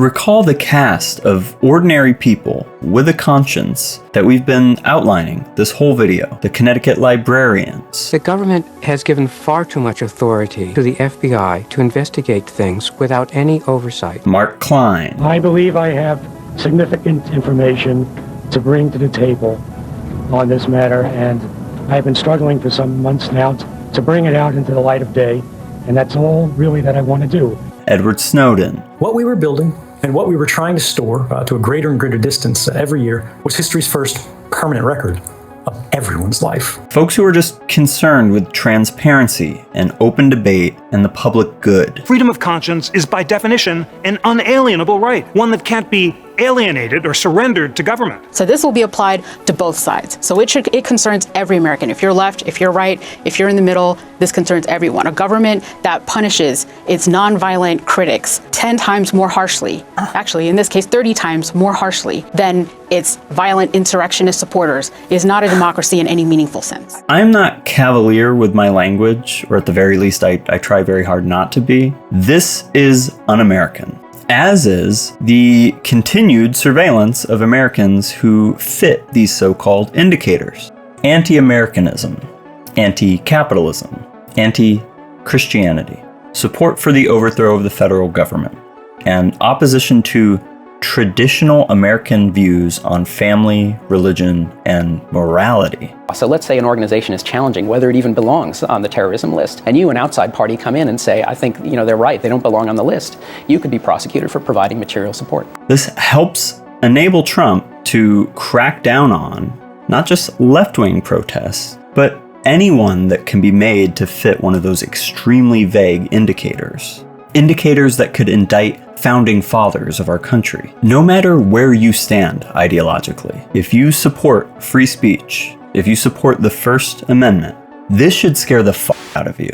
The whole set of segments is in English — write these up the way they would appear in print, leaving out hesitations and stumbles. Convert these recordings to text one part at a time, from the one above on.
Recall the cast of ordinary people with a conscience that we've been outlining this whole video. The Connecticut Librarians. The government has given far too much authority to the FBI to investigate things without any oversight. Mark Klein. I believe I have significant information to bring to the table on this matter, and I've been struggling for some months now to bring it out into the light of day, and that's all really that I want to do. Edward Snowden. What we were building and what we were trying to store to a greater and greater distance every year was history's first permanent record of everyone's life. Folks who are just concerned with transparency and open debate and the public good. Freedom of conscience is by definition an unalienable right, one that can't be alienated or surrendered to government. So this will be applied to both sides. So it concerns every American. If you're left, if you're right, if you're in the middle, this concerns everyone. A government that punishes its nonviolent critics 10 times more harshly, actually in this case 30 times more harshly than its violent insurrectionist supporters, is not a democracy in any meaningful sense. I'm not cavalier with my language, or at the very least I try very hard not to be. This is un-American. As is the continued surveillance of Americans who fit these so-called indicators. Anti-Americanism, anti-capitalism, anti-Christianity, support for the overthrow of the federal government, and opposition to traditional American views on family, religion, and morality. So let's say an organization is challenging whether it even belongs on the terrorism list, and you, an outside party, come in and say, I think, they're right, they don't belong on the list. You could be prosecuted for providing material support. This helps enable Trump to crack down on not just left-wing protests, but anyone that can be made to fit one of those extremely vague indicators. Indicators that could indict founding fathers of our country. No matter where you stand ideologically, if you support free speech, if you support the First Amendment, this should scare the fuck out of you.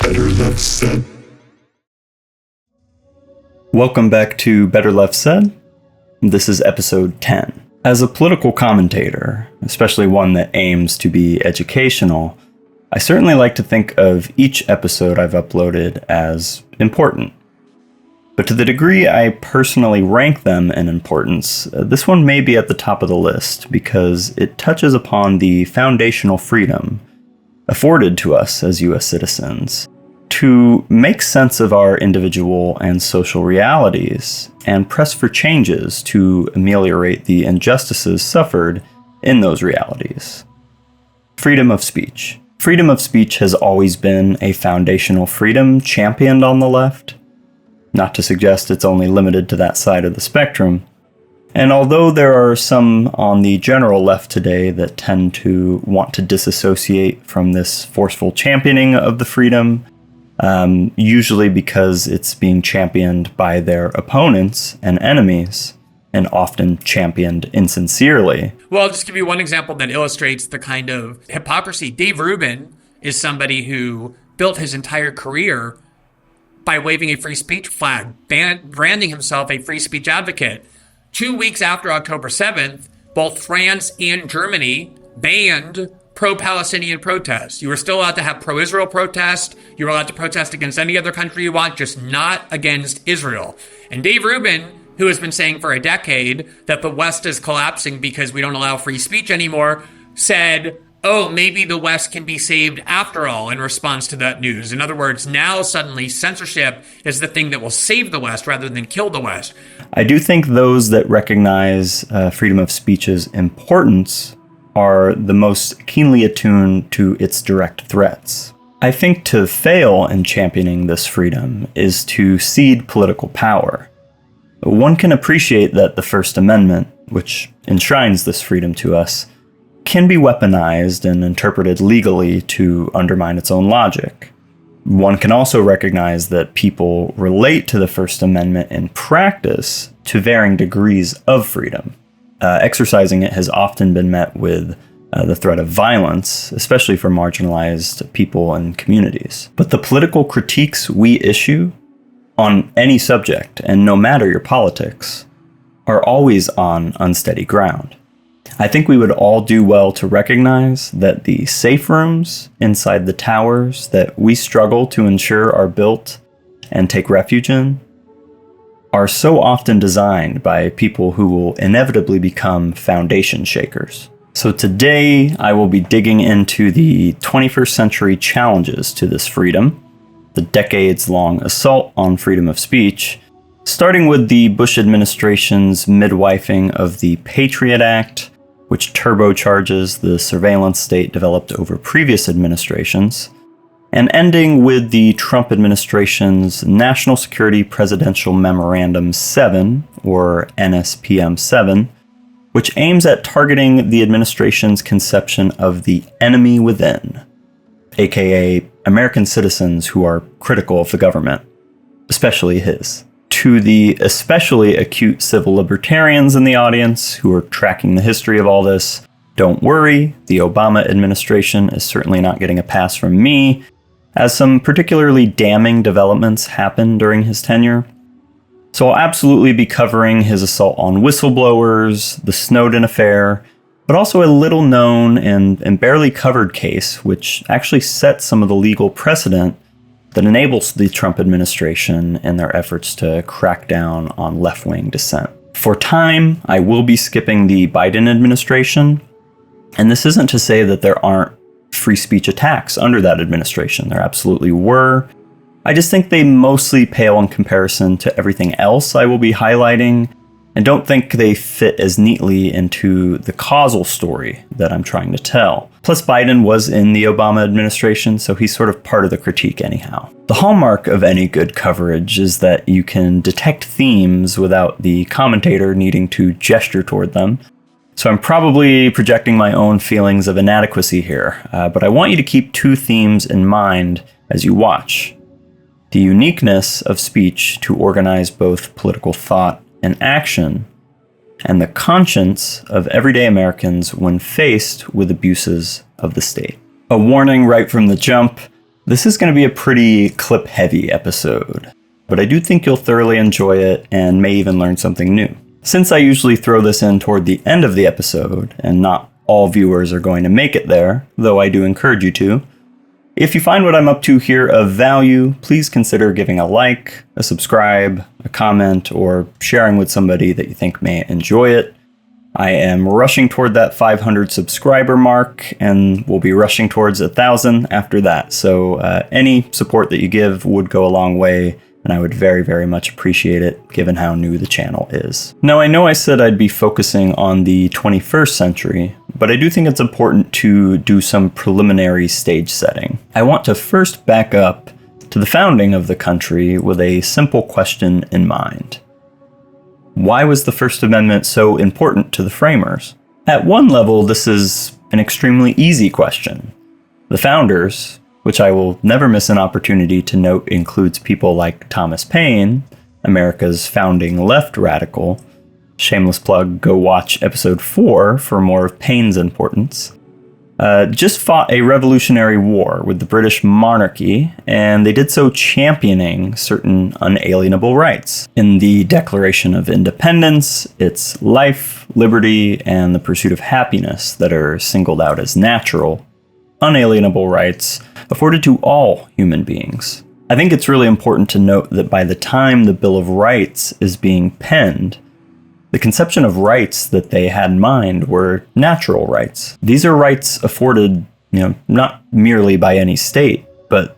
Better Left Said. Welcome back to Better Left Said. This is episode 10. As a political commentator, especially one that aims to be educational, I certainly like to think of each episode I've uploaded as important. But to the degree I personally rank them in importance, this one may be at the top of the list because it touches upon the foundational freedom afforded to us as U.S. citizens to make sense of our individual and social realities and press for changes to ameliorate the injustices suffered in those realities. Freedom of speech. Freedom of speech has always been a foundational freedom championed on the left. Not to suggest it's only limited to that side of the spectrum. And although there are some on the general left today that tend to want to disassociate from this forceful championing of the freedom, usually because it's being championed by their opponents and enemies, and often championed insincerely. Well, I'll just give you one example that illustrates the kind of hypocrisy. Dave Rubin is somebody who built his entire career by waving a free speech flag, branding himself a free speech advocate. 2 weeks after October 7th, both France and Germany banned pro-Palestinian protests. You were still allowed to have pro-Israel protests. You were allowed to protest against any other country you want, just not against Israel. And Dave Rubin, who has been saying for a decade that the West is collapsing because we don't allow free speech anymore, said, oh, maybe the West can be saved after all in response to that news. In other words, now suddenly censorship is the thing that will save the West rather than kill the West. I do think those that recognize freedom of speech's importance are the most keenly attuned to its direct threats. I think to fail in championing this freedom is to cede political power. One can appreciate that the First Amendment, which enshrines this freedom to us, can be weaponized and interpreted legally to undermine its own logic. One can also recognize that people relate to the First Amendment in practice to varying degrees of freedom. Exercising it has often been met with the threat of violence, especially for marginalized people and communities. But the political critiques we issue on any subject, and no matter your politics, are always on unsteady ground. I think we would all do well to recognize that the safe rooms inside the towers that we struggle to ensure are built and take refuge in are so often designed by people who will inevitably become foundation shakers. So today, I will be digging into the 21st century challenges to this freedom, the decades-long assault on freedom of speech, starting with the Bush administration's midwifing of the PATRIOT Act, which turbocharges the surveillance state developed over previous administrations, and ending with the Trump administration's National Security Presidential Memorandum 7, or NSPM 7, which aims at targeting the administration's conception of the enemy within, aka American citizens who are critical of the government, especially his. To the especially acute civil libertarians in the audience who are tracking the history of all this, don't worry, the Obama administration is certainly not getting a pass from me, as some particularly damning developments happened during his tenure. So I'll absolutely be covering his assault on whistleblowers, the Snowden affair, but also a little known and barely covered case which actually sets some of the legal precedent that enables the Trump administration in their efforts to crack down on left-wing dissent. For time, I will be skipping the Biden administration, and this isn't to say that there aren't free speech attacks under that administration. There absolutely were. I just think they mostly pale in comparison to everything else I will be highlighting, and don't think they fit as neatly into the causal story that I'm trying to tell. Plus, Biden was in the Obama administration, so he's sort of part of the critique anyhow. The hallmark of any good coverage is that you can detect themes without the commentator needing to gesture toward them. So I'm probably projecting my own feelings of inadequacy here, but I want you to keep two themes in mind as you watch. The uniqueness of speech to organize both political thought and action, and the conscience of everyday Americans when faced with abuses of the state. A warning right from the jump, this is going to be a pretty clip-heavy episode, but I do think you'll thoroughly enjoy it and may even learn something new. Since I usually throw this in toward the end of the episode, and not all viewers are going to make it there, though I do encourage you to, if you find what I'm up to here of value, please consider giving a like, a subscribe, a comment, or sharing with somebody that you think may enjoy it. I am rushing toward that 500 subscriber mark, and we'll be rushing towards 1,000 after that. So any support that you give would go a long way, and I would very, very much appreciate it, given how new the channel is. Now, I know I said I'd be focusing on the 21st century, but I do think it's important to do some preliminary stage setting. I want to first back up to the founding of the country with a simple question in mind. Why was the First Amendment so important to the framers? At one level, this is an extremely easy question. The founders, which I will never miss an opportunity to note includes people like Thomas Paine, America's founding left radical. Shameless plug, go watch episode 4 for more of Paine's importance. Just fought a revolutionary war with the British monarchy, and they did so championing certain unalienable rights. In the Declaration of Independence, it's life, liberty, and the pursuit of happiness that are singled out as natural, unalienable rights afforded to all human beings. I think it's really important to note that by the time the Bill of Rights is being penned, the conception of rights that they had in mind were natural rights. These are rights afforded, not merely by any state, but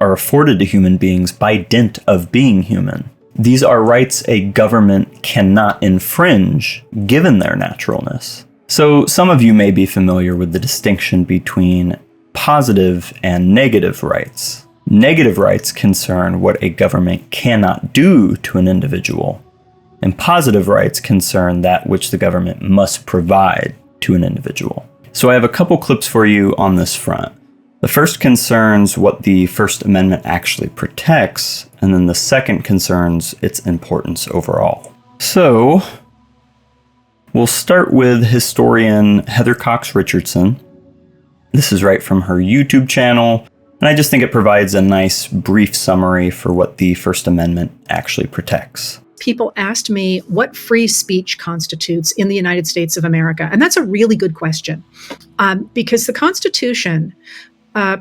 are afforded to human beings by dint of being human. These are rights a government cannot infringe, given their naturalness. So some of you may be familiar with the distinction between positive and negative rights. Negative rights concern what a government cannot do to an individual, and positive rights concern that which the government must provide to an individual. So I have a couple clips for you on this front. The first concerns what the First Amendment actually protects, and then the second concerns its importance overall. So we'll start with historian Heather Cox Richardson. This is right from her YouTube channel, and I just think it provides a nice brief summary for what the First Amendment actually protects. People asked me what free speech constitutes in the United States of America. And that's a really good question, because the Constitution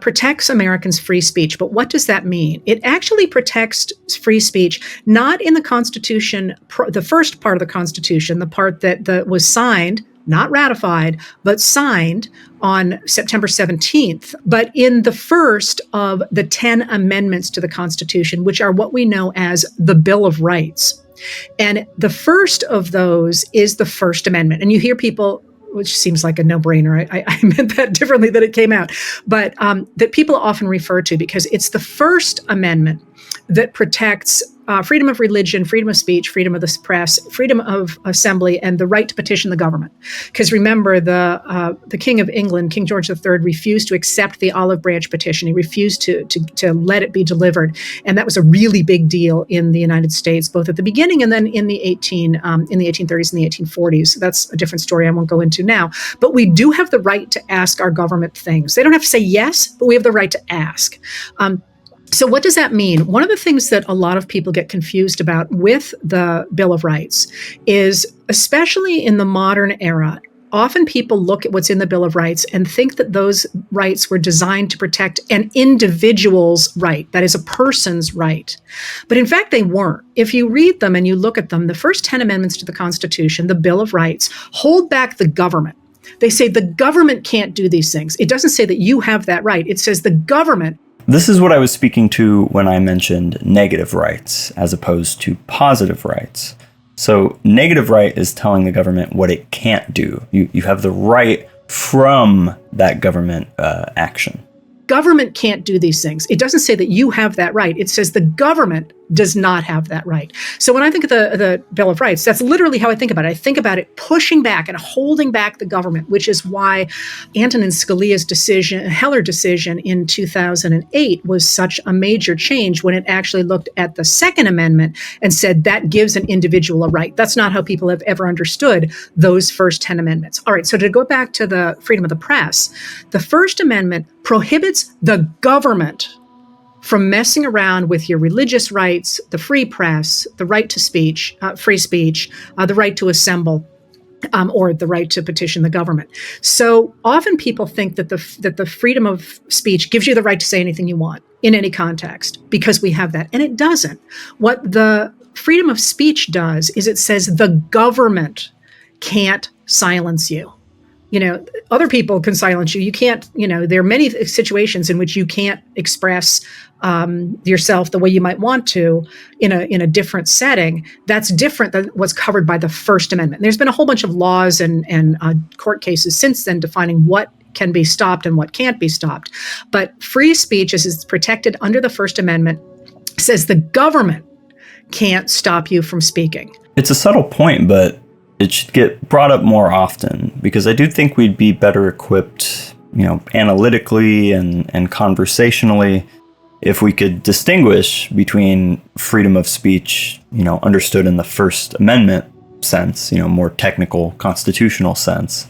protects Americans' free speech. But what does that mean? It actually protects free speech, not in the Constitution, the first part of the Constitution, the part that was signed, not ratified, but signed on September 17th, but in the first of the 10 amendments to the Constitution, which are what we know as the Bill of Rights. And the first of those is the First Amendment. And you hear people, which seems like a no-brainer, I meant that differently than it came out, but that people often refer to because it's the First Amendment that protects freedom of religion, freedom of speech, freedom of the press, freedom of assembly, and the right to petition the government. Because remember, the King of England, King George III, refused to accept the olive branch petition. He refused to let it be delivered, and that was a really big deal in the United States, both at the beginning and then in the 1830s and the 1840s. That's a different story I won't go into now. But we do have the right to ask our government things. They don't have to say yes, but we have the right to ask. So what does that mean? One of the things that a lot of people get confused about with the Bill of Rights is, especially in the modern era, often people look at what's in the Bill of Rights and think that those rights were designed to protect an individual's right, that is a person's right. But in fact, they weren't. If you read them and you look at them, the first 10 amendments to the Constitution, the Bill of Rights, hold back the government. They say the government can't do these things. It doesn't say that you have that right. It says the government. This is what I was speaking to when I mentioned negative rights as opposed to positive rights. So negative right is telling the government what it can't do. You have the right from that government action. Government can't do these things. It doesn't say that you have that right. It says the government does not have that right. So when I think of the Bill of Rights, that's literally how I think about it. I think about it pushing back and holding back the government, which is why Antonin Scalia's Heller decision in 2008 was such a major change when it actually looked at the Second Amendment and said that gives an individual a right. That's not how people have ever understood those first 10 amendments. All right, so to go back to the freedom of the press, the First Amendment prohibits the government from messing around with your religious rights, the free press, the right to speech, free speech, the right to assemble, or the right to petition the government. So often people think that the freedom of speech gives you the right to say anything you want in any context because we have that, and it doesn't. What the freedom of speech does is it says the government can't silence you. You know, other people can silence you. You can't, there are many situations in which you can't express yourself the way you might want to in a different setting. That's different than what's covered by the First Amendment. There's been a whole bunch of laws and court cases since then defining what can be stopped and what can't be stopped. But free speech, as is protected under the First Amendment, says the government can't stop you from speaking. It's a subtle point, but it should get brought up more often because I do think we'd be better equipped, analytically and conversationally if we could distinguish between freedom of speech, understood in the First Amendment sense, more technical constitutional sense,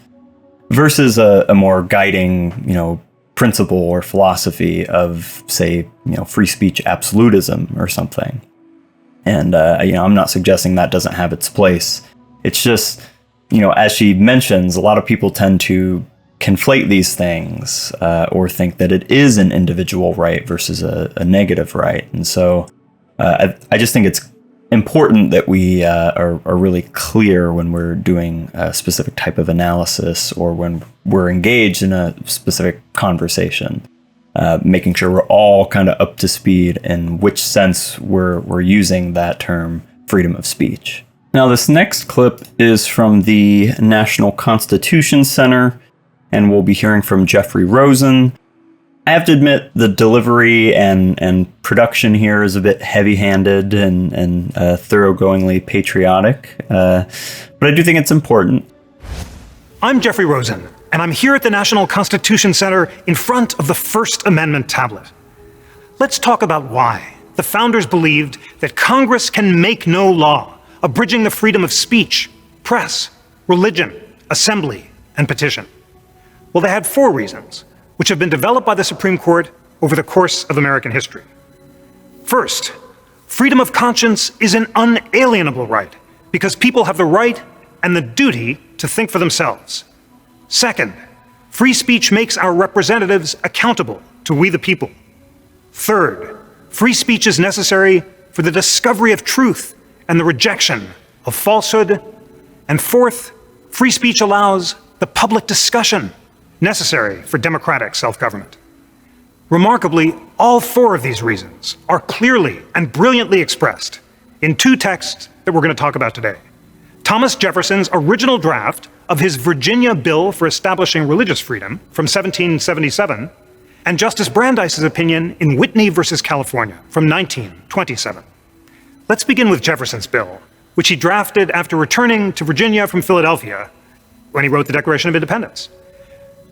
versus a more guiding, principle or philosophy of, say, free speech absolutism or something. And, I'm not suggesting that doesn't have its place. It's just, as she mentions, a lot of people tend to conflate these things or think that it is an individual right versus a negative right. And so I just think it's important that we are really clear when we're doing a specific type of analysis or when we're engaged in a specific conversation, making sure we're all kind of up to speed in which sense we're using that term freedom of speech. Now, this next clip is from the National Constitution Center, and we'll be hearing from Jeffrey Rosen. I have to admit, the delivery and production here is a bit heavy-handed and thoroughgoingly patriotic, but I do think it's important. I'm Jeffrey Rosen, and I'm here at the National Constitution Center in front of the First Amendment tablet. Let's talk about why the founders believed that Congress can make no law abridging the freedom of speech, press, religion, assembly, and petition. Well, they had 4 reasons, which have been developed by the Supreme Court over the course of American history. First, freedom of conscience is an unalienable right because people have the right and the duty to think for themselves. Second, Free speech makes our representatives accountable to we the people. Third, free speech is necessary for the discovery of truth and the rejection of falsehood. And fourth, free speech allows the public discussion necessary for democratic self-government. Remarkably, all four of these reasons are clearly and brilliantly expressed in two texts that we're going to talk about today. Thomas Jefferson's original draft of his Virginia Bill for Establishing Religious Freedom from 1777, and Justice Brandeis's opinion in Whitney versus California from 1927. Let's begin with Jefferson's bill, which he drafted after returning to Virginia from Philadelphia when he wrote the Declaration of Independence.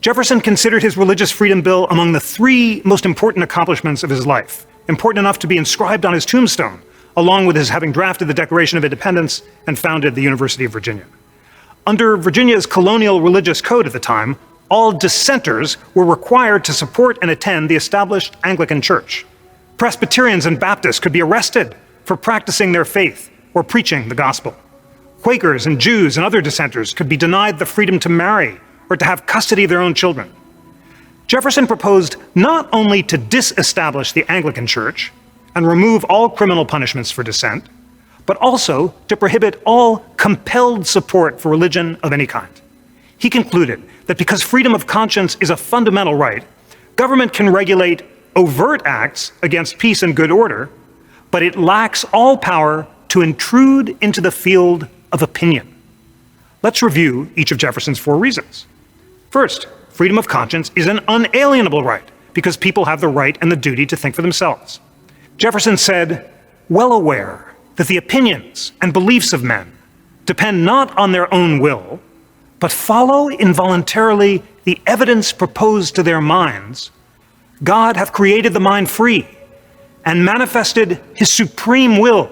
Jefferson considered his Religious Freedom Bill among the three most important accomplishments of his life, important enough to be inscribed on his tombstone, along with his having drafted the Declaration of Independence and founded the University of Virginia. Under Virginia's colonial religious code at the time, all dissenters were required to support and attend the established Anglican Church. Presbyterians and Baptists could be arrested for practicing their faith or preaching the gospel. Quakers and Jews and other dissenters could be denied the freedom to marry or to have custody of their own children. Jefferson proposed not only to disestablish the Anglican Church and remove all criminal punishments for dissent, but also to prohibit all compelled support for religion of any kind. He concluded that because freedom of conscience is a fundamental right, government can regulate overt acts against peace and good order, but it lacks all power to intrude into the field of opinion. Let's review each of Jefferson's four reasons. First, freedom of conscience is an unalienable right because people have the right and the duty to think for themselves. Jefferson said, well aware that the opinions and beliefs of men depend not on their own will, but follow involuntarily the evidence proposed to their minds, God hath created the mind free and manifested his supreme will,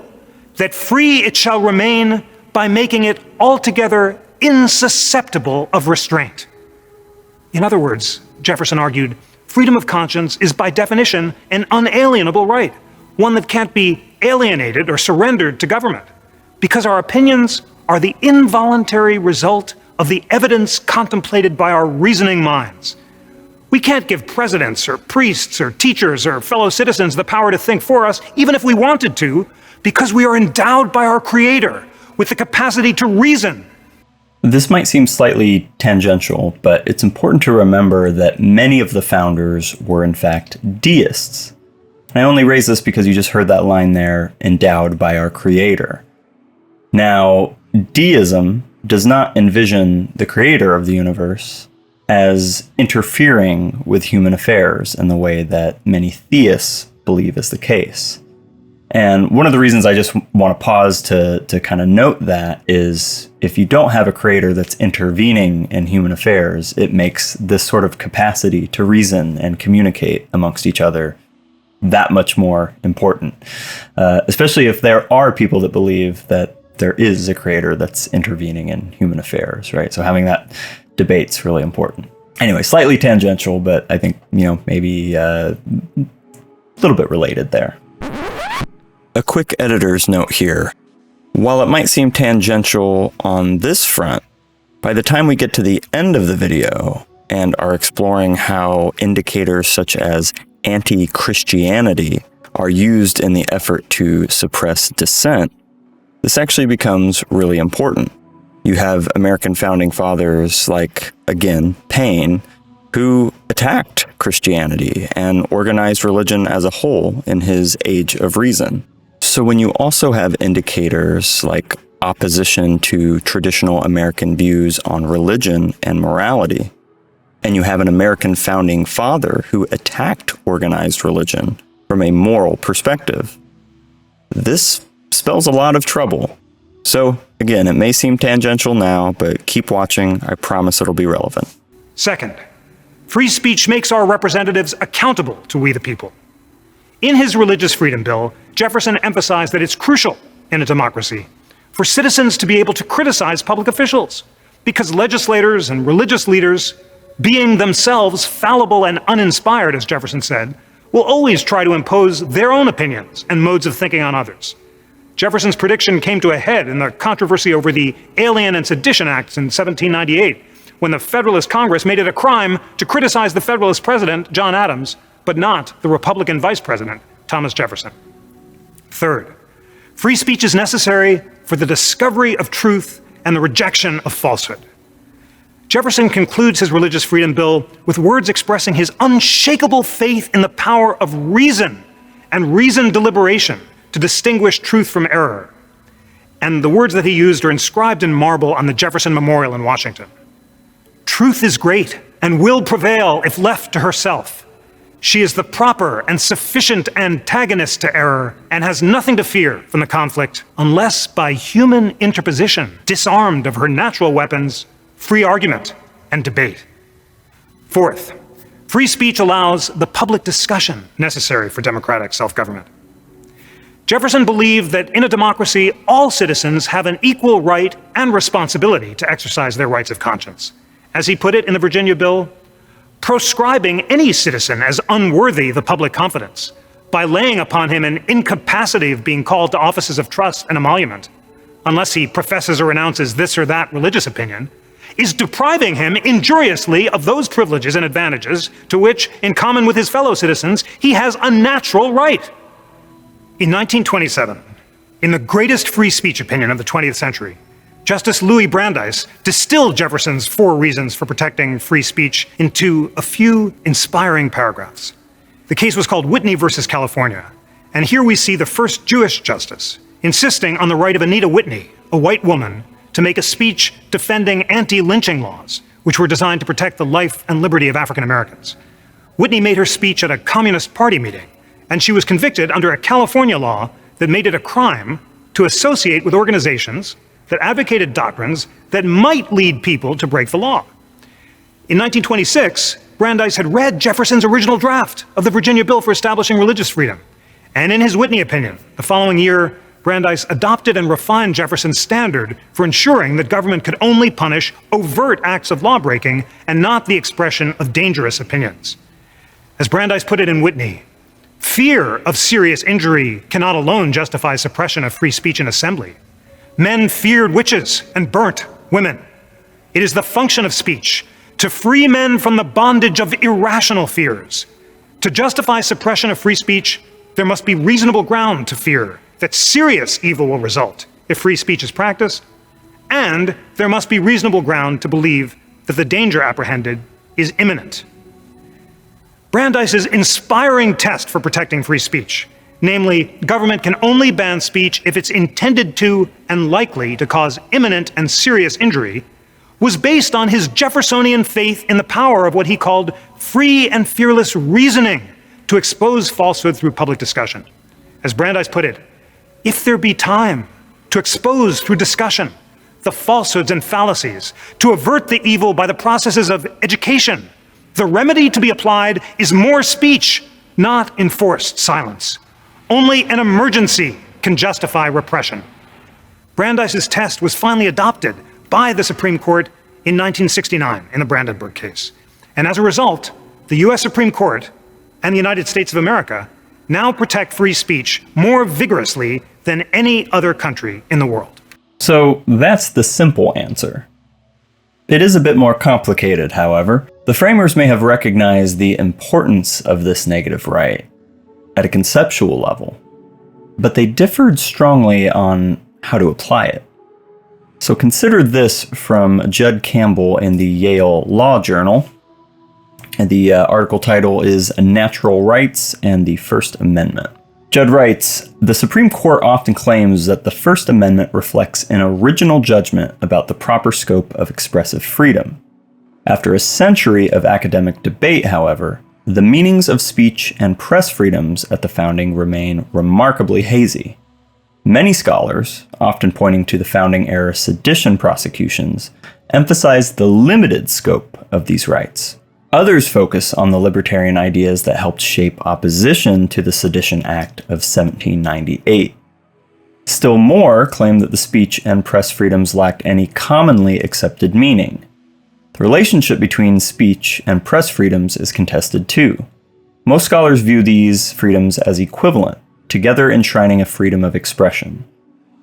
that free it shall remain by making it altogether insusceptible of restraint. In other words, Jefferson argued, freedom of conscience is by definition an unalienable right, one that can't be alienated or surrendered to government, because our opinions are the involuntary result of the evidence contemplated by our reasoning minds. We can't give presidents or priests or teachers or fellow citizens the power to think for us, even if we wanted to, because we are endowed by our Creator with the capacity to reason. This might seem slightly tangential, but it's important to remember that many of the founders were in fact deists. And I only raise this because you just heard that line there, endowed by our Creator. Now, deism does not envision the creator of the universe as interfering with human affairs in the way that many theists believe is the case. And one of the reasons I just want to pause to kind of note that is if you don't have a creator that's intervening in human affairs, it makes this sort of capacity to reason and communicate amongst each other that much more important, especially if there are people that believe that there is a creator that's intervening in human affairs, right? So having that debate's really important. Anyway, slightly tangential, but I think, maybe a little bit related there. A quick editor's note here. While it might seem tangential on this front, by the time we get to the end of the video and are exploring how indicators such as anti-Christianity are used in the effort to suppress dissent, this actually becomes really important. You have American founding fathers like, again, Paine, who attacked Christianity and organized religion as a whole in his Age of Reason. So when you also have indicators like opposition to traditional American views on religion and morality, and you have an American founding father who attacked organized religion from a moral perspective, this spells a lot of trouble. So again, it may seem tangential now, but keep watching. I promise it'll be relevant. Second, free speech makes our representatives accountable to we the people. In his Religious Freedom Bill, Jefferson emphasized that it's crucial in a democracy for citizens to be able to criticize public officials, because legislators and religious leaders, being themselves fallible and uninspired, as Jefferson said, will always try to impose their own opinions and modes of thinking on others. Jefferson's prediction came to a head in the controversy over the Alien and Sedition Acts in 1798, when the Federalist Congress made it a crime to criticize the Federalist President, John Adams, but not the Republican Vice President, Thomas Jefferson. Third, free speech is necessary for the discovery of truth and the rejection of falsehood. Jefferson concludes his religious freedom bill with words expressing his unshakable faith in the power of reason and reasoned deliberation to distinguish truth from error. And the words that he used are inscribed in marble on the Jefferson Memorial in Washington. Truth is great and will prevail if left to herself. She is the proper and sufficient antagonist to error and has nothing to fear from the conflict unless by human interposition, disarmed of her natural weapons, free argument and debate. Fourth, free speech allows the public discussion necessary for democratic self-government. Jefferson believed that in a democracy, all citizens have an equal right and responsibility to exercise their rights of conscience. As he put it in the Virginia Bill, proscribing any citizen as unworthy the public confidence by laying upon him an incapacity of being called to offices of trust and emolument, unless he professes or renounces this or that religious opinion, is depriving him injuriously of those privileges and advantages to which, in common with his fellow citizens, he has a natural right. In 1927, in the greatest free speech opinion of the 20th century, Justice Louis Brandeis distilled Jefferson's 4 reasons for protecting free speech into a few inspiring paragraphs. The case was called Whitney versus California, and here we see the first Jewish justice insisting on the right of Anita Whitney, a white woman, to make a speech defending anti-lynching laws, which were designed to protect the life and liberty of African Americans. Whitney made her speech at a Communist Party meeting, and she was convicted under a California law that made it a crime to associate with organizations that advocated doctrines that might lead people to break the law. In 1926, Brandeis had read Jefferson's original draft of the Virginia Bill for establishing religious freedom. And in his Whitney opinion, the following year, Brandeis adopted and refined Jefferson's standard for ensuring that government could only punish overt acts of lawbreaking and not the expression of dangerous opinions. As Brandeis put it in Whitney, fear of serious injury cannot alone justify suppression of free speech in assembly. Men feared witches and burnt women. It is the function of speech to free men from the bondage of irrational fears. To justify suppression of free speech, there must be reasonable ground to fear that serious evil will result if free speech is practiced, and there must be reasonable ground to believe that the danger apprehended is imminent. Brandeis's inspiring test for protecting free speech, namely, government can only ban speech if it's intended to and likely to cause imminent and serious injury, was based on his Jeffersonian faith in the power of what he called free and fearless reasoning to expose falsehood through public discussion. As Brandeis put it, if there be time to expose through discussion the falsehoods and fallacies, to avert the evil by the processes of education, the remedy to be applied is more speech, not enforced silence. Only an emergency can justify repression. Brandeis's test was finally adopted by the Supreme Court in 1969 in the Brandenburg case. And as a result, the US Supreme Court and the United States of America now protect free speech more vigorously than any other country in the world. So that's the simple answer. It is a bit more complicated, however. The framers may have recognized the importance of this negative right at a conceptual level, but they differed strongly on how to apply it. So consider this from Judd Campbell in the Yale Law Journal. And the article title is Natural Rights and the First Amendment. Judd writes, "The Supreme Court often claims that the First Amendment reflects an original judgment about the proper scope of expressive freedom. After a century of academic debate, however, the meanings of speech and press freedoms at the founding remain remarkably hazy. Many scholars, often pointing to the founding era sedition prosecutions, emphasize the limited scope of these rights. Others focus on the libertarian ideas that helped shape opposition to the Sedition Act of 1798. Still more claim that the speech and press freedoms lacked any commonly accepted meaning. The relationship between speech and press freedoms is contested too. Most scholars view these freedoms as equivalent, together enshrining a freedom of expression.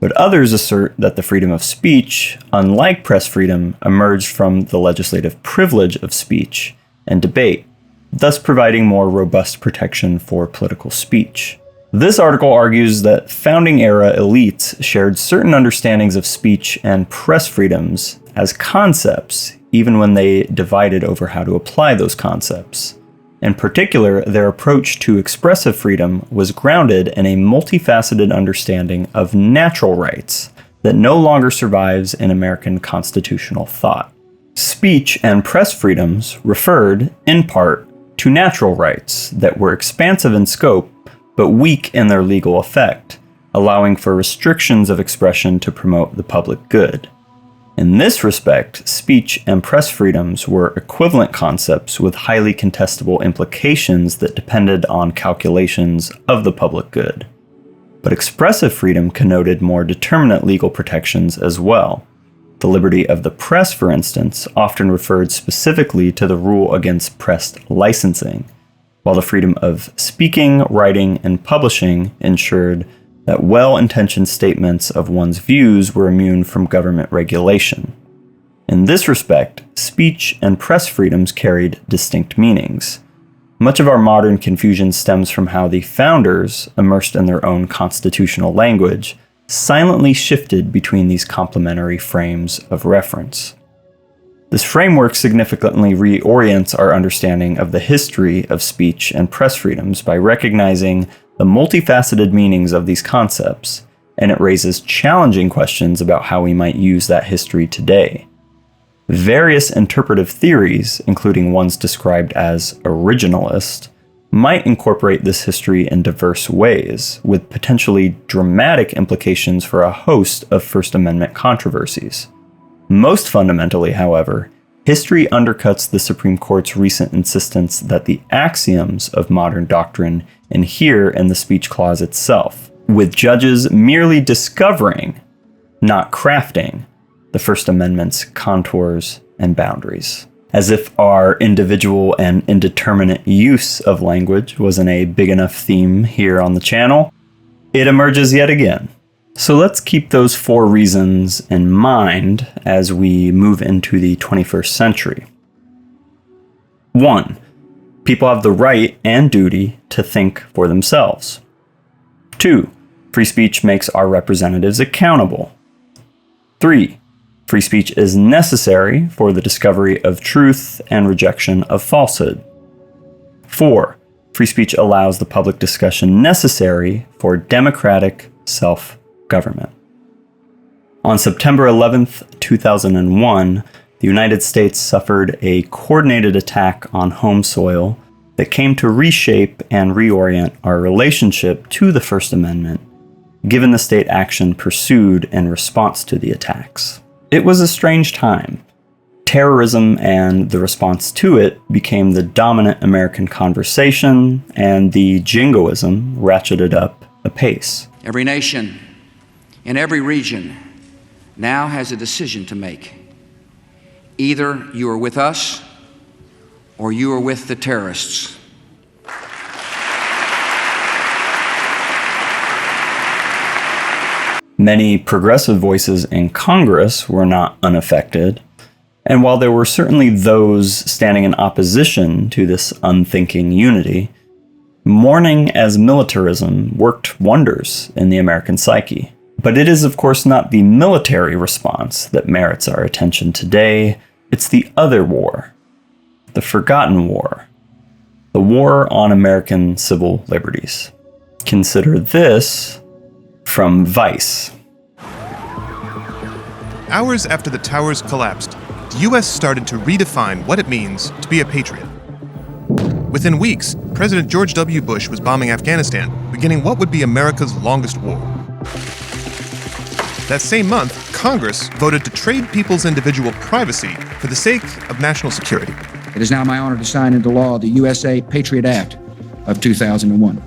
But others assert that the freedom of speech, unlike press freedom, emerged from the legislative privilege of speech and debate, thus providing more robust protection for political speech. This article argues that founding-era elites shared certain understandings of speech and press freedoms as concepts, even when they divided over how to apply those concepts. In particular, their approach to expressive freedom was grounded in a multifaceted understanding of natural rights that no longer survives in American constitutional thought. Speech and press freedoms referred, in part, to natural rights that were expansive in scope but weak in their legal effect, allowing for restrictions of expression to promote the public good. In this respect, speech and press freedoms were equivalent concepts with highly contestable implications that depended on calculations of the public good. But expressive freedom connoted more determinate legal protections as well. The liberty of the press, for instance, often referred specifically to the rule against press licensing, while the freedom of speaking, writing, and publishing ensured that well-intentioned statements of one's views were immune from government regulation. In this respect, speech and press freedoms carried distinct meanings. Much of our modern confusion stems from how the founders, immersed in their own constitutional language, silently shifted between these complementary frames of reference. This framework significantly reorients our understanding of the history of speech and press freedoms by recognizing the multifaceted meanings of these concepts, and it raises challenging questions about how we might use that history today. Various interpretive theories, including ones described as originalist, might incorporate this history in diverse ways, with potentially dramatic implications for a host of First Amendment controversies. Most fundamentally, however, history undercuts the Supreme Court's recent insistence that the axioms of modern doctrine inhere in the speech clause itself, with judges merely discovering, not crafting, the First Amendment's contours and boundaries. As if our individual and indeterminate use of language wasn't a big enough theme here on the channel, it emerges yet again. So let's keep those 4 reasons in mind as we move into the 21st century. 1. People have the right and duty to think for themselves. 2. Free speech makes our representatives accountable. 3. Free speech is necessary for the discovery of truth and rejection of falsehood. 4. Free speech allows the public discussion necessary for democratic self-government. On September 11th, 2001, the United States suffered a coordinated attack on home soil that came to reshape and reorient our relationship to the First Amendment, given the state action pursued in response to the attacks. It was a strange time. Terrorism and the response to it became the dominant American conversation, and the jingoism ratcheted up apace. Every nation in every region now has a decision to make. Either you are with us or you are with the terrorists. Many progressive voices in Congress were not unaffected, and while there were certainly those standing in opposition to this unthinking unity, mourning as militarism worked wonders in the American psyche. But it is, of course, not the military response that merits our attention today. It's the other war, the forgotten war, the war on American civil liberties. Consider this from Vice. Hours after the towers collapsed, the U.S. started to redefine what it means to be a patriot. Within weeks, President George W. Bush was bombing Afghanistan, beginning what would be America's longest war. That same month, Congress voted to trade people's individual privacy for the sake of national security. It is now my honor to sign into law the USA PATRIOT Act of 2001.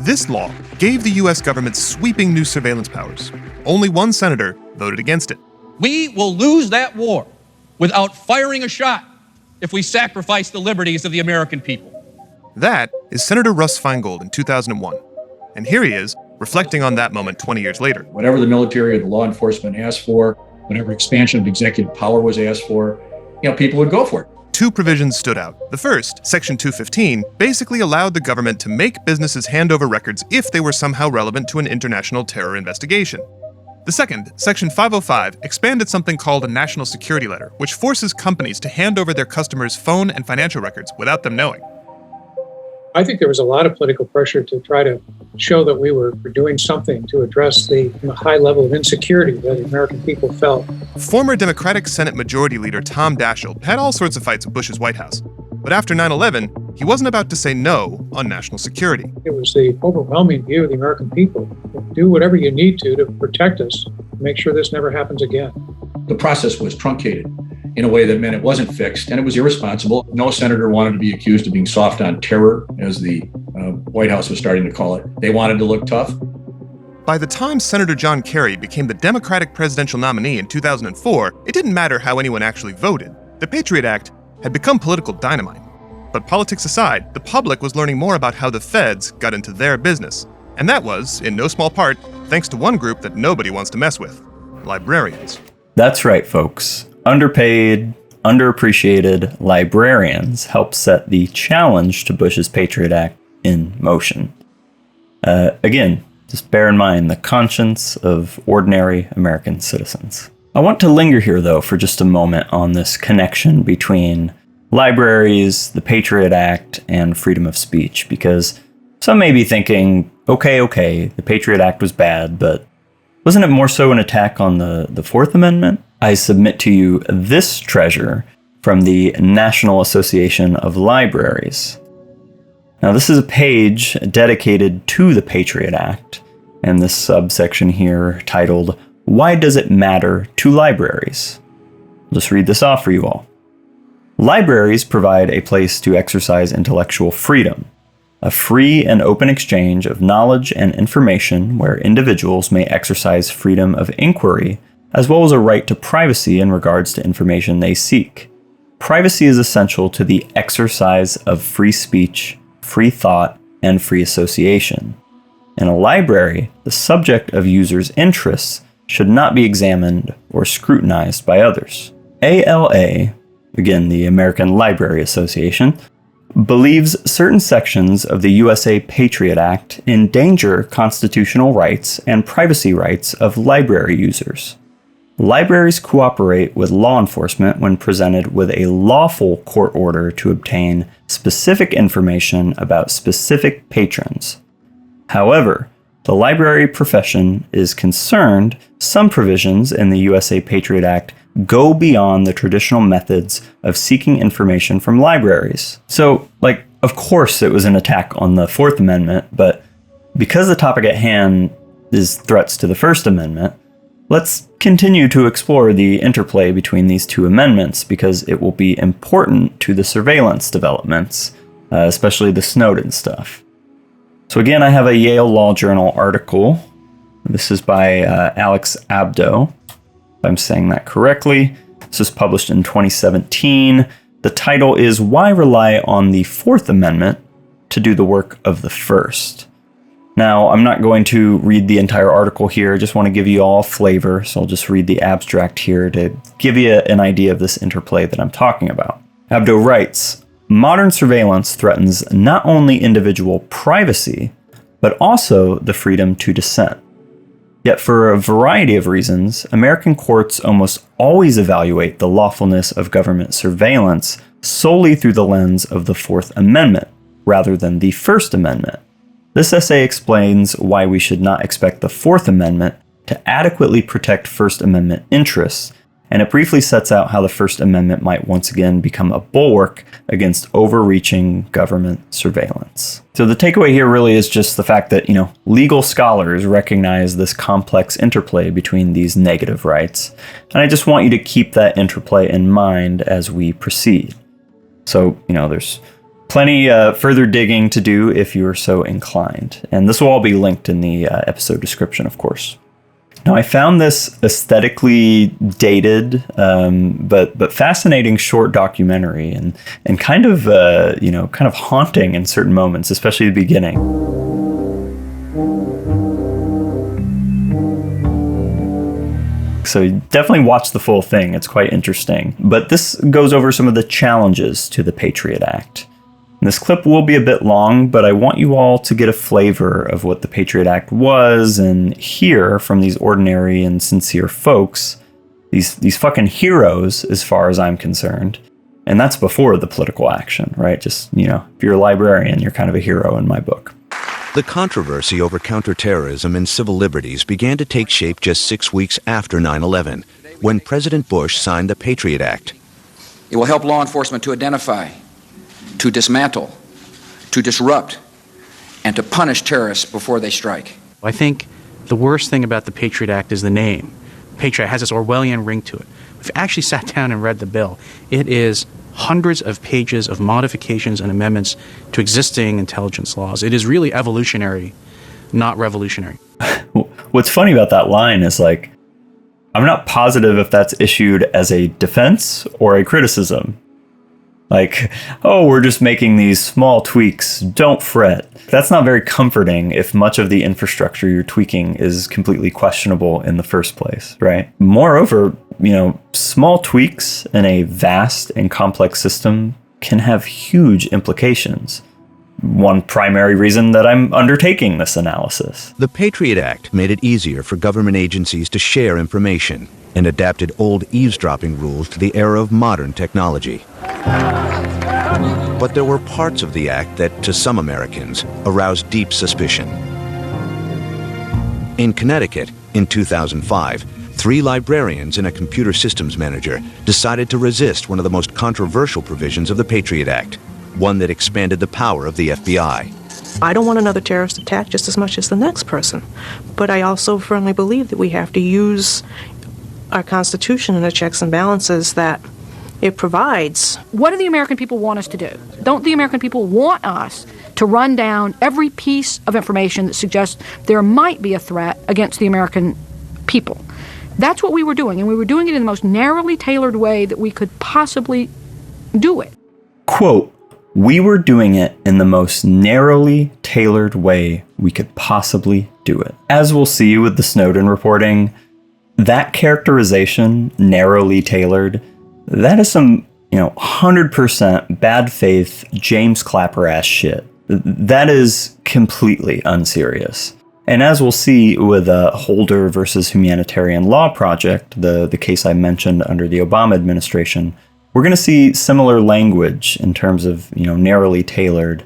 This law gave the U.S. government sweeping new surveillance powers. Only one senator voted against it. We will lose that war without firing a shot if we sacrifice the liberties of the American people. That is Senator Russ Feingold in 2001. And here he is, reflecting on that moment 20 years later. Whatever the military or the law enforcement asked for, whatever expansion of executive power was asked for, people would go for it. Two provisions stood out. The first, Section 215, basically allowed the government to make businesses hand over records if they were somehow relevant to an international terror investigation. The second, Section 505, expanded something called a national security letter, which forces companies to hand over their customers' phone and financial records without them knowing. I think there was a lot of political pressure to try to show that we were doing something to address the high level of insecurity that the American people felt. Former Democratic Senate Majority Leader Tom Daschle had all sorts of fights with Bush's White House. But after 9/11, he wasn't about to say no on national security. It was the overwhelming view of the American people. Do whatever you need to protect us, make sure this never happens again. The process was truncated in a way that meant it wasn't fixed, and it was irresponsible. No senator wanted to be accused of being soft on terror, as the White House was starting to call it. They wanted to look tough. By the time Senator John Kerry became the Democratic presidential nominee in 2004, it didn't matter how anyone actually voted. The Patriot Act had become political dynamite. But politics aside, the public was learning more about how the feds got into their business. And that was, in no small part, thanks to one group that nobody wants to mess with: librarians. That's right, folks. Underpaid, underappreciated librarians helped set the challenge to Bush's Patriot Act in motion. Again, just bear in mind the conscience of ordinary American citizens. I want to linger here, though, for just a moment on this connection between libraries, the Patriot Act, and freedom of speech, because some may be thinking, okay, the Patriot Act was bad, but wasn't it more so an attack on the Fourth Amendment? I submit to you this treasure from the National Association of Libraries. Now, this is a page dedicated to the Patriot Act, and this subsection here titled, "Why Does It Matter to Libraries?" I'll just read this off for you all. Libraries provide a place to exercise intellectual freedom, a free and open exchange of knowledge and information where individuals may exercise freedom of inquiry, as well as a right to privacy in regards to information they seek. Privacy is essential to the exercise of free speech, free thought, and free association. In a library, the subject of users' interests should not be examined or scrutinized by others. ALA, again the American Library Association, believes certain sections of the USA Patriot Act endanger constitutional rights and privacy rights of library users. Libraries cooperate with law enforcement when presented with a lawful court order to obtain specific information about specific patrons. However, the library profession is concerned some provisions in the USA Patriot Act go beyond the traditional methods of seeking information from libraries. So, of course it was an attack on the Fourth Amendment, but because the topic at hand is threats to the First Amendment, let's continue to explore the interplay between these two amendments because it will be important to the surveillance developments, especially the Snowden stuff. So again, I have a Yale Law Journal article. This is by Alex Abdo, if I'm saying that correctly. This was published in 2017. The title is "Why Rely on the Fourth Amendment to Do the Work of the First?" Now, I'm not going to read the entire article here. I just want to give you all a flavor, so I'll just read the abstract here to give you an idea of this interplay that I'm talking about. Abdo writes, "Modern surveillance threatens not only individual privacy, but also the freedom to dissent. Yet for a variety of reasons, American courts almost always evaluate the lawfulness of government surveillance solely through the lens of the Fourth Amendment, rather than the First Amendment. This essay explains why we should not expect the Fourth Amendment to adequately protect First Amendment interests, and it briefly sets out how the First Amendment might once again become a bulwark against overreaching government surveillance." So the takeaway here really is just the fact that, legal scholars recognize this complex interplay between these negative rights, and I just want you to keep that interplay in mind as we proceed. So, there's plenty further digging to do if you are so inclined, and this will all be linked in the episode description, of course. Now, I found this aesthetically dated, but fascinating short documentary, and kind of haunting in certain moments, especially the beginning. so definitely watch the full thing. It's quite interesting. But this goes over some of the challenges to the Patriot Act. And this clip will be a bit long, but I want you all to get a flavor of what the Patriot Act was and hear from these ordinary and sincere folks, these fucking heroes as far as I'm concerned. And that's before the political action, right? Just, if you're a librarian, you're kind of a hero in my book. The controversy over counterterrorism and civil liberties began to take shape just 6 weeks after 9/11, when President Bush signed the Patriot Act. It will help law enforcement to identify, to dismantle, to disrupt, and to punish terrorists before they strike. I think the worst thing about the Patriot Act is the name. Patriot has this Orwellian ring to it. We've actually sat down and read the bill. It is hundreds of pages of modifications and amendments to existing intelligence laws. It is really evolutionary, not revolutionary. What's funny about that line is, like, I'm not positive if that's issued as a defense or a criticism. Like, oh, we're just making these small tweaks, don't fret. That's not very comforting if much of the infrastructure you're tweaking is completely questionable in the first place, right? Moreover, small tweaks in a vast and complex system can have huge implications. One primary reason that I'm undertaking this analysis. The Patriot Act made it easier for government agencies to share information and adapted old eavesdropping rules to the era of modern technology. But there were parts of the act that, to some Americans, aroused deep suspicion. In Connecticut, in 2005, 3 librarians and a computer systems manager decided to resist one of the most controversial provisions of the Patriot Act, one that expanded the power of the FBI. I don't want another terrorist attack just as much as the next person, but I also firmly believe that we have to use our Constitution and the checks and balances that it provides. What do the American people want us to do? Don't the American people want us to run down every piece of information that suggests there might be a threat against the American people? That's what we were doing, and we were doing it in the most narrowly tailored way that we could possibly do it. Quote, we were doing it in the most narrowly tailored way we could possibly do it. As we'll see with the Snowden reporting, that characterization, narrowly tailored, that is some, 100% bad faith James Clapper ass shit. That is completely unserious. And as we'll see with Holder versus Humanitarian Law Project, the case I mentioned under the Obama administration, we're going to see similar language in terms of, narrowly tailored,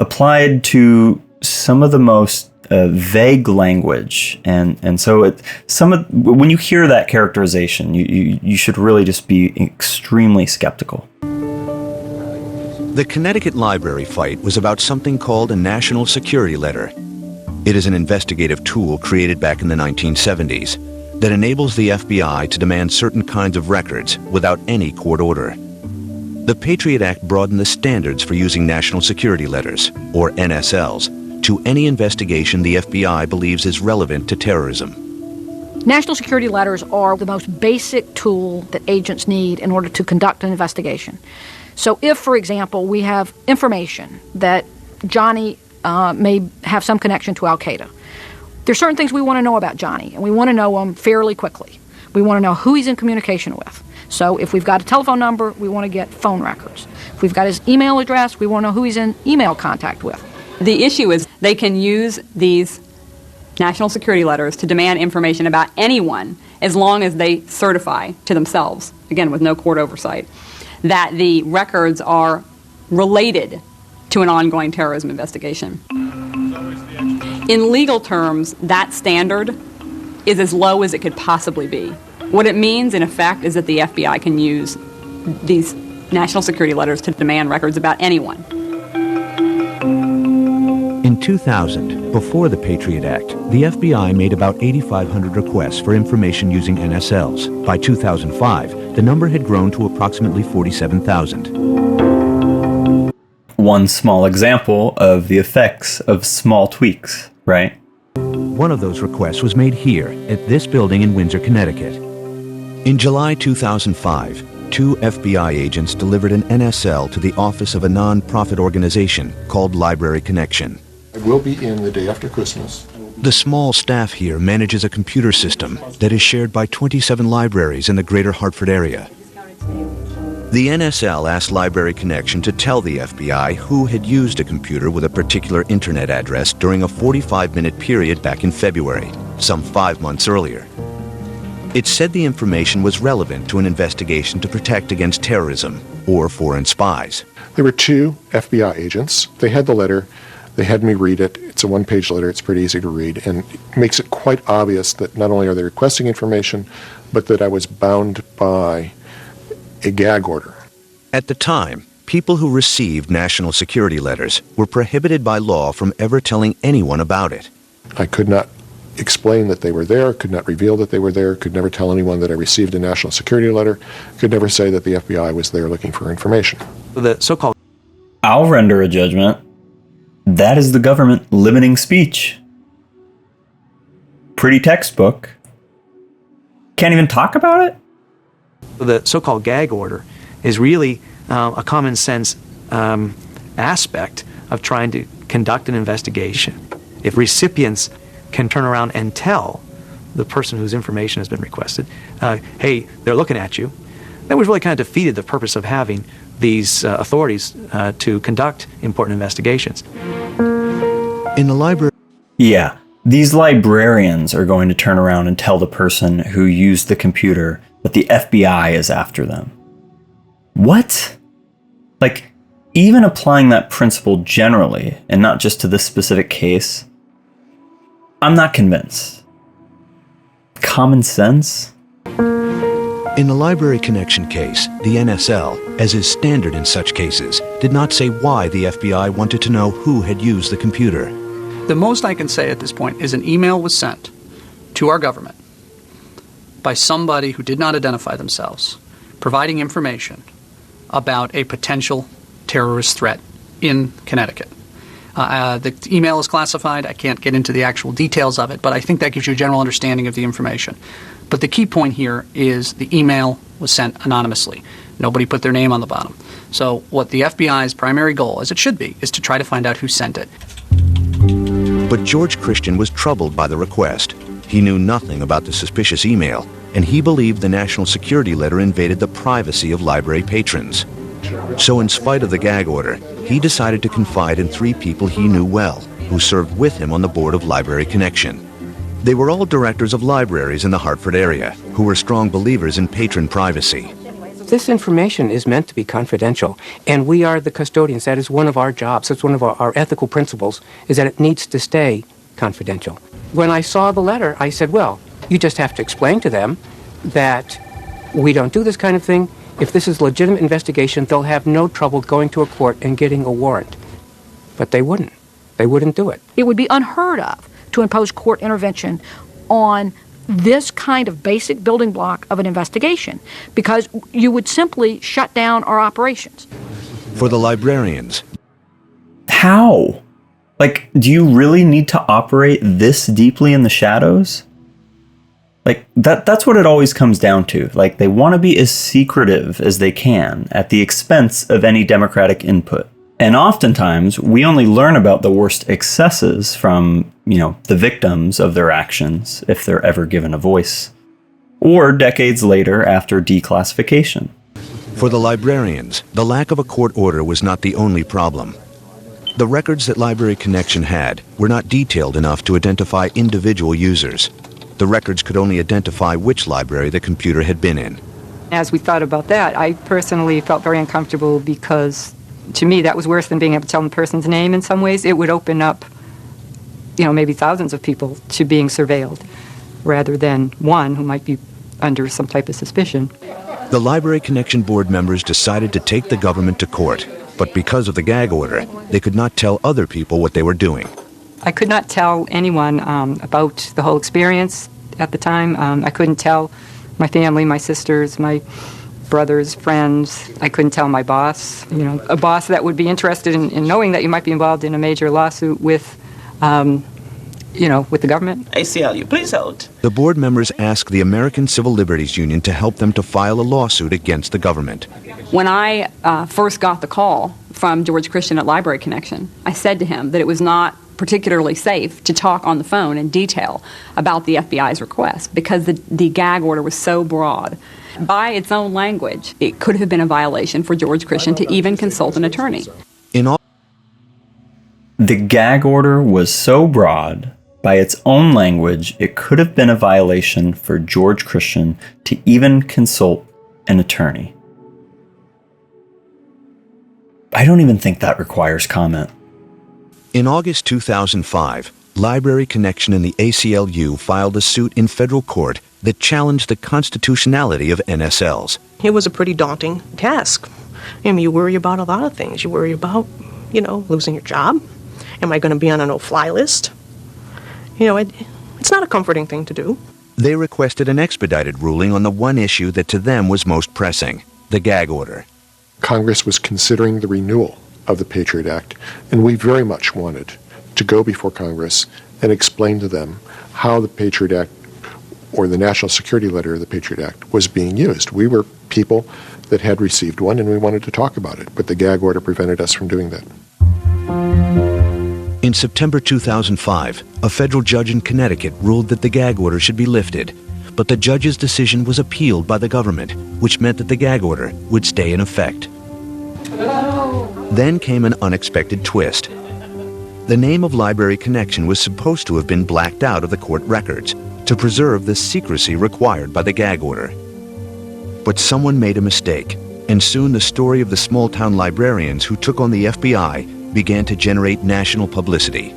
applied to some of the most vague language. And so when you hear that characterization, you should really just be extremely skeptical. The Connecticut Library fight was about something called a National Security Letter. It is an investigative tool created back in the 1970s that enables the FBI to demand certain kinds of records without any court order. The Patriot Act broadened the standards for using National Security Letters, or NSLs, to any investigation the FBI believes is relevant to terrorism. National security letters are the most basic tool that agents need in order to conduct an investigation. So if, for example, we have information that Johnny may have some connection to Al-Qaeda, there's certain things we want to know about Johnny, and we want to know him fairly quickly. We want to know who he's in communication with. So if we've got a telephone number, we want to get phone records. If we've got his email address, we want to know who he's in email contact with. The issue is they can use these national security letters to demand information about anyone as long as they certify to themselves, again with no court oversight, that the records are related to an ongoing terrorism investigation. In legal terms, that standard is as low as it could possibly be. What it means, in effect, is that the FBI can use these national security letters to demand records about anyone. In 2000, before the Patriot Act, the FBI made about 8,500 requests for information using NSLs. By 2005, the number had grown to approximately 47,000. One small example of the effects of small tweaks, right? One of those requests was made here, at this building in Windsor, Connecticut. In July 2005, 2 FBI agents delivered an NSL to the office of a non-profit organization called Library Connection. I will be in the day after Christmas. The small staff here manages a computer system that is shared by 27 libraries in the greater Hartford area. The NSL asked Library Connection to tell the FBI who had used a computer with a particular internet address during a 45-minute period back in February, some 5 months earlier. It said the information was relevant to an investigation to protect against terrorism or foreign spies. There were 2 FBI agents. They had the letter. They had me read it. It's a one-page letter. It's pretty easy to read, and it makes it quite obvious that not only are they requesting information, but that I was bound by a gag order. At the time, people who received national security letters were prohibited by law from ever telling anyone about it. I could not explain that they were there, could not reveal that they were there, could never tell anyone that I received a national security letter, could never say that the FBI was there looking for information. The so-called... I'll render a judgment. That is the government limiting speech. Pretty textbook. Can't even talk about it? The so-called gag order is really a common sense aspect of trying to conduct an investigation. If recipients can turn around and tell the person whose information has been requested, hey, they're looking at you, that was really kind of defeated the purpose of having these authorities to conduct important investigations. In the library... Yeah, these librarians are going to turn around and tell the person who used the computer that the FBI is after them. What? Like, even applying that principle generally, and not just to this specific case, I'm not convinced. Common sense? In the Library Connection case, the NSL, as is standard in such cases, did not say why the FBI wanted to know who had used the computer. The most I can say at this point is an email was sent to our government by somebody who did not identify themselves, providing information about a potential terrorist threat in Connecticut. The email is classified. I can't get into the actual details of it, but I think that gives you a general understanding of the information. But the key point here is the email was sent anonymously. Nobody put their name on the bottom. So what the FBI's primary goal, as it should be, is to try to find out who sent it. But George Christian was troubled by the request. He knew nothing about the suspicious email, and he believed the national security letter invaded the privacy of library patrons. So in spite of the gag order, he decided to confide in 3 people he knew well, who served with him on the board of Library Connection. They were all directors of libraries in the Hartford area, who were strong believers in patron privacy. This information is meant to be confidential, and we are the custodians. That is one of our jobs. That's one of our ethical principles, is that it needs to stay confidential. When I saw the letter, I said, well, you just have to explain to them that we don't do this kind of thing. If this is a legitimate investigation, they'll have no trouble going to a court and getting a warrant. But they wouldn't. They wouldn't do it. It would be unheard of to impose court intervention on this kind of basic building block of an investigation, because you would simply shut down our operations. For the librarians. How? Like, do you really need to operate this deeply in the shadows? Like, that's what it always comes down to. Like, they want to be as secretive as they can at the expense of any democratic input. And oftentimes, we only learn about the worst excesses from, the victims of their actions, if they're ever given a voice, or decades later after declassification. For the librarians, the lack of a court order was not the only problem. The records that Library Connection had were not detailed enough to identify individual users. The records could only identify which library the computer had been in. As we thought about that, I personally felt very uncomfortable because, to me, that was worse than being able to tell the person's name in some ways. It would open up, maybe thousands of people to being surveilled, rather than one who might be under some type of suspicion. The Library Connection board members decided to take the government to court, but because of the gag order, they could not tell other people what they were doing. I could not tell anyone about the whole experience at the time. I couldn't tell my family, my sisters, my brothers, friends. I couldn't tell my boss, a boss that would be interested in knowing that you might be involved in a major lawsuit with the government. ACLU, please hold. The board members asked the American Civil Liberties Union to help them to file a lawsuit against the government. When I first got the call from George Christian at Library Connection, I said to him that it was not particularly safe to talk on the phone in detail about the FBI's request because the gag order was so broad. By its own language, it could have been a violation for George Christian to even consult an attorney. The gag order was so broad, by its own language, it could have been a violation for George Christian to even consult an attorney. I don't even think that requires comment. In August 2005, Library Connection and the ACLU filed a suit in federal court that challenged the constitutionality of NSLs. It was a pretty daunting task. I mean, you worry about a lot of things. You worry about, losing your job. Am I going to be on a no-fly list? It's not a comforting thing to do. They requested an expedited ruling on the one issue that to them was most pressing, the gag order. Congress was considering the renewal of the Patriot Act, and we very much wanted to go before Congress and explain to them how the Patriot Act, or the National Security Letter of the Patriot Act, was being used. We were people that had received one, and we wanted to talk about it, but the gag order prevented us from doing that. In September 2005, a federal judge in Connecticut ruled that the gag order should be lifted, but the judge's decision was appealed by the government, which meant that the gag order would stay in effect. Then came an unexpected twist. The name of Library Connection was supposed to have been blacked out of the court records to preserve the secrecy required by the gag order. But someone made a mistake, and soon the story of the small-town librarians who took on the FBI began to generate national publicity.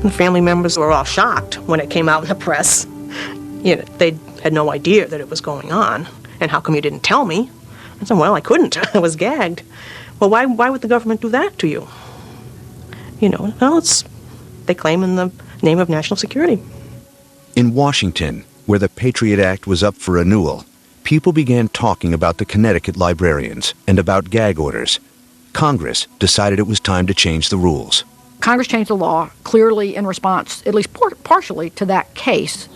The family members were all shocked when it came out in the press. They had no idea that it was going on. And how come you didn't tell me? I said, well, I couldn't. I was gagged. Well, why would the government do that to you? They claim in the name of national security. In Washington, where the Patriot Act was up for renewal, people began talking about the Connecticut Librarians and about gag orders. Congress decided it was time to change the rules. Congress changed the law clearly in response, at least partially, to that case.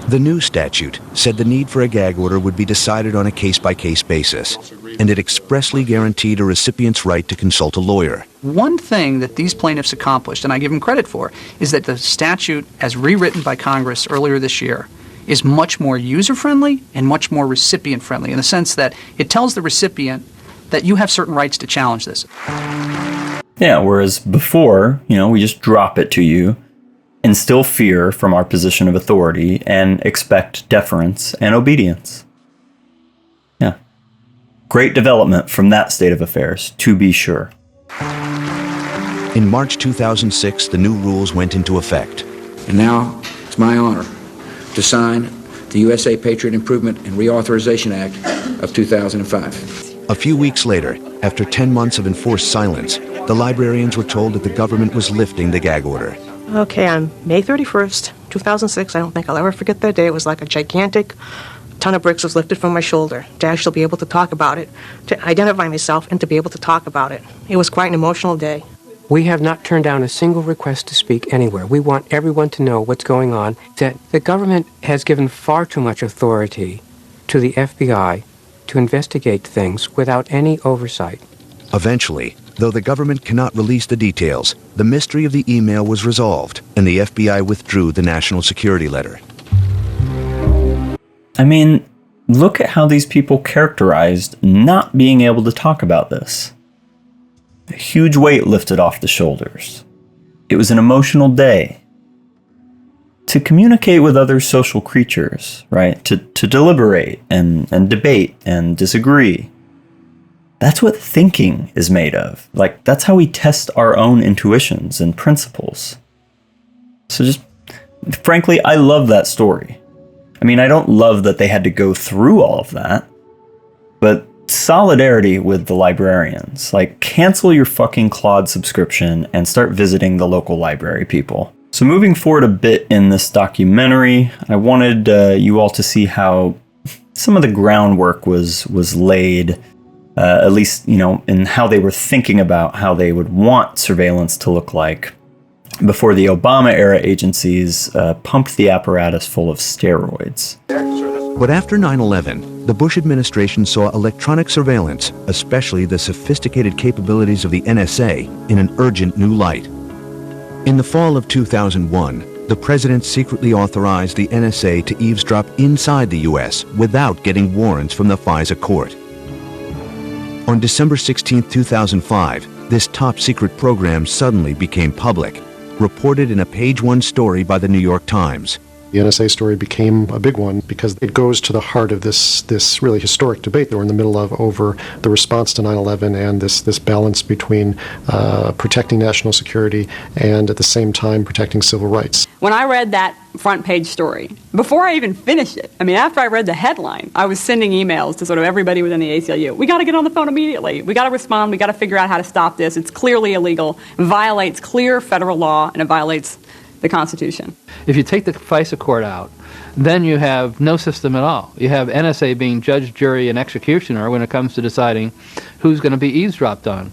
The new statute said the need for a gag order would be decided on a case-by-case basis, and it expressly guaranteed a recipient's right to consult a lawyer. One thing that these plaintiffs accomplished, and I give them credit for, is that the statute, as rewritten by Congress earlier this year, is much more user-friendly and much more recipient-friendly in the sense that it tells the recipient that you have certain rights to challenge this. Yeah, whereas before, we just drop it to you, instill fear from our position of authority, and expect deference and obedience. Yeah. Great development from that state of affairs, to be sure. In March 2006, the new rules went into effect. And now, it's my honor to sign the USA Patriot Improvement and Reauthorization Act of 2005. A few weeks later, after 10 months of enforced silence, the librarians were told that the government was lifting the gag order. Okay, on May 31st, 2006, I don't think I'll ever forget that day. It was like a gigantic ton of bricks was lifted from my shoulder to actually be able to talk about it, to identify myself and to be able to talk about it. It was quite an emotional day. We have not turned down a single request to speak anywhere. We want everyone to know what's going on, that the government has given far too much authority to the FBI to investigate things without any oversight. Eventually, though the government cannot release the details, the mystery of the email was resolved, and the FBI withdrew the national security letter. I mean, look at how these people characterized not being able to talk about this. A huge weight lifted off the shoulders. It was an emotional day. To communicate with other social creatures, right? To deliberate and debate and disagree. That's what thinking is made of. That's how we test our own intuitions and principles. So frankly, I love that story. I mean, I don't love that they had to go through all of that, but solidarity with the librarians. Cancel your fucking Claude subscription and start visiting the local library, people. So moving forward a bit in this documentary, I wanted you all to see how some of the groundwork was laid, at least, in how they were thinking about how they would want surveillance to look like before the Obama-era agencies pumped the apparatus full of steroids. But after 9/11, the Bush administration saw electronic surveillance, especially the sophisticated capabilities of the NSA, in an urgent new light. In the fall of 2001, the president secretly authorized the NSA to eavesdrop inside the U.S. without getting warrants from the FISA court. On December 16, 2005, this top-secret program suddenly became public, reported in a page-one story by the New York Times. The NSA story became a big one because it goes to the heart of this really historic debate that we're in the middle of over the response to 9/11 and this balance between protecting national security and at the same time protecting civil rights. When I read that front page story, before I even finished it, after I read the headline, I was sending emails to sort of everybody within the ACLU. We got to get on the phone immediately. We got to respond. We got to figure out how to stop this. It's clearly illegal. It violates clear federal law, and it violates the Constitution. If you take the FISA court out, then you have no system at all. You have NSA being judge, jury, and executioner when it comes to deciding who's going to be eavesdropped on.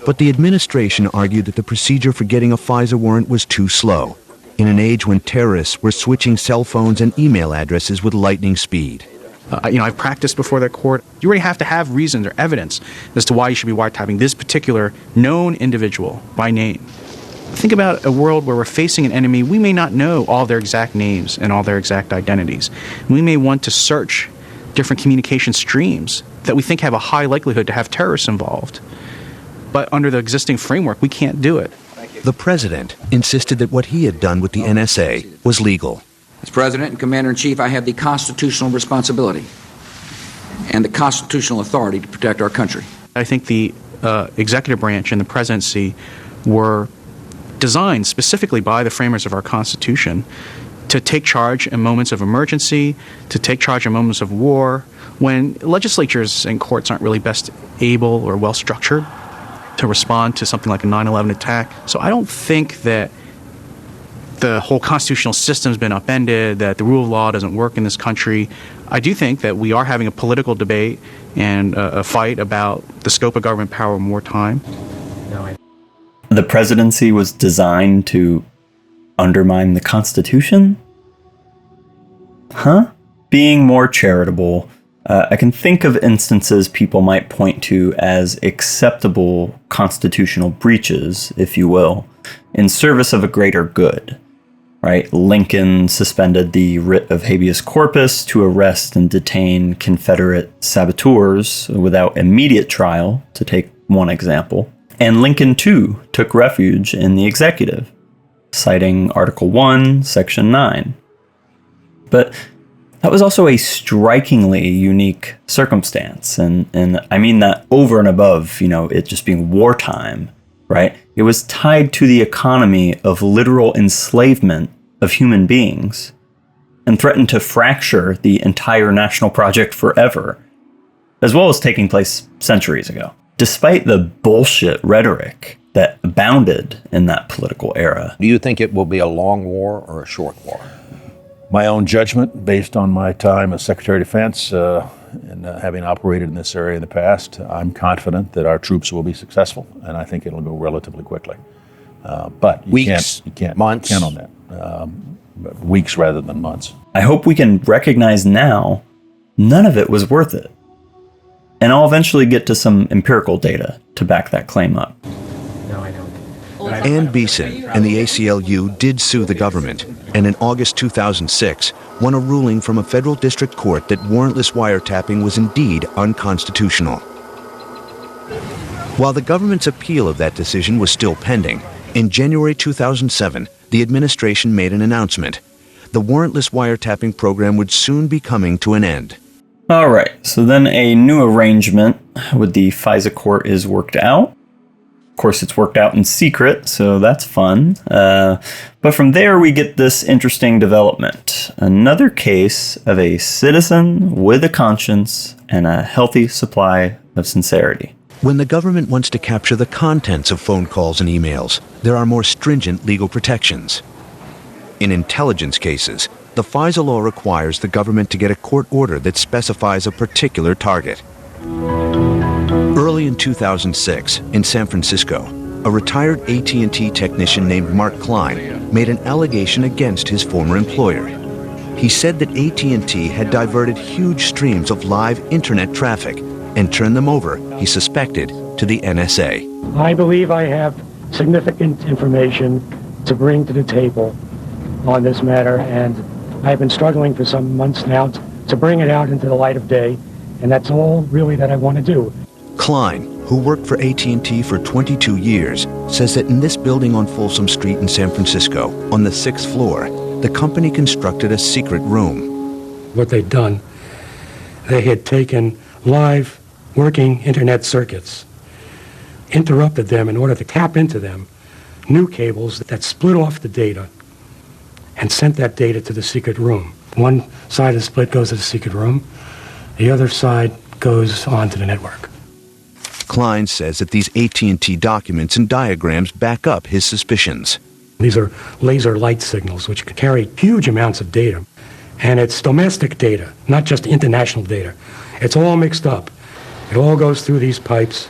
But the administration argued that the procedure for getting a FISA warrant was too slow, in an age when terrorists were switching cell phones and email addresses with lightning speed. I've practiced before the court. You already have to have reasons or evidence as to why you should be wiretapping this particular known individual by name. Think about a world where we're facing an enemy. We may not know all their exact names and all their exact identities. We may want to search different communication streams that we think have a high likelihood to have terrorists involved. But under the existing framework, we can't do it. The president insisted that what he had done with the NSA was legal. As President and Commander-in-Chief, I have the constitutional responsibility and the constitutional authority to protect our country. I think the executive branch and the presidency were designed specifically by the framers of our Constitution to take charge in moments of emergency, to take charge in moments of war, when legislatures and courts aren't really best able or well structured to respond to something like a 9/11 attack. So I don't think that the whole constitutional system's been upended, that the rule of law doesn't work in this country. I do think that we are having a political debate and a fight about the scope of government power in wartime. The presidency was designed to undermine the Constitution? Huh? Being more charitable, I can think of instances people might point to as acceptable constitutional breaches, if you will, in service of a greater good. Right? Lincoln suspended the writ of habeas corpus to arrest and detain Confederate saboteurs without immediate trial, to take one example. And Lincoln, too, took refuge in the executive, citing Article 1, Section 9. But that was also a strikingly unique circumstance, and I mean that over and above, it just being wartime, right? It was tied to the economy of literal enslavement of human beings and threatened to fracture the entire national project forever, as well as taking place centuries ago. Despite the bullshit rhetoric that abounded in that political era. Do you think it will be a long war or a short war? My own judgment, based on my time as Secretary of Defense and having operated in this area in the past, I'm confident that our troops will be successful, and I think it'll go relatively quickly. But you can't months, count on that. Weeks rather than months. I hope we can recognize now none of it was worth it. And I'll eventually get to some empirical data to back that claim up. Ann Beeson and the ACLU did sue the government, and in August 2006 won a ruling from a federal district court that warrantless wiretapping was indeed unconstitutional. While the government's appeal of that decision was still pending, in January 2007, the administration made an announcement. The warrantless wiretapping program would soon be coming to an end. All right, so then a new arrangement with the FISA court is worked out. Of course, it's worked out in secret, so that's fun. But from there, we get this interesting development. Another case of a citizen with a conscience and a healthy supply of sincerity. When the government wants to capture the contents of phone calls and emails, there are more stringent legal protections. In intelligence cases, the FISA law requires the government to get a court order that specifies a particular target. Early in 2006, in San Francisco, a retired AT&T technician named Mark Klein made an allegation against his former employer. He said that AT&T had diverted huge streams of live internet traffic and turned them over, he suspected, to the NSA. I believe I have significant information to bring to the table on this matter, and I've been struggling for some months now to bring it out into the light of day, and that's all really that I want to do. Klein, who worked for AT&T for 22 years, says that in this building on Folsom Street in San Francisco, on the 6th floor, the company constructed a secret room. What they'd done, they had taken live working internet circuits, interrupted them in order to tap into them, new cables that split off the data and sent that data to the secret room. One side of the split goes to the secret room, the other side goes on to the network. Klein says that these AT&T documents and diagrams back up his suspicions. These are laser light signals which carry huge amounts of data, and it's domestic data, not just international data. It's all mixed up. It all goes through these pipes.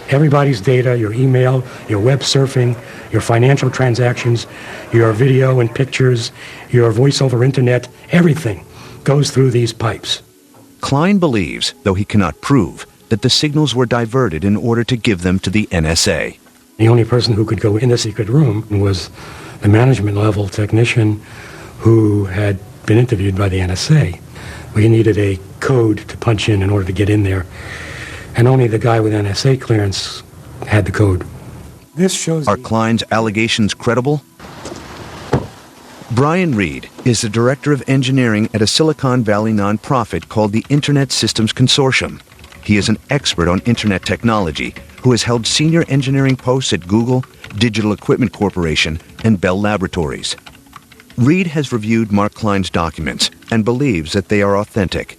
Everybody's data, your email, your web surfing, your financial transactions, your video and pictures, your voice over internet, everything goes through these pipes. Klein believes, though he cannot prove, that the signals were diverted in order to give them to the NSA. The only person who could go in the secret room was the management level technician who had been interviewed by the NSA. We needed a code to punch in order to get in there, and only the guy with NSA clearance had the code. This shows. Are Klein's allegations credible? Brian Reed is the director of engineering at a Silicon Valley nonprofit called the Internet Systems Consortium. He is an expert on internet technology who has held senior engineering posts at Google, Digital Equipment Corporation, and Bell Laboratories. Reed has reviewed Mark Klein's documents and believes that they are authentic.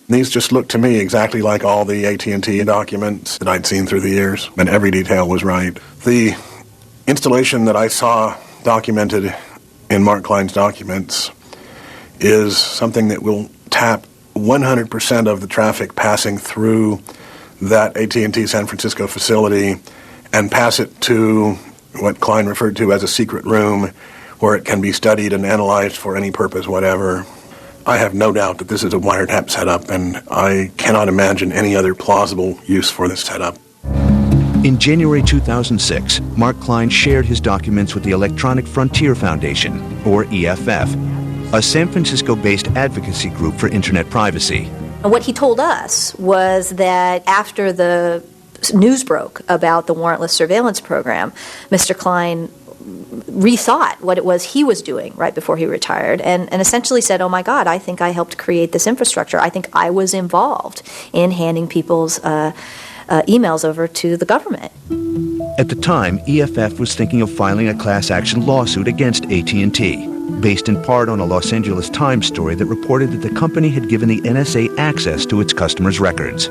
These just look to me exactly like all the AT&T documents that I'd seen through the years, and every detail was right. The installation that I saw documented in Mark Klein's documents is something that will tap 100% of the traffic passing through that AT&T San Francisco facility and pass it to what Klein referred to as a secret room where it can be studied and analyzed for any purpose whatever. I have no doubt that this is a wiretap setup, and I cannot imagine any other plausible use for this setup. In January 2006, Mark Klein shared his documents with the Electronic Frontier Foundation, or EFF, a San Francisco-based advocacy group for internet privacy. What he told us was that after the news broke about the warrantless surveillance program, Mr. Klein rethought what it was he was doing right before he retired and essentially said, oh my God, I think I helped create this infrastructure. I think I was involved in handing people's emails over to the government. At the time, EFF was thinking of filing a class action lawsuit against AT&T, based in part on a Los Angeles Times story that reported that the company had given the NSA access to its customers' records.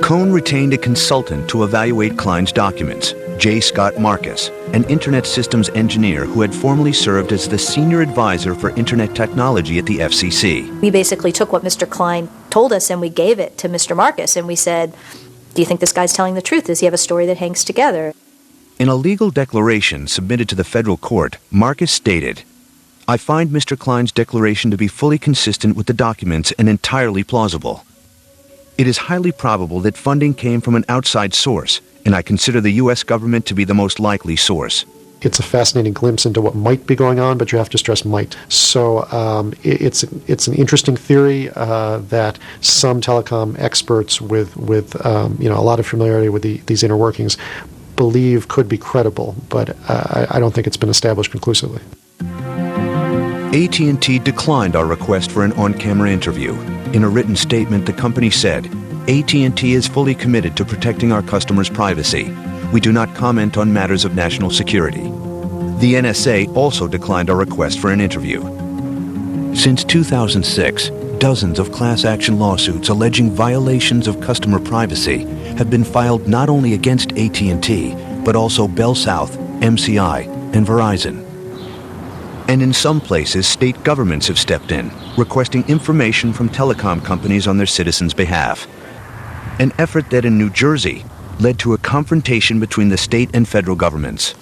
Cohn retained a consultant to evaluate Klein's documents, J. Scott Marcus, an internet systems engineer who had formerly served as the senior advisor for internet technology at the FCC. We basically took what Mr. Klein told us and we gave it to Mr. Marcus, and we said, do you think this guy's telling the truth? Does he have a story that hangs together? In a legal declaration submitted to the federal court, Marcus stated, I find Mr. Klein's declaration to be fully consistent with the documents and entirely plausible. It is highly probable that funding came from an outside source, and I consider the U.S. government to be the most likely source. It's a fascinating glimpse into what might be going on, but you have to stress might. So it's an interesting theory that some telecom experts with a lot of familiarity with these inner workings believe could be credible, but I don't think it's been established conclusively. AT&T declined our request for an on-camera interview. In a written statement, the company said, AT&T is fully committed to protecting our customers' privacy. We do not comment on matters of national security. The NSA also declined our request for an interview. Since 2006, dozens of class action lawsuits alleging violations of customer privacy have been filed not only against AT&T, but also Bell South, MCI, and Verizon. And in some places, state governments have stepped in, requesting information from telecom companies on their citizens' behalf. An effort that in New Jersey led to a confrontation between the state and federal governments.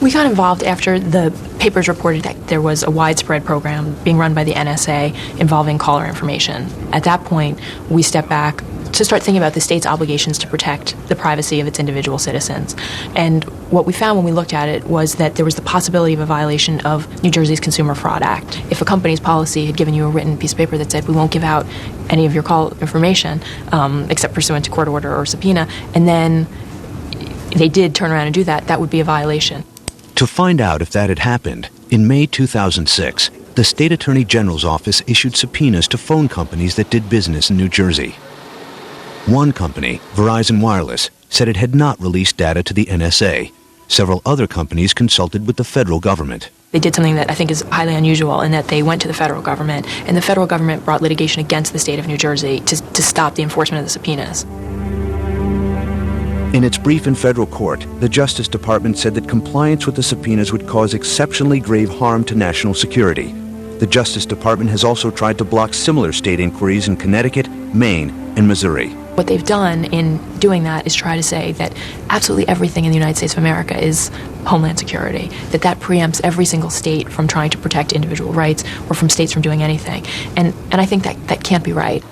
We got involved after the papers reported that there was a widespread program being run by the NSA involving caller information. At that point, we stepped back, to start thinking about the state's obligations to protect the privacy of its individual citizens. And what we found when we looked at it was that there was the possibility of a violation of New Jersey's Consumer Fraud Act. If a company's policy had given you a written piece of paper that said, we won't give out any of your call information except pursuant to court order or subpoena, and then they did turn around and do that, that would be a violation. To find out if that had happened, in May 2006, the State Attorney General's office issued subpoenas to phone companies that did business in New Jersey. One company, Verizon Wireless, said it had not released data to the NSA. Several other companies consulted with the federal government. They did something that I think is highly unusual in that they went to the federal government, and the federal government brought litigation against the state of New Jersey to stop the enforcement of the subpoenas. In its brief in federal court, the Justice Department said that compliance with the subpoenas would cause exceptionally grave harm to national security. The Justice Department has also tried to block similar state inquiries in Connecticut, Maine, and Missouri. What they've done in doing that is try to say that absolutely everything in the United States of America is homeland security, that preempts every single state from trying to protect individual rights or from states from doing anything. And I think that can't be right.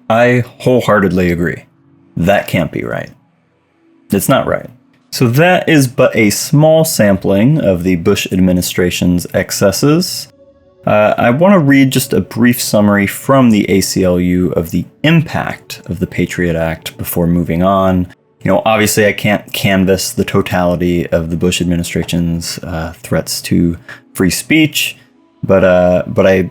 I wholeheartedly agree. That can't be right. It's not right. So that is but a small sampling of the Bush administration's excesses. I want to read just a brief summary from the ACLU of the impact of the Patriot Act before moving on. Obviously I can't canvass the totality of the Bush administration's threats to free speech, but I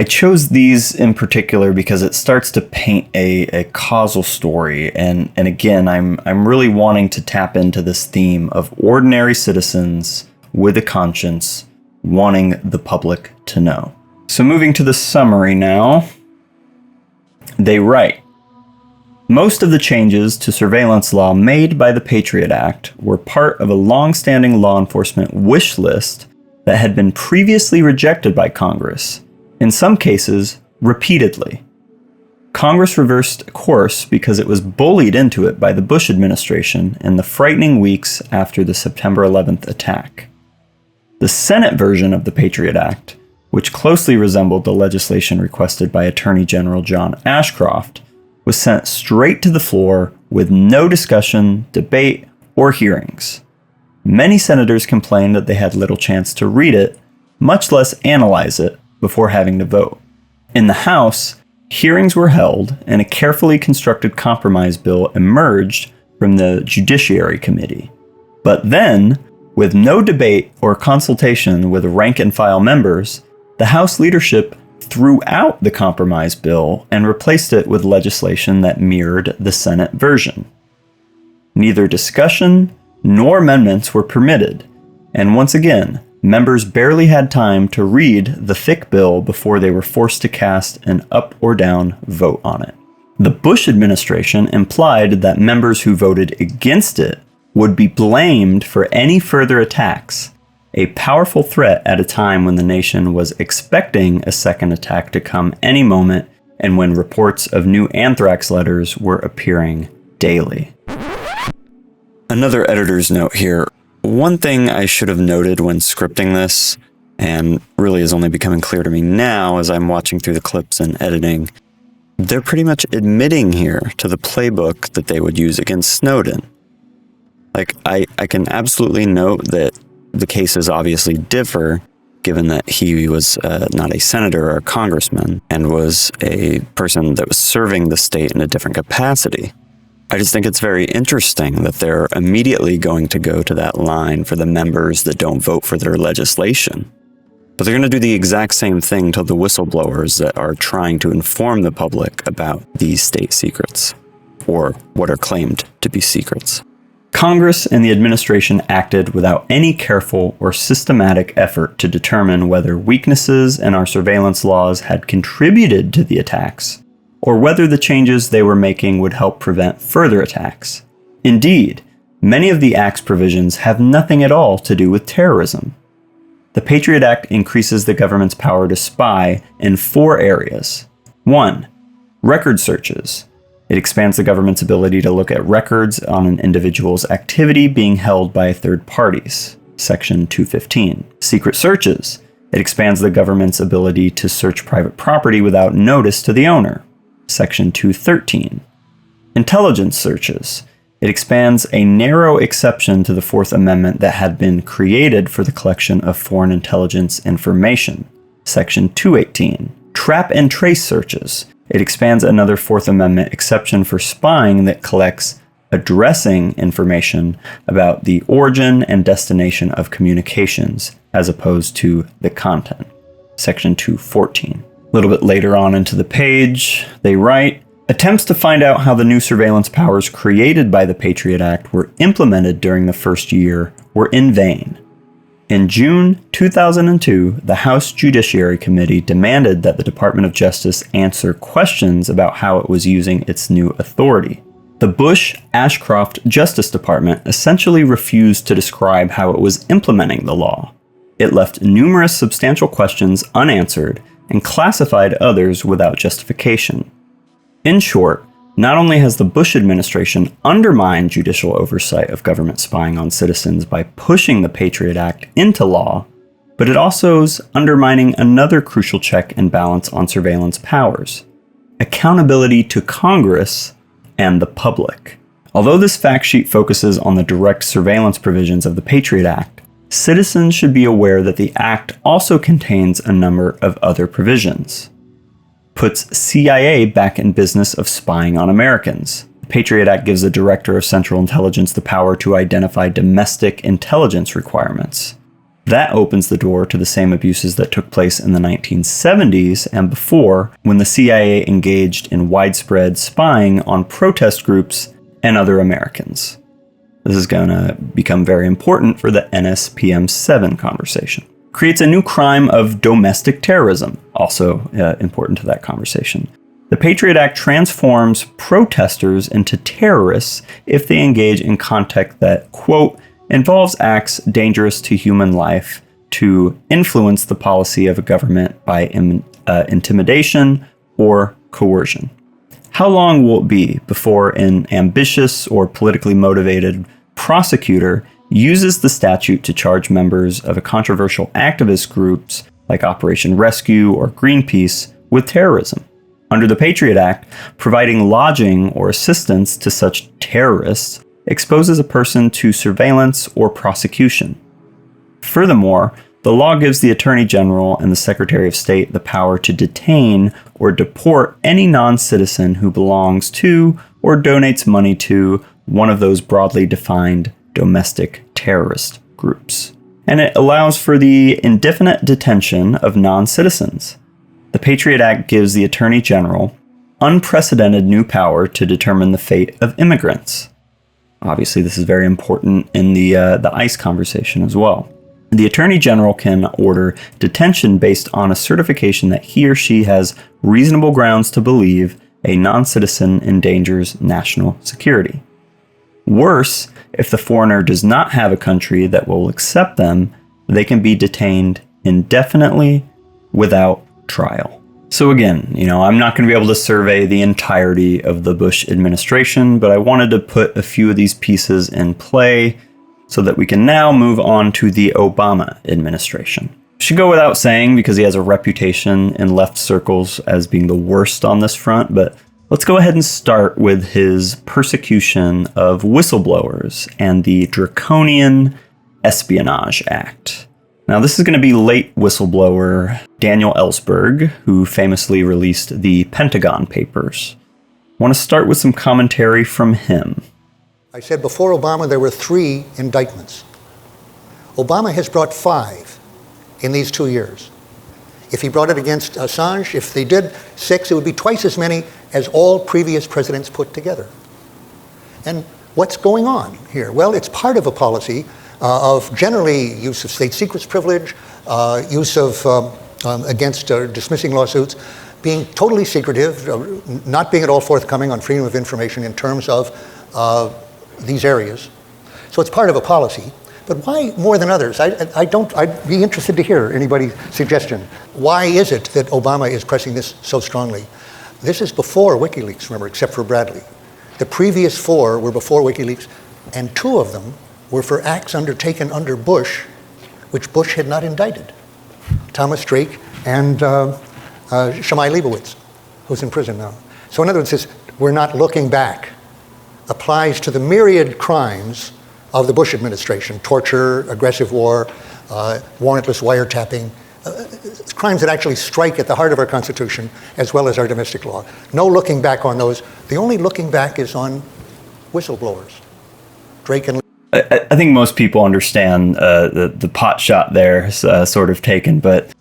chose these in particular because it starts to paint a causal story, and again, I'm really wanting to tap into this theme of ordinary citizens with a conscience wanting the public to know. So moving to the summary now, they write, most of the changes to surveillance law made by the Patriot Act were part of a long-standing law enforcement wish list that had been previously rejected by Congress, in some cases, repeatedly. Congress reversed course because it was bullied into it by the Bush administration in the frightening weeks after the September 11th attack. The Senate version of the Patriot Act, which closely resembled the legislation requested by Attorney General John Ashcroft, was sent straight to the floor with no discussion, debate, or hearings. Many senators complained that they had little chance to read it, much less analyze it, before having to vote. In the House, hearings were held and a carefully constructed compromise bill emerged from the Judiciary Committee. But then, with no debate or consultation with rank-and-file members, the House leadership threw out the compromise bill and replaced it with legislation that mirrored the Senate version. Neither discussion nor amendments were permitted, and once again, members barely had time to read the thick bill before they were forced to cast an up or down vote on it. The Bush administration implied that members who voted against it would be blamed for any further attacks, a powerful threat at a time when the nation was expecting a second attack to come any moment and when reports of new anthrax letters were appearing daily. Another editor's note here. One thing I should have noted when scripting this, and really is only becoming clear to me now as I'm watching through the clips and editing, they're pretty much admitting here to the playbook that they would use against Snowden. I can absolutely note that the cases obviously differ, given that he was not a senator or a congressman and was a person that was serving the state in a different capacity. I just think it's very interesting that they're immediately going to go to that line for the members that don't vote for their legislation. But they're going to do the exact same thing to the whistleblowers that are trying to inform the public about these state secrets, or what are claimed to be secrets. Congress and the administration acted without any careful or systematic effort to determine whether weaknesses in our surveillance laws had contributed to the attacks, or whether the changes they were making would help prevent further attacks. Indeed, many of the Act's provisions have nothing at all to do with terrorism. The Patriot Act increases the government's power to spy in 4 areas. 1. Record searches. It expands the government's ability to look at records on an individual's activity being held by third parties. Section 215. Secret searches. It expands the government's ability to search private property without notice to the owner. Section 213. Intelligence searches. It expands a narrow exception to the Fourth Amendment that had been created for the collection of foreign intelligence information. Section 218. Trap and trace searches. It expands another Fourth Amendment exception for spying that collects addressing information about the origin and destination of communications, as opposed to the content. Section 214. A little bit later on into the page, they write, attempts to find out how the new surveillance powers created by the Patriot Act were implemented during the first year were in vain. In June 2002, the House Judiciary Committee demanded that the Department of Justice answer questions about how it was using its new authority. The Bush-Ashcroft Justice Department essentially refused to describe how it was implementing the law. It left numerous substantial questions unanswered and classified others without justification. In short, not only has the Bush administration undermined judicial oversight of government spying on citizens by pushing the Patriot Act into law, but it also is undermining another crucial check and balance on surveillance powers: accountability to Congress and the public. Although this fact sheet focuses on the direct surveillance provisions of the Patriot Act, citizens should be aware that the Act also contains a number of other provisions. Puts CIA back in business of spying on Americans. The Patriot Act gives the Director of Central Intelligence the power to identify domestic intelligence requirements. That opens the door to the same abuses that took place in the 1970s and before, when the CIA engaged in widespread spying on protest groups and other Americans. This is going to become very important for the NSPM 7 conversation. Creates a new crime of domestic terrorism, also important to that conversation. The Patriot Act transforms protesters into terrorists if they engage in conduct that, quote, involves acts dangerous to human life to influence the policy of a government by intimidation or coercion. How long will it be before an ambitious or politically motivated prosecutor uses the statute to charge members of a controversial activist groups like Operation Rescue or Greenpeace with terrorism? Under the Patriot Act, providing lodging or assistance to such terrorists exposes a person to surveillance or prosecution. Furthermore, the law gives the Attorney General and the Secretary of State the power to detain or deport any non-citizen who belongs to or donates money to one of those broadly defined domestic terrorist groups. And it allows for the indefinite detention of non-citizens. The Patriot Act gives the Attorney General unprecedented new power to determine the fate of immigrants. Obviously, this is very important in the ICE conversation as well. The Attorney General can order detention based on a certification that he or she has reasonable grounds to believe a non-citizen endangers national security. Worse, if the foreigner does not have a country that will accept them, they can be detained indefinitely without trial. So again, I'm not going to be able to survey the entirety of the Bush administration, but I wanted to put a few of these pieces in play so that we can now move on to the Obama administration. Should go without saying because he has a reputation in left circles as being the worst on this front, but let's go ahead and start with his persecution of whistleblowers and the draconian Espionage Act. Now, this is going to be late whistleblower Daniel Ellsberg, who famously released the Pentagon Papers. I want to start with some commentary from him. I said before Obama there were 3 indictments. Obama has brought 5 in these 2 years. If he brought it against Assange, if they did 6, it would be twice as many as all previous presidents put together. And what's going on here? Well, it's part of a policy of generally use of state secrets privilege, use of against dismissing lawsuits, being totally secretive, not being at all forthcoming on freedom of information in terms of these areas. So it's part of a policy. But why more than others? I'd be interested to hear anybody's suggestion. Why is it that Obama is pressing this so strongly? This is before WikiLeaks, remember, except for Bradley. The previous 4 were before WikiLeaks, and 2 of them were for acts undertaken under Bush, which Bush had not indicted. Thomas Drake and Shammai Leibowitz, who's in prison now. So in other words, this "we're not looking back" applies to the myriad crimes of the Bush administration: torture, aggressive war, warrantless wiretapping, crimes that actually strike at the heart of our Constitution as well as our domestic law. No looking back on those. The only looking back is on whistleblowers. Drake and I think most people understand the pot shot there is sort of taken, but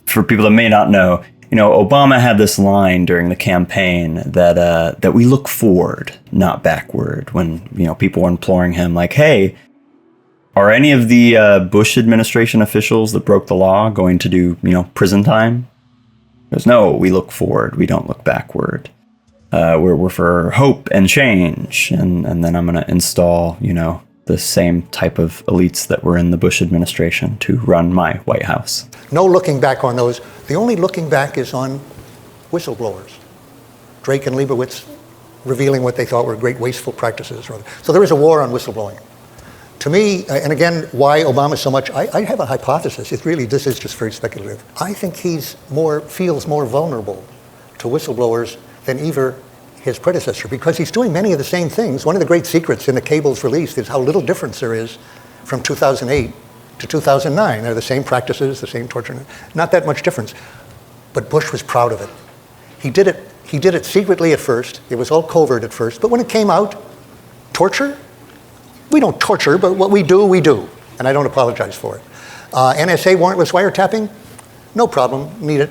for people that may not know, Obama had this line during the campaign that we look forward, not backward, when people were imploring him, like, hey, are any of the Bush administration officials that broke the law going to do prison time? He goes, no, we look forward, we don't look backward. We're for hope and change, and then I'm going to install the same type of elites that were in the Bush administration to run my White House. No looking back on those. The only looking back is on whistleblowers. Drake and Leibowitz revealing what they thought were great wasteful practices. So there is a war on whistleblowing. To me, and again, why Obama so much, I have a hypothesis. This is just very speculative. I think feels more vulnerable to whistleblowers than either his predecessor, because he's doing many of the same things. One of the great secrets in the cable's release is how little difference there is from 2008 to 2009. They're the same practices, the same torture, not that much difference. But Bush was proud of it. He did it secretly at first. It was all covert at first. But when it came out, torture? We don't torture, but what we do, we do. And I don't apologize for it. NSA warrantless wiretapping? No problem, need it.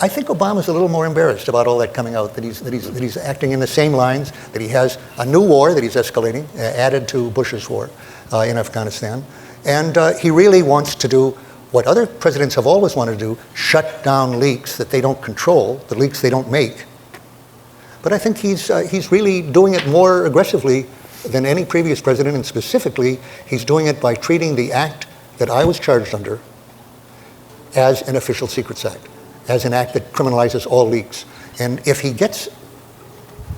I think Obama's a little more embarrassed about all that coming out, that he's acting in the same lines, that he has a new war that he's escalating, added to Bush's war in Afghanistan. And he really wants to do what other presidents have always wanted to do, shut down leaks that they don't control, the leaks they don't make. But I think he's really doing it more aggressively than any previous president, and specifically, he's doing it by treating the act that I was charged under as an official secrets act, as an act that criminalizes all leaks. And if he gets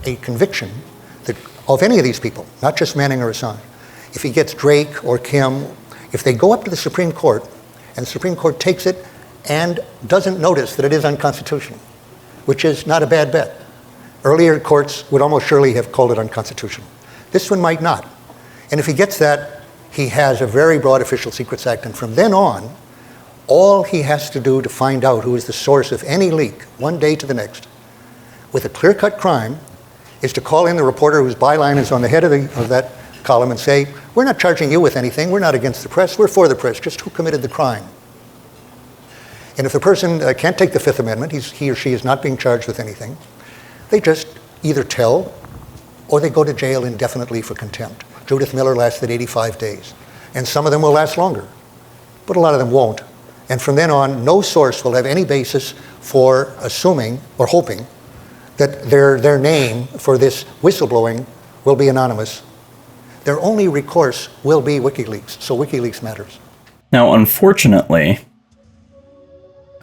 a conviction of any of these people, not just Manning or Assange, if he gets Drake or Kim, if they go up to the Supreme Court and the Supreme Court takes it and doesn't notice that it is unconstitutional, which is not a bad bet. Earlier courts would almost surely have called it unconstitutional. This one might not. And if he gets that, he has a very broad official secrets act, and from then on, all he has to do to find out who is the source of any leak, one day to the next, with a clear-cut crime, is to call in the reporter whose byline is on the head of that column and say, we're not charging you with anything, we're not against the press, we're for the press, just who committed the crime. And if the person can't take the Fifth Amendment, he or she is not being charged with anything, they just either tell or they go to jail indefinitely for contempt. Judith Miller lasted 85 days. And some of them will last longer, but a lot of them won't. And from then on, no source will have any basis for assuming or hoping that their name for this whistleblowing will be anonymous. Their only recourse will be WikiLeaks, so WikiLeaks matters. Now, unfortunately,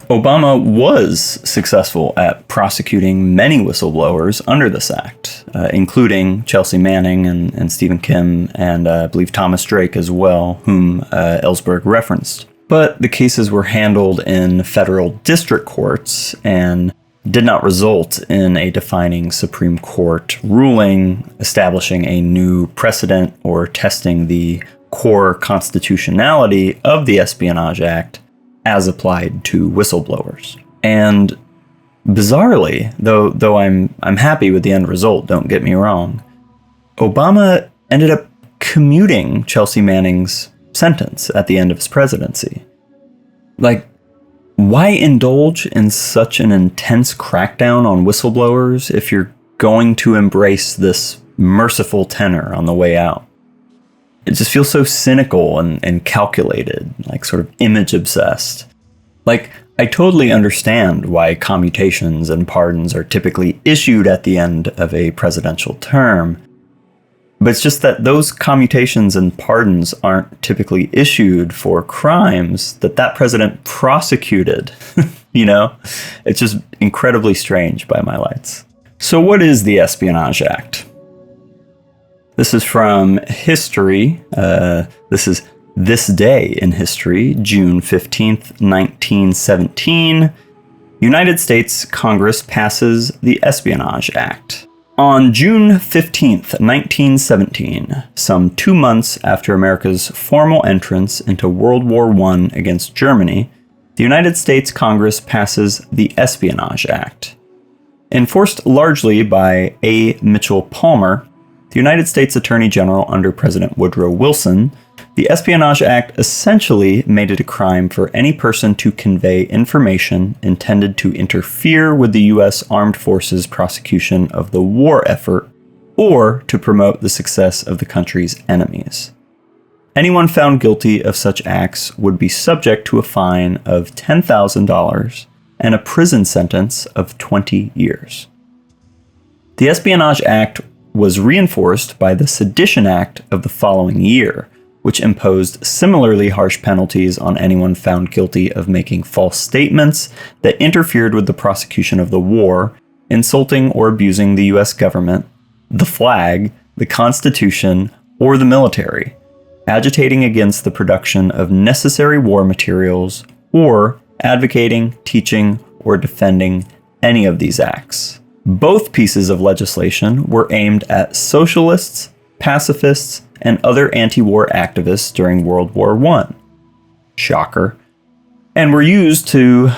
Obama was successful at prosecuting many whistleblowers under this act, including Chelsea Manning and Stephen Kim, and I believe Thomas Drake as well, whom Ellsberg referenced. But the cases were handled in federal district courts and did not result in a defining Supreme Court ruling establishing a new precedent or testing the core constitutionality of the Espionage Act as applied to whistleblowers. And bizarrely, though I'm happy with the end result, don't get me wrong, Obama ended up commuting Chelsea Manning's sentence at the end of his presidency. Like, why indulge in such an intense crackdown on whistleblowers if you're going to embrace this merciful tenor on the way out? It just feels so cynical and calculated, like sort of image obsessed. Like, I totally understand why commutations and pardons are typically issued at the end of a presidential term, but it's just that those commutations and pardons aren't typically issued for crimes that president prosecuted. It's just incredibly strange by my lights. So what is the Espionage Act? This is from History. This is This Day in History, June 15th, 1917. United States Congress passes the Espionage Act. On June 15th, 1917, some 2 months after America's formal entrance into World War I against Germany, the United States Congress passes the Espionage Act. Enforced largely by A. Mitchell Palmer, the United States Attorney General under President Woodrow Wilson, the Espionage Act essentially made it a crime for any person to convey information intended to interfere with the U.S. Armed Forces prosecution of the war effort or to promote the success of the country's enemies. Anyone found guilty of such acts would be subject to a fine of $10,000 and a prison sentence of 20 years. The Espionage Act was reinforced by the Sedition Act of the following year, which imposed similarly harsh penalties on anyone found guilty of making false statements that interfered with the prosecution of the war, insulting or abusing the U.S. government, the flag, the Constitution, or the military, agitating against the production of necessary war materials, or advocating, teaching, or defending any of these acts. Both pieces of legislation were aimed at socialists, pacifists, and other anti-war activists during World War I. Shocker. And were used to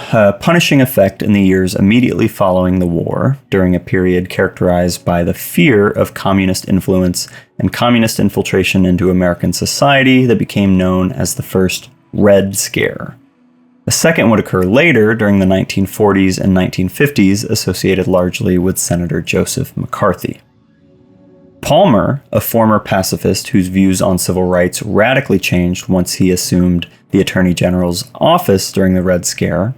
punishing effect in the years immediately following the war, during a period characterized by the fear of communist influence and communist infiltration into American society that became known as the First Red Scare. A second would occur later during the 1940s and 1950s, associated largely with Senator Joseph McCarthy. Palmer, a former pacifist whose views on civil rights radically changed once he assumed the Attorney General's office during the Red Scare,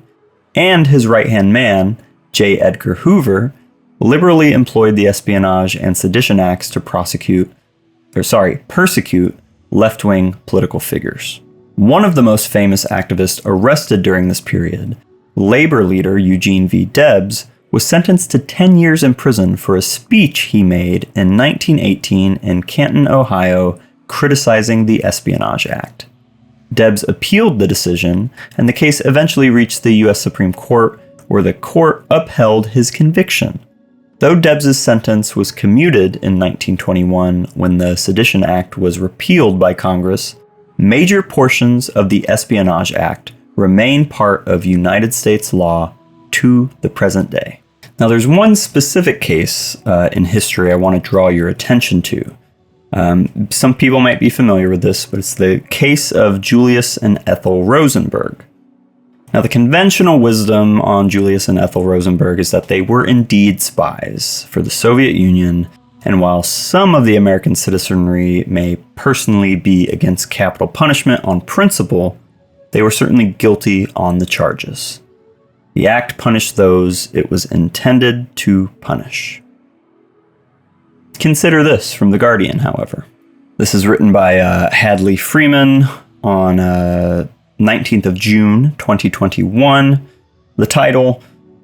and his right-hand man, J. Edgar Hoover, liberally employed the Espionage and Sedition Acts to persecute left-wing political figures. One of the most famous activists arrested during this period, labor leader Eugene V. Debs, was sentenced to 10 years in prison for a speech he made in 1918 in Canton, Ohio, criticizing the Espionage Act. Debs appealed the decision, and the case eventually reached the U.S. Supreme Court, where the court upheld his conviction. Though Debs' sentence was commuted in 1921 when the Sedition Act was repealed by Congress, major portions of the Espionage Act remain part of United States law to the present day. Now, there's one specific case in history I want to draw your attention to. Some people might be familiar with this, but it's the case of Julius and Ethel Rosenberg. Now, the conventional wisdom on Julius and Ethel Rosenberg is that they were indeed spies for the Soviet Union, and while some of the American citizenry may personally be against capital punishment on principle, they were certainly guilty on the charges. The act punished those it was intended to punish. Consider this from The Guardian, however. This is written by Hadley Freeman on 19th of June, 2021. The title,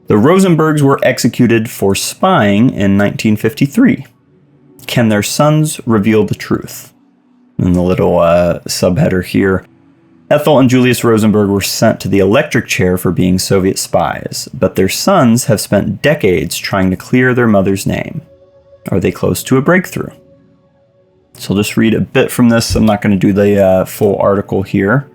"The Rosenbergs Were Executed for Spying in 1953. Can Their Sons Reveal the Truth?" And the little subheader here, Ethel and Julius Rosenberg were sent to the electric chair for being Soviet spies, but their sons have spent decades trying to clear their mother's name. Are they close to a breakthrough? So I'll just read a bit from this. I'm not going to do the full article here.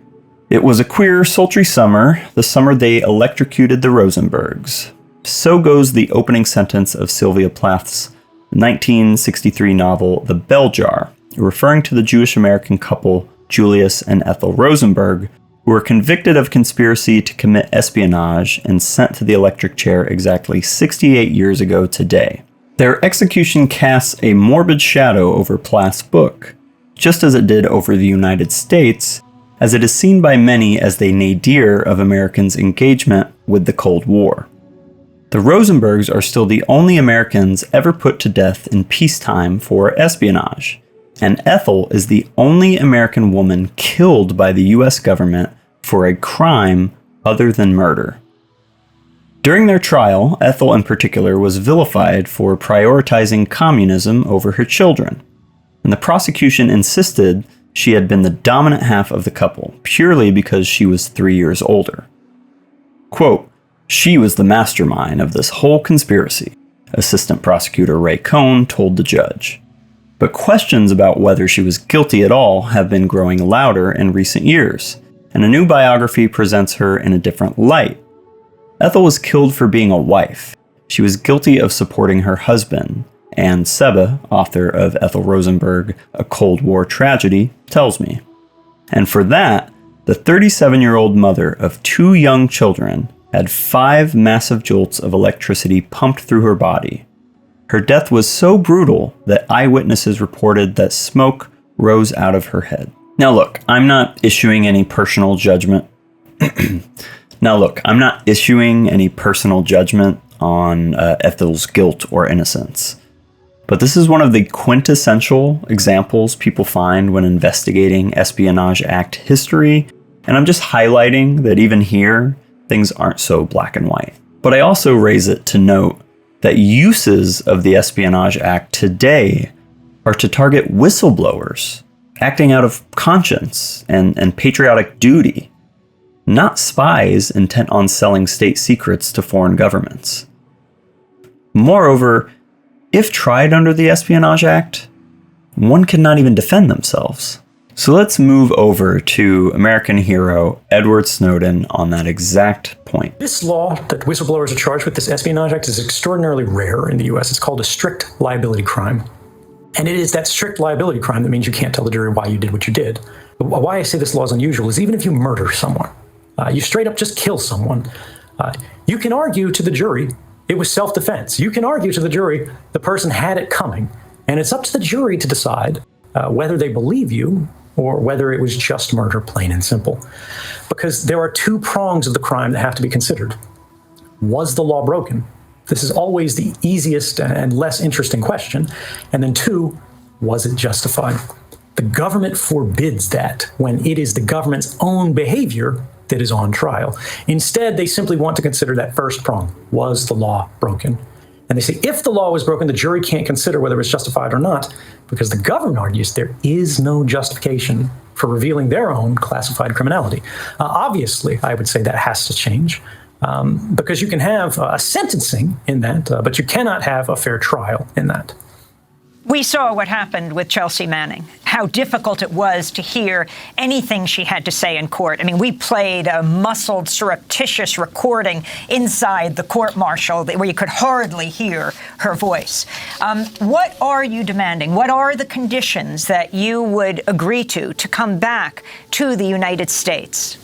It was a queer, sultry summer, the summer they electrocuted the Rosenbergs. So goes the opening sentence of Sylvia Plath's 1963 novel, The Bell Jar, referring to the Jewish-American couple Julius and Ethel Rosenberg, who were convicted of conspiracy to commit espionage and sent to the electric chair exactly 68 years ago today. Their execution casts a morbid shadow over Plath's book, just as it did over the United States, as it is seen by many as the nadir of Americans' engagement with the Cold War. The Rosenbergs are still the only Americans ever put to death in peacetime for espionage, and Ethel is the only American woman killed by the U.S. government for a crime other than murder. During their trial, Ethel in particular was vilified for prioritizing communism over her children, and the prosecution insisted she had been the dominant half of the couple, purely because she was 3 years older. Quote, She was the mastermind of this whole conspiracy, Assistant Prosecutor Ray Cohn told the judge. But questions about whether she was guilty at all have been growing louder in recent years, and a new biography presents her in a different light. Ethel was killed for being a wife. She was guilty of supporting her husband, and Seba, author of Ethel Rosenberg, A Cold War Tragedy, tells me. And for that, the 37-year-old mother of 2 young children had 5 massive jolts of electricity pumped through her body. Her death was so brutal that eyewitnesses reported that smoke rose out of her head. Now look, I'm not issuing any personal judgment. On Ethel's guilt or innocence. But this is one of the quintessential examples people find when investigating Espionage Act history, and I'm just highlighting that even here, things aren't so black and white. But I also raise it to note that uses of the Espionage Act today are to target whistleblowers, acting out of conscience and patriotic duty, not spies intent on selling state secrets to foreign governments. Moreover, if tried under the Espionage Act, one cannot even defend themselves. So let's move over to American hero Edward Snowden on that exact point. This law that whistleblowers are charged with, this Espionage Act, is extraordinarily rare in the US. It's called a strict liability crime. And it is that strict liability crime that means you can't tell the jury why you did what you did. But why I say this law is unusual is even if you murder someone, you straight up just kill someone, you can argue to the jury it was self-defense. You can argue to the jury the person had it coming. And it's up to the jury to decide whether they believe you or whether it was just murder, plain and simple. Because there are 2 prongs of the crime that have to be considered. Was the law broken? This is always the easiest and less interesting question. And then 2, was it justified? The government forbids that when it is the government's own behavior that is on trial. Instead, they simply want to consider that first prong. Was the law broken? And they say if the law was broken, the jury can't consider whether it's justified or not, because the government argues there is no justification for revealing their own classified criminality. Obviously, I would say that has to change, because you can have a sentencing in that, but you cannot have a fair trial in that. We saw what happened with Chelsea Manning, how difficult it was to hear anything she had to say in court. I mean, we played a muscled, surreptitious recording inside the court-martial where you could hardly hear her voice. What are you demanding? What are the conditions that you would agree to come back to the United States?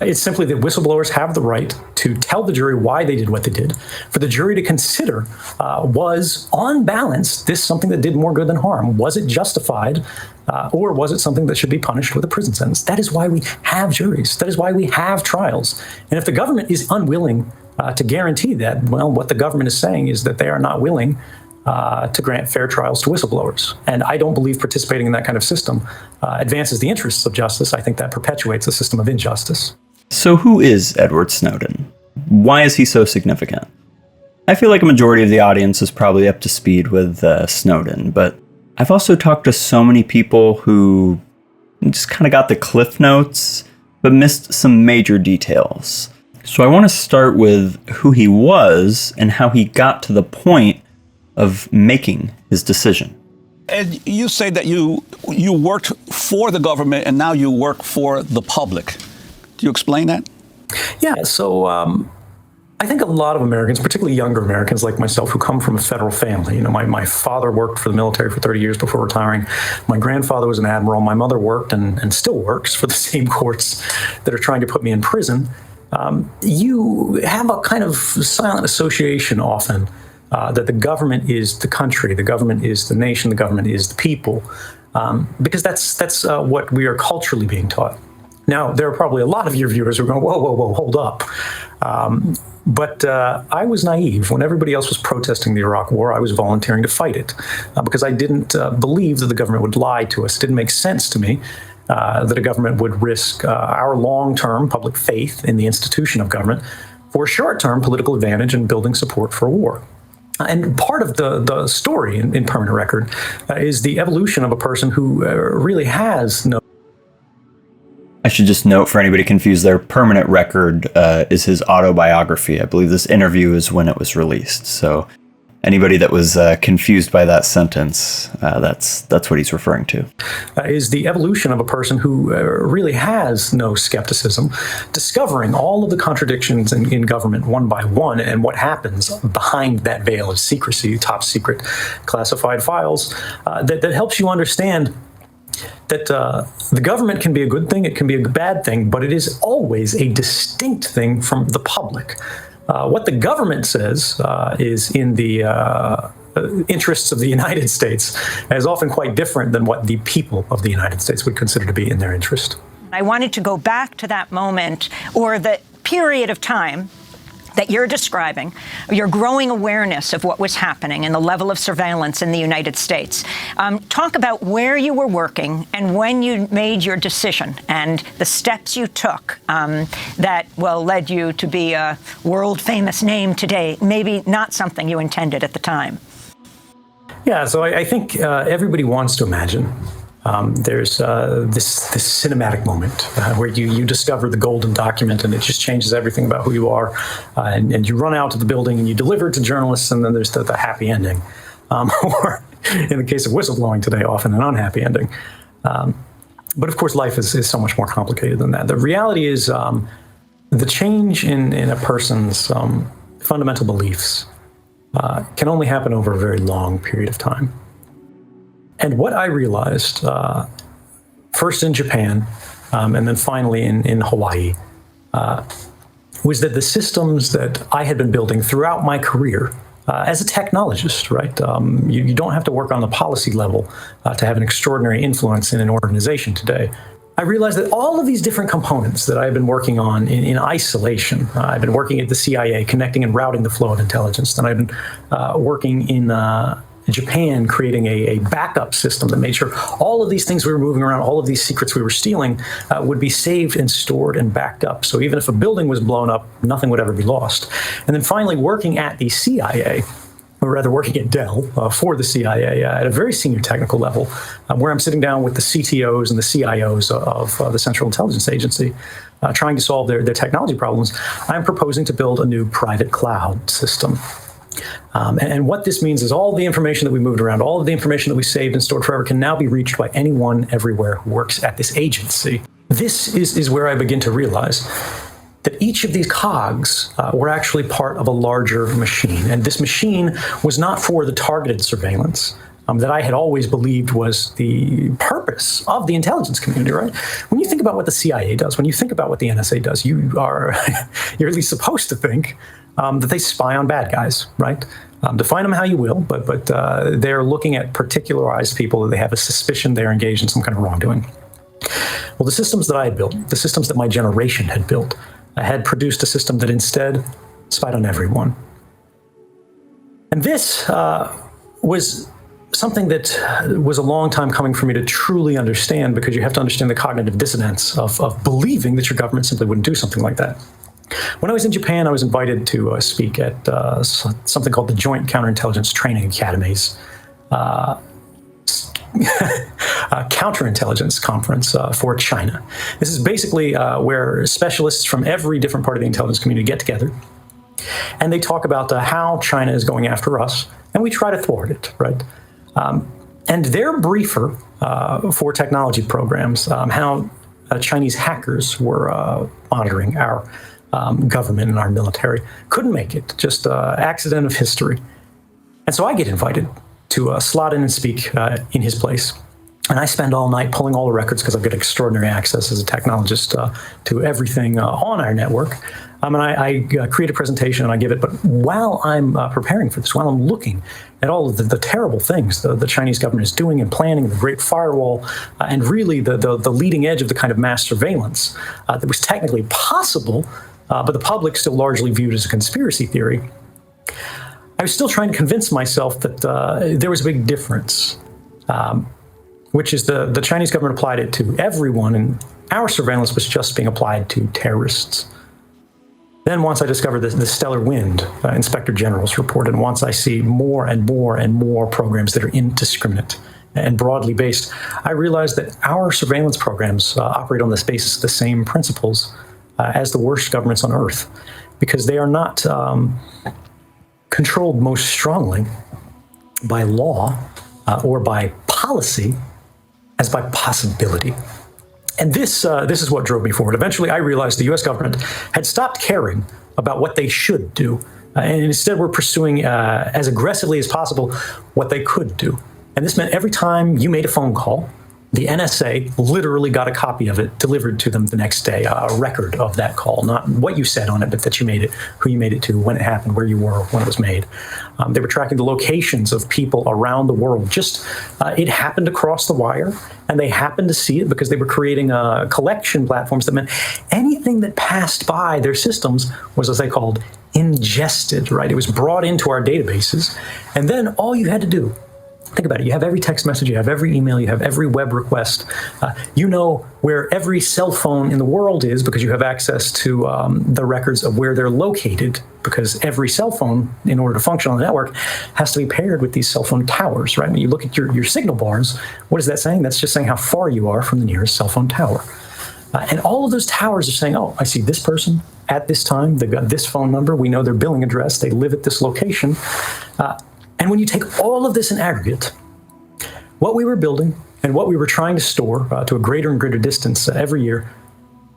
It's simply that whistleblowers have the right to tell the jury why they did what they did, for the jury to consider, was, on balance, this something that did more good than harm? Was it justified, or was it something that should be punished with a prison sentence? That is why we have juries. That is why we have trials. And if the government is unwilling to guarantee that, well, what the government is saying is that they are not willing to grant fair trials to whistleblowers. And I don't believe participating in that kind of system advances the interests of justice. I think that perpetuates a system of injustice. So who is Edward Snowden? Why is he so significant? I feel like a majority of the audience is probably up to speed with Snowden, but I've also talked to so many people who just kind of got the cliff notes, but missed some major details. So I want to start with who he was and how he got to the point of making his decision. And you say that you worked for the government and now you work for the public. Do you explain that? Yeah, so I think a lot of Americans, particularly younger Americans like myself, who come from a federal family. You know, my father worked for the military for 30 years before retiring. My grandfather was an admiral. My mother worked and still works for the same courts that are trying to put me in prison. You have a kind of silent association often that the government is the country, the government is the nation, the government is the people, because that's what we are culturally being taught. Now, there are probably a lot of your viewers who are going, whoa, whoa, whoa, hold up. But I was naive. When everybody else was protesting the Iraq War, I was volunteering to fight it because I didn't believe that the government would lie to us. It didn't make sense to me that a government would risk our long-term public faith in the institution of government for short-term political advantage and building support for a war. And part of the story in Permanent Record is the evolution of a person who really has no I should just note for anybody confused, their permanent record is his autobiography. I believe this interview is when it was released. So anybody that was confused by that sentence, that's what he's referring to. Is the evolution of a person who really has no skepticism, discovering all of the contradictions in government one by one and what happens behind that veil of secrecy, top secret classified files, that helps you understand that the government can be a good thing, it can be a bad thing, but it is always a distinct thing from the public. What the government says is in the interests of the United States is often quite different than what the people of the United States would consider to be in their interest. I wanted to go back to that moment, or the period of time that you're describing, your growing awareness of what was happening and the level of surveillance in the United States. Talk about where you were working and when you made your decision and the steps you took that, well, led you to be a world-famous name today, maybe not something you intended at the time. Yeah, so I think everybody wants to imagine there's this cinematic moment where you discover the golden document and it just changes everything about who you are, and you run out to the building and you deliver it to journalists, and then there's the happy ending. Or in the case of whistleblowing today, often an unhappy ending. But of course, life is so much more complicated than that. The reality is the change in a person's fundamental beliefs can only happen over a very long period of time. And what I realized, first in Japan, and then finally in Hawaii, was that the systems that I had been building throughout my career as a technologist, right? You don't have to work on the policy level to have an extraordinary influence in an organization today. I realized that all of these different components that I've been working on in isolation, I've been working at the CIA, connecting and routing the flow of intelligence, then I've been working in Japan, creating a backup system that made sure all of these things we were moving around, all of these secrets we were stealing would be saved and stored and backed up. So even if a building was blown up, nothing would ever be lost. And then finally working at the CIA, or rather working at Dell for the CIA at a very senior technical level, where I'm sitting down with the CTOs and the CIOs of the Central Intelligence Agency, trying to solve their technology problems. I'm proposing to build a new private cloud system. And what this means is all the information that we moved around, all of the information that we saved and stored forever can now be reached by anyone everywhere who works at this agency. This is where I begin to realize that each of these cogs were actually part of a larger machine. And this machine was not for the targeted surveillance that I had always believed was the purpose of the intelligence community, right? When you think about what the CIA does, when you think about what the NSA does, you're at least supposed to think that they spy on bad guys, right? Define them how you will, but they're looking at particularized people that they have a suspicion they're engaged in some kind of wrongdoing. Well, the systems that I had built, the systems that my generation had built, had produced a system that instead spied on everyone. And this was something that was a long time coming for me to truly understand, because you have to understand the cognitive dissonance of believing that your government simply wouldn't do something like that. When I was in Japan, I was invited to speak at something called the Joint Counterintelligence Training Academy's counterintelligence conference for China. This is basically where specialists from every different part of the intelligence community get together, and they talk about how China is going after us, and we try to thwart it, right? And their briefer for technology programs, how Chinese hackers were monitoring our government and our military, couldn't make it, just accident of history. And so I get invited to slot in and speak in his place. And I spend all night pulling all the records, because I've got extraordinary access as a technologist to everything on our network. And I create a presentation and I give it. But while I'm preparing for this, while I'm looking at all of the terrible things the Chinese government is doing and planning, the Great Firewall, and really the leading edge of the kind of mass surveillance that was technically possible, but the public still largely viewed as a conspiracy theory, I was still trying to convince myself that there was a big difference, which is the Chinese government applied it to everyone, and our surveillance was just being applied to terrorists. Then once I discovered the Stellar Wind Inspector General's report, and once I see more and more and more programs that are indiscriminate and broadly based, I realized that our surveillance programs operate on this basis of the same principles as the worst governments on earth, because they are not controlled most strongly by law or by policy as by possibility. And this is what drove me forward. Eventually, I realized the U.S. government had stopped caring about what they should do, and instead were pursuing as aggressively as possible what they could do. And this meant every time you made a phone call, the NSA literally got a copy of it delivered to them the next day, a record of that call, not what you said on it, but that you made it, who you made it to, when it happened, where you were, when it was made. They were tracking the locations of people around the world. Just it happened across the wire, and they happened to see it because they were creating collection platforms that meant anything that passed by their systems was, as they called, ingested, right? It was brought into our databases, and then all you had to do, think about it. You have every text message, you have every email, you have every web request. You know where every cell phone in the world is because you have access to the records of where they're located, because every cell phone, in order to function on the network, has to be paired with these cell phone towers, right? When you look at your signal bars, what is that saying? That's just saying how far you are from the nearest cell phone tower. And all of those towers are saying, oh, I see this person at this time, they've got this phone number, we know their billing address, they live at this location. And when you take all of this in aggregate, what we were building and what we were trying to store to a greater and greater distance every year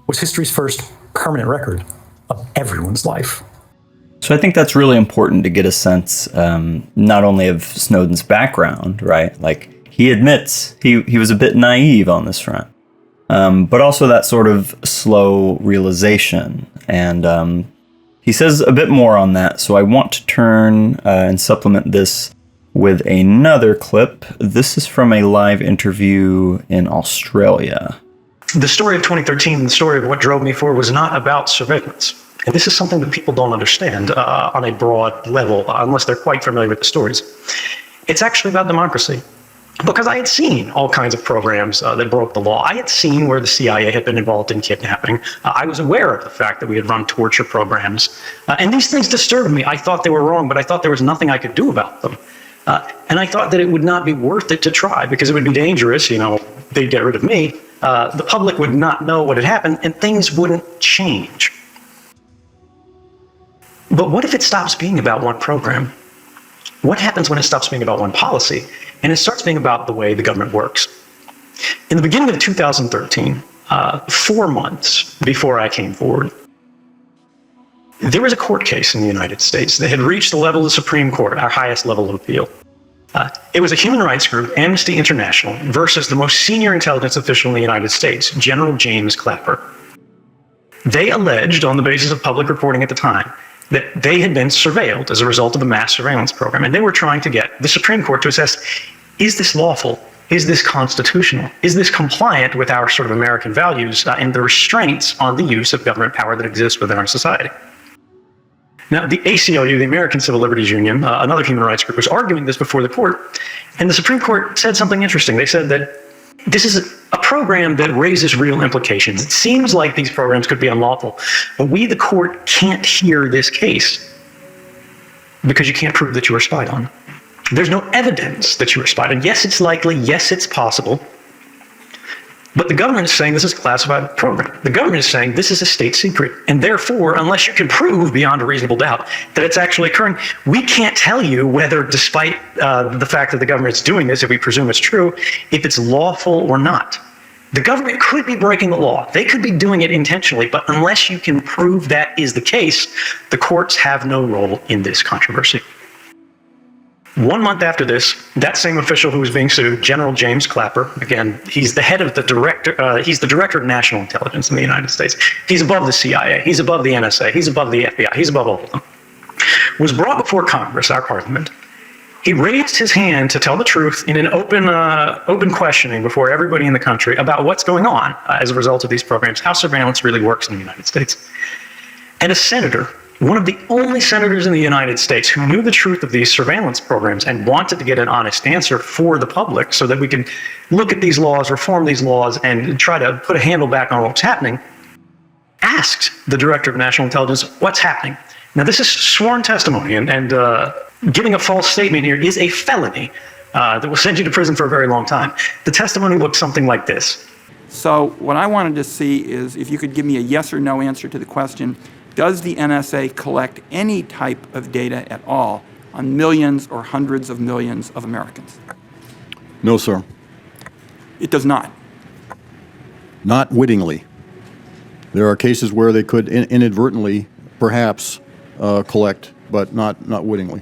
was history's first permanent record of everyone's life. So I think that's really important to get a sense not only of Snowden's background, right? Like, he admits he was a bit naive on this front, but also that sort of slow realization. And he says a bit more on that, so I want to turn and supplement this with another clip. This is from a live interview in Australia. The story of 2013, the story of what drove me forward, was not about surveillance. And this is something that people don't understand on a broad level, unless they're quite familiar with the stories. It's actually about democracy. Because I had seen all kinds of programs that broke the law. I had seen where the CIA had been involved in kidnapping. I was aware of the fact that we had run torture programs. And these things disturbed me. I thought they were wrong, but I thought there was nothing I could do about them. And I thought that it would not be worth it to try because it would be dangerous. They'd get rid of me. The public would not know what had happened and things wouldn't change. But what if it stops being about one program? What happens when it stops being about one policy and it starts being about the way the government works? In the beginning of 2013, 4 months before I came forward, there was a court case in the United States that had reached the level of the Supreme Court, our highest level of appeal. It was a human rights group, Amnesty International, versus the most senior intelligence official in the United States, General James Clapper. They alleged, on the basis of public reporting at the time, that they had been surveilled as a result of a mass surveillance program. And they were trying to get the Supreme Court to assess, is this lawful? Is this constitutional? Is this compliant with our sort of American values and the restraints on the use of government power that exists within our society? Now, the ACLU, the American Civil Liberties Union, another human rights group, was arguing this before the court. And the Supreme Court said something interesting. They said that this is a program that raises real implications. It seems like these programs could be unlawful, but we, the court, can't hear this case because you can't prove that you were spied on. There's no evidence that you were spied on. Yes, it's likely. Yes, it's possible. But the government is saying this is a classified program. The government is saying this is a state secret. And therefore, unless you can prove beyond a reasonable doubt that it's actually occurring, we can't tell you whether, despite the fact that the government is doing this, if we presume it's true, if it's lawful or not. The government could be breaking the law. They could be doing it intentionally, but unless you can prove that is the case, the courts have no role in this controversy. 1 month after this, that same official who was being sued, General James Clapper, again, he's the head of the he's the director of national intelligence in the United States. He's above the CIA, he's above the NSA, he's above the FBI, he's above all of them, was brought before Congress, our parliament. He raised his hand to tell the truth in an open questioning before everybody in the country about what's going on as a result of these programs, how surveillance really works in the United States. And a senator, one of the only senators in the United States who knew the truth of these surveillance programs and wanted to get an honest answer for the public so that we can look at these laws, reform these laws, and try to put a handle back on what's happening, asked the director of national intelligence, what's happening? Now, this is sworn testimony, and giving a false statement here is a felony that will send you to prison for a very long time. The testimony looked something like this. So what I wanted to see is if you could give me a yes or no answer to the question, does the NSA collect any type of data at all on millions or hundreds of millions of Americans? No, sir. It does not. Not wittingly. There are cases where they could inadvertently, perhaps, collect, but not wittingly.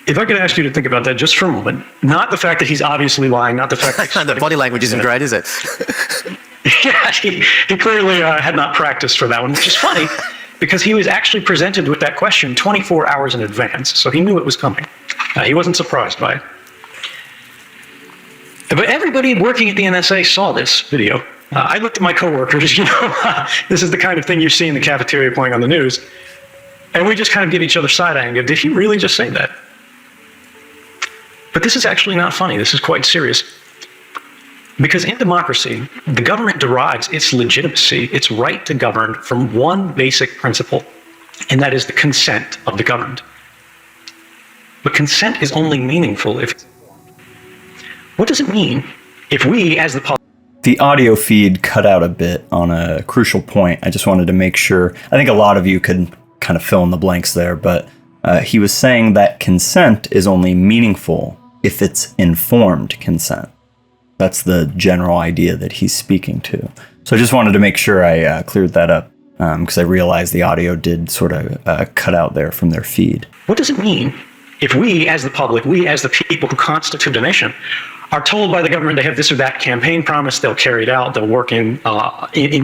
If I could ask you to think about that just for a moment, not the fact that he's obviously lying, not the fact that the body language isn't great, is it? Yeah, he clearly had not practiced for that one, which is funny because he was actually presented with that question 24 hours in advance, so he knew it was coming. He wasn't surprised by it. But everybody working at the NSA saw this video. I looked at my coworkers, this is the kind of thing you see in the cafeteria playing on the news, and we just kind of give each other side-eye and go, did he really just say that? But this is actually not funny. This is quite serious. Because in democracy, the government derives its legitimacy, its right to govern, from one basic principle, and that is the consent of the governed. But consent is only meaningful if... What does it mean if we, as the public... The audio feed cut out a bit on a crucial point. I just wanted to make sure. I think a lot of you could kind of fill in the blanks there, but he was saying that consent is only meaningful if it's informed consent. That's the general idea that he's speaking to. So I just wanted to make sure I cleared that up because I realized the audio did sort of cut out there from their feed. What does it mean if we, as the public, we as the people who constitute a nation, are told by the government they have this or that campaign promise, they'll carry it out, they'll work in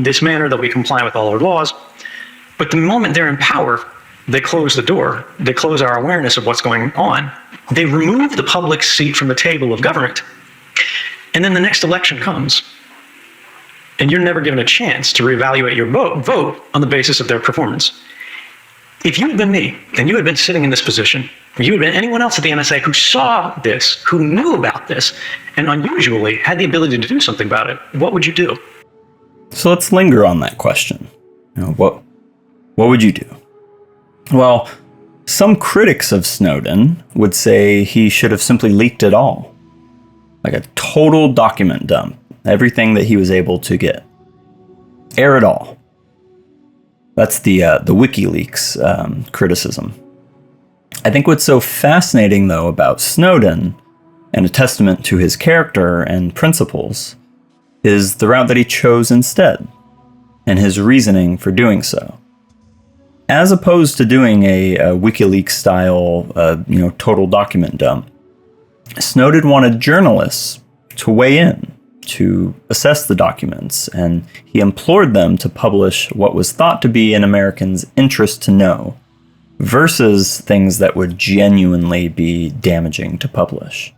this manner, they'll be compliant with all our laws, but the moment they're in power, they close the door, they close our awareness of what's going on, they remove the public seat from the table of government, and then the next election comes, and you're never given a chance to reevaluate your vote on the basis of their performance. If you had been me, and you had been sitting in this position, or you had been anyone else at the NSA who saw this, who knew about this, and unusually had the ability to do something about it, what would you do? So let's linger on that question. What would you do? Well, some critics of Snowden would say he should have simply leaked it all. Like a total document dump. Everything that he was able to get. Air it all. That's the WikiLeaks criticism. I think what's so fascinating, though, about Snowden, and a testament to his character and principles, is the route that he chose instead, and his reasoning for doing so. As opposed to doing a WikiLeaks-style, total document dump, Snowden wanted journalists to weigh in, to assess the documents, and he implored them to publish what was thought to be in Americans' interest to know, versus things that would genuinely be damaging to publish.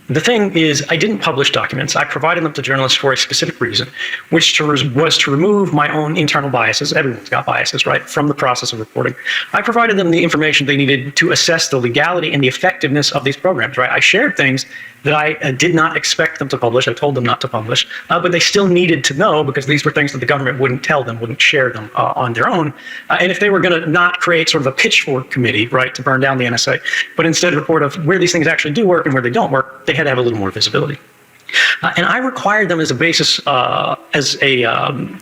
The thing is, I didn't publish documents. I provided them to journalists for a specific reason, which was to remove my own internal biases. Everyone's got biases, right? From the process of reporting. I provided them the information they needed to assess the legality and the effectiveness of these programs, right? I shared things that I did not expect them to publish. I told them not to publish, but they still needed to know because these were things that the government wouldn't tell them, wouldn't share them on their own. And if they were going to not create sort of a pitchfork committee, right, to burn down the NSA, but instead report of where these things actually do work and where they don't work, they had to have a little more visibility. And I required them as a basis, as a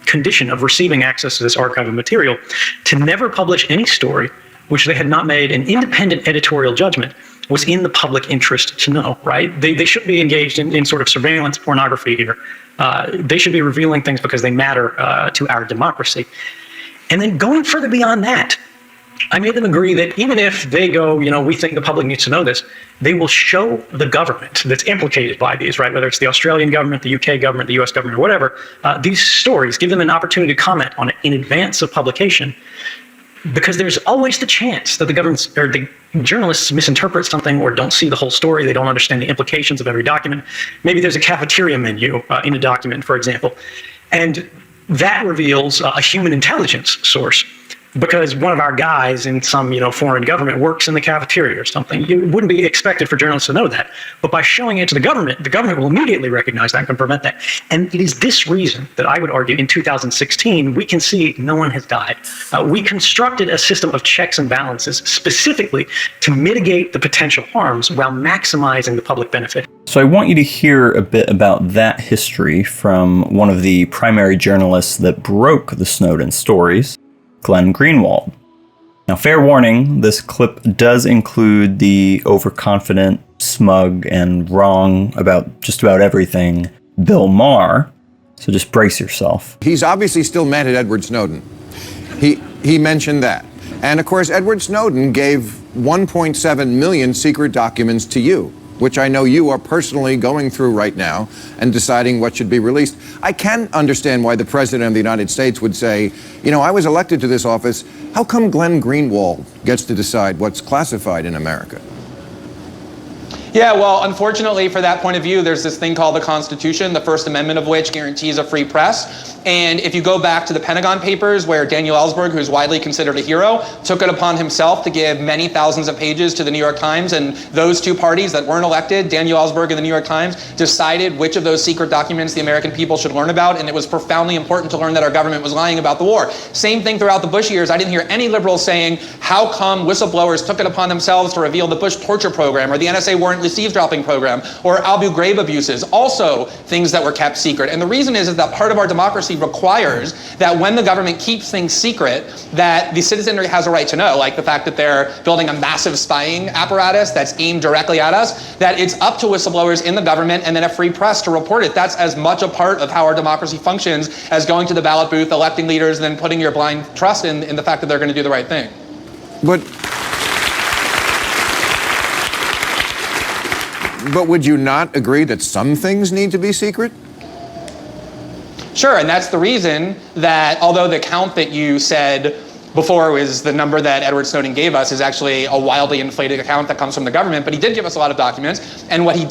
condition of receiving access to this archive of material, to never publish any story which they had not made an independent editorial judgment was in the public interest to know, right? They shouldn't be engaged in sort of surveillance pornography here. They should be revealing things because they matter to our democracy. And then going further beyond that, I made them agree that even if they go, we think the public needs to know this, they will show the government that's implicated by these, right? Whether it's the Australian government, the UK government, the US government, or whatever, these stories, give them an opportunity to comment on it in advance of publication. Because there's always the chance that the government or the journalists misinterpret something or don't see the whole story. They don't understand the implications of every document. Maybe there's a cafeteria menu in a document, for example, and that reveals a human intelligence source because one of our guys in some foreign government works in the cafeteria or something. It wouldn't be expected for journalists to know that. But by showing it to the government will immediately recognize that and can prevent that. And it is this reason that I would argue in 2016, we can see no one has died. We constructed a system of checks and balances specifically to mitigate the potential harms while maximizing the public benefit. So I want you to hear a bit about that history from one of the primary journalists that broke the Snowden stories, Snowden Greenwald. Now, fair warning, this clip does include the overconfident, smug, and wrong about just about everything Bill Maher, so just brace yourself. He's obviously still mad at Edward Snowden. He mentioned that. And of course, Edward Snowden gave 1.7 million secret documents to you, which I know you are personally going through right now and deciding what should be released. I can understand why the President of the United States would say, you know, I was elected to this office. How come Glenn Greenwald gets to decide what's classified in America? Yeah, well, unfortunately, for that point of view, there's this thing called the Constitution, the First Amendment of which guarantees a free press. And if you go back to the Pentagon Papers, where Daniel Ellsberg, who's widely considered a hero, took it upon himself to give many thousands of pages to the New York Times, and those two parties that weren't elected, Daniel Ellsberg and the New York Times, decided which of those secret documents the American people should learn about, and it was profoundly important to learn that our government was lying about the war. Same thing throughout the Bush years. I didn't hear any liberals saying, how come whistleblowers took it upon themselves to reveal the Bush torture program, or the NSA warrantless eavesdropping program, or Abu Ghraib abuses, also things that were kept secret. And the reason is that part of our democracy requires that when the government keeps things secret, that the citizenry has a right to know, like the fact that they're building a massive spying apparatus that's aimed directly at us, that it's up to whistleblowers in the government and then a free press to report it. That's as much a part of how our democracy functions as going to the ballot booth, electing leaders, and then putting your blind trust in the fact that they're going to do the right thing. But would you not agree that some things need to be secret? Sure, and that's the reason that although the count that you said before was the number that Edward Snowden gave us is actually a wildly inflated account that comes from the government, but he did give us a lot of documents. And what he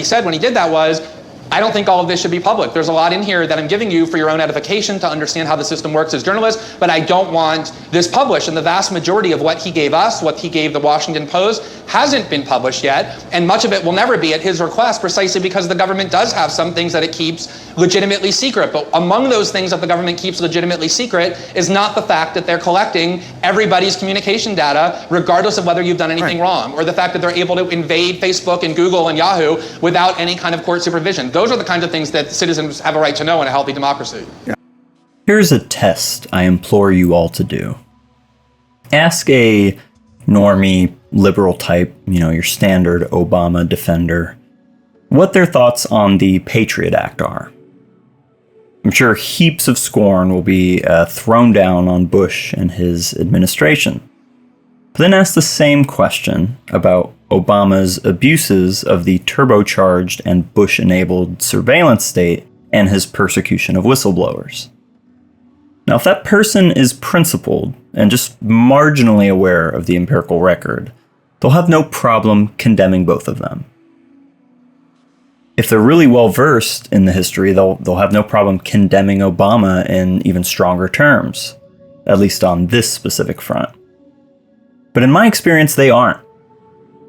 said when he did that was, I don't think all of this should be public. There's a lot in here that I'm giving you for your own edification to understand how the system works as journalists, but I don't want this published. And the vast majority of what he gave us, what he gave the Washington Post, hasn't been published yet, and much of it will never be at his request, precisely because the government does have some things that it keeps legitimately secret. But among those things that the government keeps legitimately secret is not the fact that they're collecting everybody's communication data, regardless of whether you've done anything wrong, or the fact that they're able to invade Facebook and Google and Yahoo without any kind of court supervision. Those are the kinds of things that citizens have a right to know in a healthy democracy. Here's a test I implore you all to do. Ask a normie, liberal type, your standard Obama defender, what their thoughts on the Patriot Act are. I'm sure heaps of scorn will be thrown down on Bush and his administration. But then ask the same question about Obama's abuses of the turbocharged and Bush-enabled surveillance state and his persecution of whistleblowers. Now, if that person is principled and just marginally aware of the empirical record, they'll have no problem condemning both of them. If they're really well-versed in the history, they'll have no problem condemning Obama in even stronger terms, at least on this specific front. But in my experience, they aren't.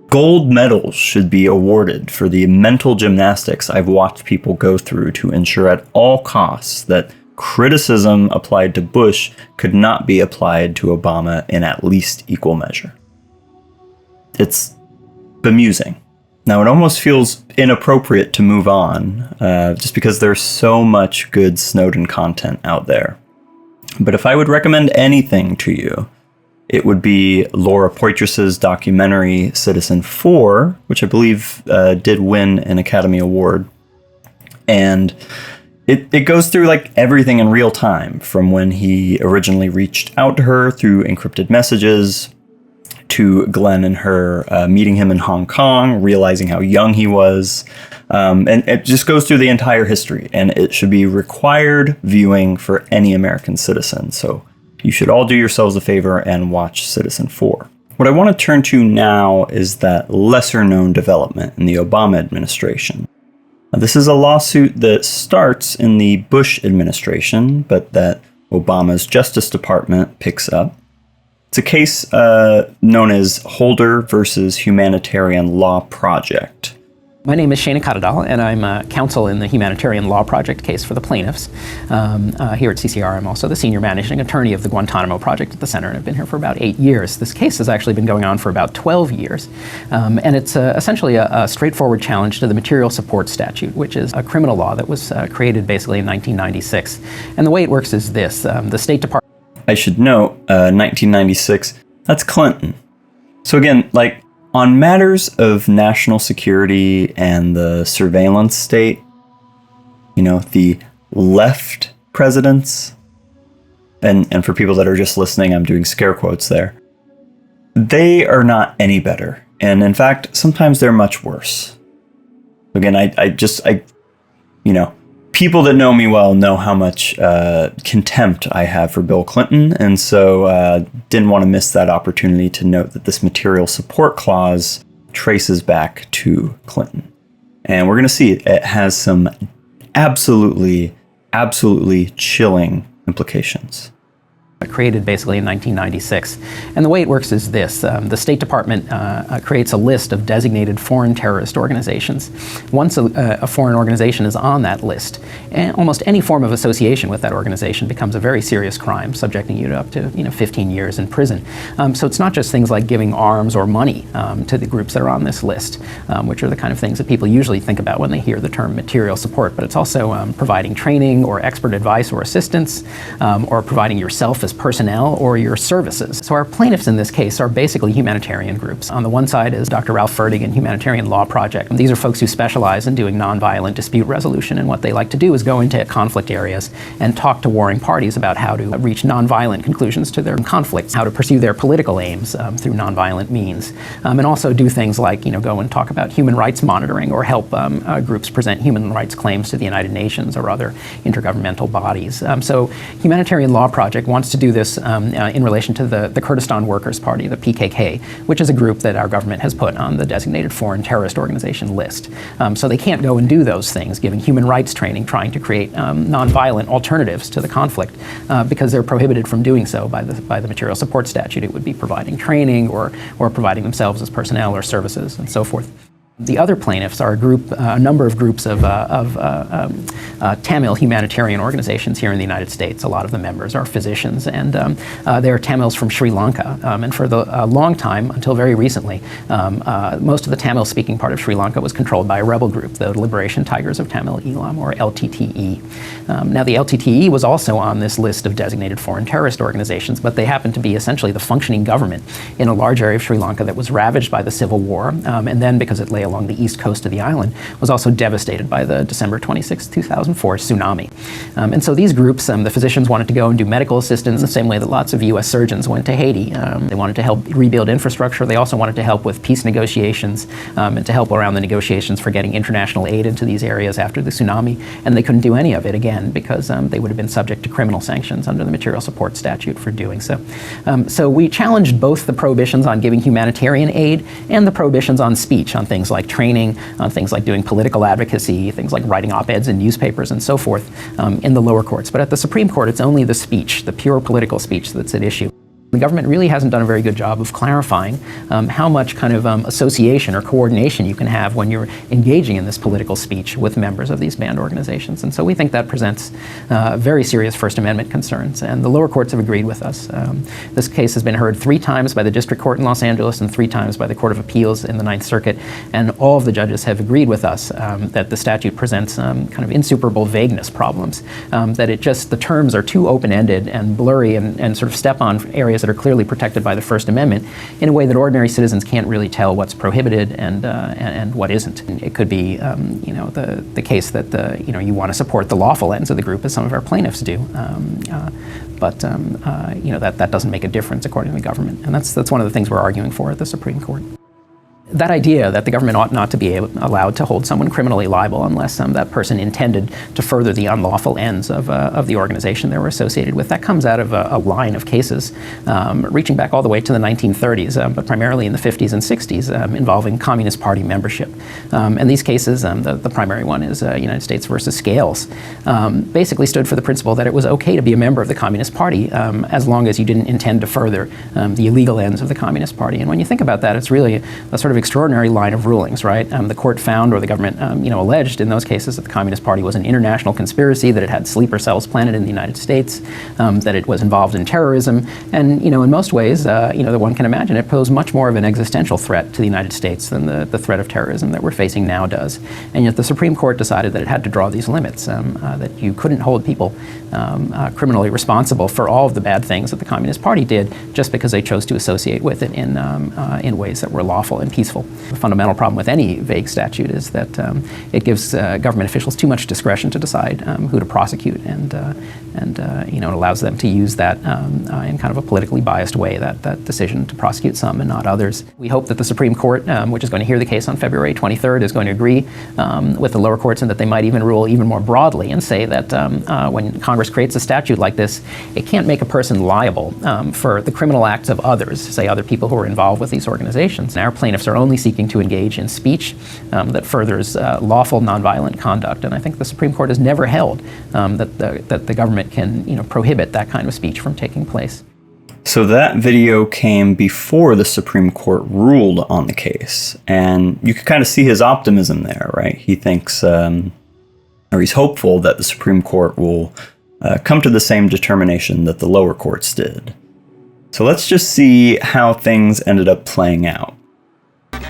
Gold medals should be awarded for the mental gymnastics I've watched people go through to ensure at all costs that criticism applied to Bush could not be applied to Obama in at least equal measure. It's bemusing. Now, it almost feels inappropriate to move on, just because there's so much good Snowden content out there. But if I would recommend anything to you, it would be Laura Poitras's documentary Citizen4, which I believe did win an Academy Award. And it goes through everything in real time, from when he originally reached out to her through encrypted messages, to Glenn and her meeting him in Hong Kong, realizing how young he was. And it just goes through the entire history, and it should be required viewing for any American citizen. So you should all do yourselves a favor and watch Citizen4. What I want to turn to now is that lesser-known development in the Obama administration. Now, this is a lawsuit that starts in the Bush administration, but that Obama's Justice Department picks up. It's a case known as Holder versus Humanitarian Law Project. My name is Shana Katadal, and I'm counsel in the Humanitarian Law Project case for the plaintiffs. Here at CCR, I'm also the senior managing attorney of the Guantanamo Project at the center, and I've been here for about 8 years. This case has actually been going on for about 12 years, and it's essentially a straightforward challenge to the material support statute, which is a criminal law that was created basically in 1996. And the way it works is this. The State Department... I should note, 1996, that's Clinton. So again, like, on matters of national security and the surveillance state, you know, the left presidents, and for people that are just listening, I'm doing scare quotes there, they are not any better. And in fact, sometimes they're much worse. Again, I you know, people that know me well know how much contempt I have for Bill Clinton, and so didn't want to miss that opportunity to note that this material support clause traces back to Clinton. And we're going to see it has some absolutely chilling implications. Created basically in 1996. And the way it works is this. The State Department creates a list of designated foreign terrorist organizations. Once a foreign organization is on that list, almost any form of association with that organization becomes a very serious crime, subjecting you to up to 15 years in prison. So it's not just things like giving arms or money to the groups that are on this list, which are the kind of things that people usually think about when they hear the term material support, but it's also providing training or expert advice or assistance, or providing yourself as personnel or your services. So our plaintiffs in this case are basically humanitarian groups. On the one side is Dr. Ralph Ferdig and Humanitarian Law Project. And these are folks who specialize in doing nonviolent dispute resolution, and what they like to do is go into conflict areas and talk to warring parties about how to reach nonviolent conclusions to their conflicts, how to pursue their political aims through nonviolent means, and also do things like go and talk about human rights monitoring or help groups present human rights claims to the United Nations or other intergovernmental bodies. So Humanitarian Law Project wants to do this in relation to the Kurdistan Workers' Party, the PKK, which is a group that our government has put on the designated foreign terrorist organization list. So they can't go and do those things, giving human rights training, trying to create nonviolent alternatives to the conflict, because they're prohibited from doing so by the material support statute. It would be providing training or providing themselves as personnel or services and so forth. The other plaintiffs are a number of groups of Tamil humanitarian organizations here in the United States. A lot of the members are physicians, and they're Tamils from Sri Lanka. And for a long time, until very recently, most of the Tamil-speaking part of Sri Lanka was controlled by a rebel group, the Liberation Tigers of Tamil Eelam, or LTTE. Now, the LTTE was also on this list of designated foreign terrorist organizations, but they happened to be essentially the functioning government in a large area of Sri Lanka that was ravaged by the civil war, and then, because it lay along the east coast of the island, was also devastated by the December 26, 2004 tsunami. And so these groups, the physicians wanted to go and do medical assistance the same way that lots of U.S. surgeons went to Haiti. They wanted to help rebuild infrastructure. They also wanted to help with peace negotiations and to help around the negotiations for getting international aid into these areas after the tsunami. And they couldn't do any of it, again, because they would have been subject to criminal sanctions under the material support statute for doing so. So we challenged both the prohibitions on giving humanitarian aid and the prohibitions on speech, on things like training, on things like doing political advocacy, things like writing op-eds in newspapers and so forth, in the lower courts. But at the Supreme Court, it's only the speech, the pure political speech, that's at issue. The government really hasn't done a very good job of clarifying how much kind of association or coordination you can have when you're engaging in this political speech with members of these banned organizations. And so we think that presents very serious First Amendment concerns, and the lower courts have agreed with us. This case has been heard 3 times by the District Court in Los Angeles and 3 times by the Court of Appeals in the Ninth Circuit, and all of the judges have agreed with us that the statute presents kind of insuperable vagueness problems, that the terms are too open-ended and blurry and sort of step on areas that are clearly protected by the First Amendment in a way that ordinary citizens can't really tell what's prohibited and what isn't. It could be, the case that you want to support the lawful ends of the group, as some of our plaintiffs do, but that doesn't make a difference according to the government, and that's one of the things we're arguing for at the Supreme Court. That idea that the government ought not to be allowed to hold someone criminally liable unless that person intended to further the unlawful ends of the organization they were associated with, that comes out of a line of cases reaching back all the way to the 1930s, but primarily in the 50s and 60s, involving Communist Party membership. And these cases, the primary one is United States versus Scales, basically stood for the principle that it was okay to be a member of the Communist Party as long as you didn't intend to further the illegal ends of the Communist Party. And when you think about that, it's really a sort of extraordinary line of rulings, right? The court found, or the government, alleged in those cases that the Communist Party was an international conspiracy, that it had sleeper cells planted in the United States, that it was involved in terrorism, and in most ways, that one can imagine it posed much more of an existential threat to the United States than the threat of terrorism that we're facing now does. And yet the Supreme Court decided that it had to draw these limits, that you couldn't hold people criminally responsible for all of the bad things that the Communist Party did just because they chose to associate with it in ways that were lawful and peaceful. The fundamental problem with any vague statute is that it gives government officials too much discretion to decide who to prosecute, and it allows them to use that in kind of a politically biased way, that decision to prosecute some and not others. We hope that the Supreme Court, which is going to hear the case on February 23rd, is going to agree with the lower courts, and that they might even rule even more broadly and say that when Congress creates a statute like this, it can't make a person liable for the criminal acts of others, say other people who are involved with these organizations. And our plaintiffs are only seeking to engage in speech that furthers lawful nonviolent conduct, and I think the Supreme Court has never held that the government can prohibit that kind of speech from taking place. So that video came before the Supreme Court ruled on the case, and you can kind of see his optimism there, right? He thinks, or he's hopeful that the Supreme Court will come to the same determination that the lower courts did. So let's just see how things ended up playing out.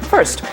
First,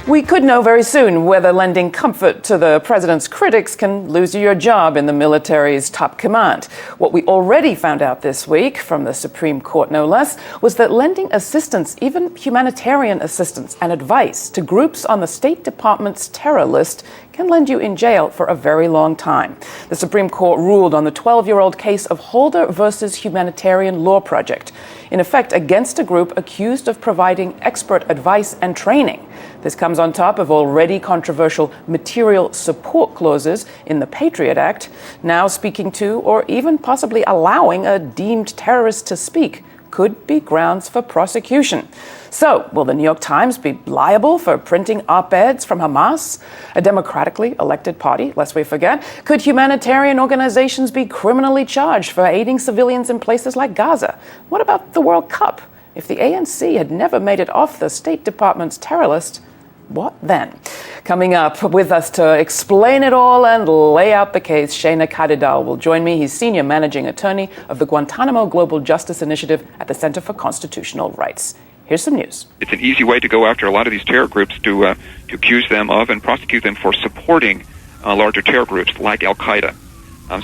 we could know very soon whether lending comfort to the president's critics can lose you your job in the military's top command. What we already found out this week, from the Supreme Court no less, was that lending assistance, even humanitarian assistance and advice, to groups on the State Department's terror list can land you in jail for a very long time. The Supreme Court ruled on the 12-year-old case of Holder versus Humanitarian Law Project, in effect against a group accused of providing expert advice and training. This comes on top of already controversial material support clauses in the PATRIOT Act, now speaking to or even possibly allowing a deemed terrorist to speak could be grounds for prosecution. So, will the New York Times be liable for printing op-eds from Hamas, a democratically elected party, lest we forget? Could humanitarian organizations be criminally charged for aiding civilians in places like Gaza? What about the World Cup? If the ANC had never made it off the State Department's terror list, what then? Coming up with us to explain it all and lay out the case, Shana Kadidal will join me. He's Senior Managing Attorney of the Guantanamo Global Justice Initiative at the Center for Constitutional Rights. Here's some news. It's an easy way to go after a lot of these terror groups, to accuse them of and prosecute them for supporting larger terror groups like Al-Qaeda.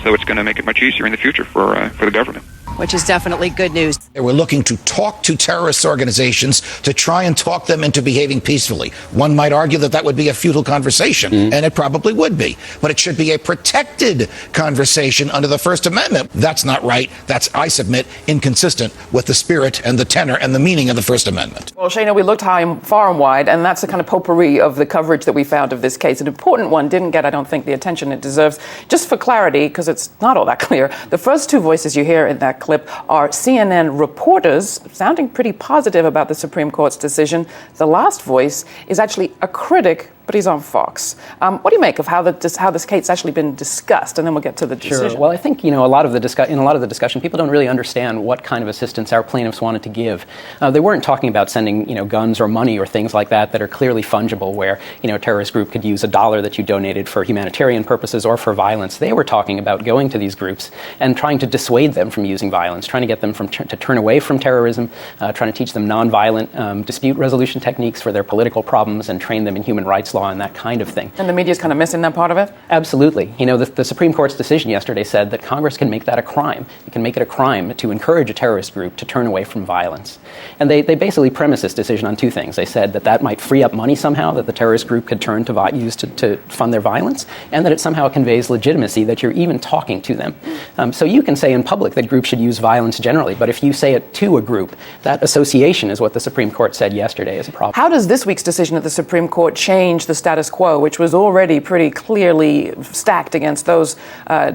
So it's going to make it much easier in the future for the government. Which is definitely good news. We're looking to talk to terrorist organizations to try and talk them into behaving peacefully. One might argue that that would be a futile conversation, and it probably would be. But it should be a protected conversation under the First Amendment. That's not right. That's, I submit, inconsistent with the spirit and the tenor and the meaning of the First Amendment. Well, Shana, we looked high, far and wide, and that's the kind of potpourri of the coverage that we found of this case. An important one didn't get, I don't think, the attention it deserves. Just for clarity, because it's not all that clear, the first two voices you hear in that clip are CNN reporters sounding pretty positive about the Supreme Court's decision. The last voice is actually a critic, but he's on Fox. What do you make of how this case actually been discussed? And then we'll get to the decision. Sure. Well, I think in a lot of the discussion, people don't really understand what kind of assistance our plaintiffs wanted to give. They weren't talking about sending guns or money or things like that are clearly fungible, where a terrorist group could use $1 that you donated for humanitarian purposes or for violence. They were talking about going to these groups and trying to dissuade them from using violence, trying to get them to turn away from terrorism, trying to teach them nonviolent dispute resolution techniques for their political problems, and train them in human rights law and that kind of thing. And the media's kind of missing that part of it? Absolutely. The Supreme Court's decision yesterday said that Congress can make that a crime. It can make it a crime to encourage a terrorist group to turn away from violence. And they basically premised this decision on two things. They said that might free up money somehow that the terrorist group could turn to use to fund their violence, and that it somehow conveys legitimacy that you're even talking to them. So you can say in public that groups should use violence generally, but if you say it to a group, that association is what the Supreme Court said yesterday is a problem. How does this week's decision of the Supreme Court change the status quo, which was already pretty clearly stacked against those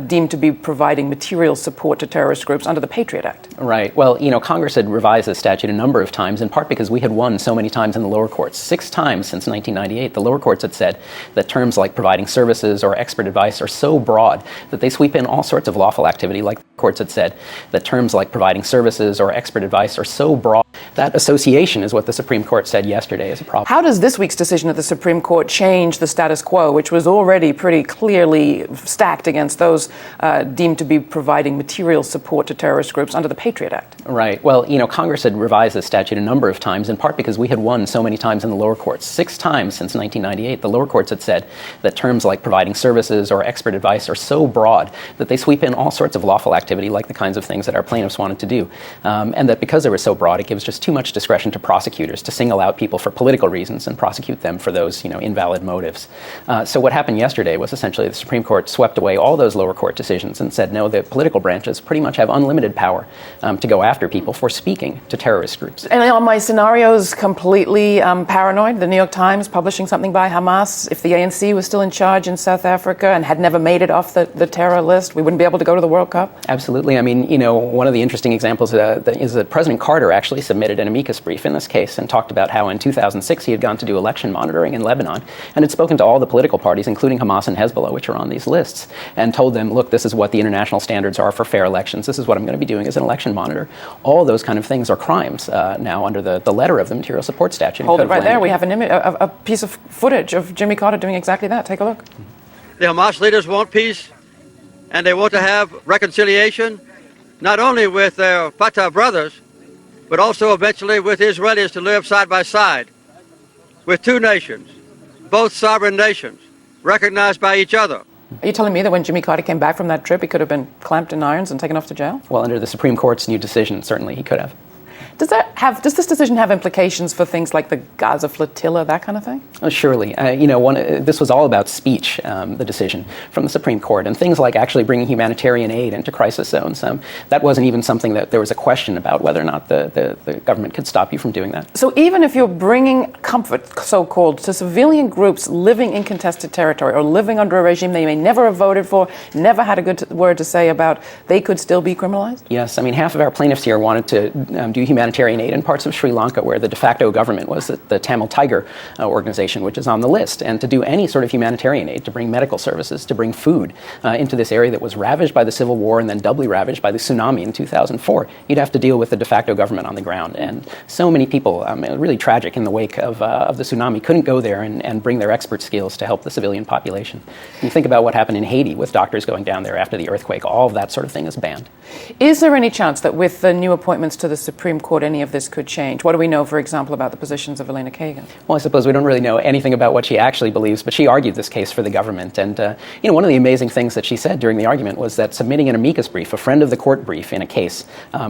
deemed to be providing material support to terrorist groups under the Patriot Act? Right. Well, Congress had revised the statute a number of times, in part because we had won so many times in the lower courts. 6 times since 1998, the lower courts had said that terms like providing services or expert advice are so broad that they sweep in all sorts of lawful activity. Like the courts had said that terms like providing services or expert advice are so broad That association is what the Supreme Court said yesterday is a problem. How does this week's decision of the Supreme Court change the status quo, which was already pretty clearly stacked against those deemed to be providing material support to terrorist groups under the Patriot Act? Right. Well, Congress had revised this statute a number of times, in part because we had won so many times in the lower courts. 6 times since 1998, the lower courts had said that terms like providing services or expert advice are so broad that they sweep in all sorts of lawful activity, like the kinds of things that our plaintiffs wanted to do. And that because they were so broad, it gives just too much discretion to prosecutors to single out people for political reasons and prosecute them for those, invalid motives. So what happened yesterday was essentially the Supreme Court swept away all those lower court decisions and said, no, the political branches pretty much have unlimited power to go after people for speaking to terrorist groups. And are my scenarios completely paranoid? The New York Times publishing something by Hamas, if the ANC was still in charge in South Africa and had never made it off the terror list, we wouldn't be able to go to the World Cup? Absolutely. I mean, one of the interesting examples is that President Carter actually submitted an amicus brief in this case and talked about how in 2006 he had gone to do election monitoring in Lebanon and had spoken to all the political parties, including Hamas and Hezbollah, which are on these lists, and told them, look, this is what the international standards are for fair elections. This is what I'm going to be doing as an election monitor. All those kind of things are crimes now under the letter of the material support statute. Hold it right there. We have a piece of footage of Jimmy Carter doing exactly that. Take a look. The Hamas leaders want peace, and they want to have reconciliation, not only with their Fatah brothers, but also eventually with Israelis to live side by side with 2 nations, both sovereign nations, recognized by each other. Are you telling me that when Jimmy Carter came back from that trip, he could have been clamped in irons and taken off to jail? Well, under the Supreme Court's new decision, certainly he could have. Does this decision have implications for things like the Gaza flotilla, that kind of thing? Oh, surely. This was all about speech, the decision from the Supreme Court, and things like actually bringing humanitarian aid into crisis zones. That wasn't even something that there was a question about whether or not the government could stop you from doing that. So even if you're bringing comfort, so-called, to civilian groups living in contested territory or living under a regime they may never have voted for, never had a good word to say about, they could still be criminalized? Yes. I mean, half of our plaintiffs here wanted to do humanitarian aid in parts of Sri Lanka where the de facto government was the Tamil Tiger organization, which is on the list, and to do any sort of humanitarian aid, to bring medical services, to bring food into this area that was ravaged by the Civil War and then doubly ravaged by the tsunami in 2004. You'd have to deal with the de facto government on the ground. And so many people, really tragic in the wake of the tsunami, couldn't go there and bring their expert skills to help the civilian population. You think about what happened in Haiti with doctors going down there after the earthquake. All of that sort of thing is banned. Is there any chance that with the new appointments to the Supreme Court, any of this could change? What do we know, for example, about the positions of Elena Kagan? Well, I suppose we don't really know anything about what she actually believes, but she argued this case for the government. And, one of the amazing things that she said during the argument was that submitting an amicus brief, a friend of the court brief in a case,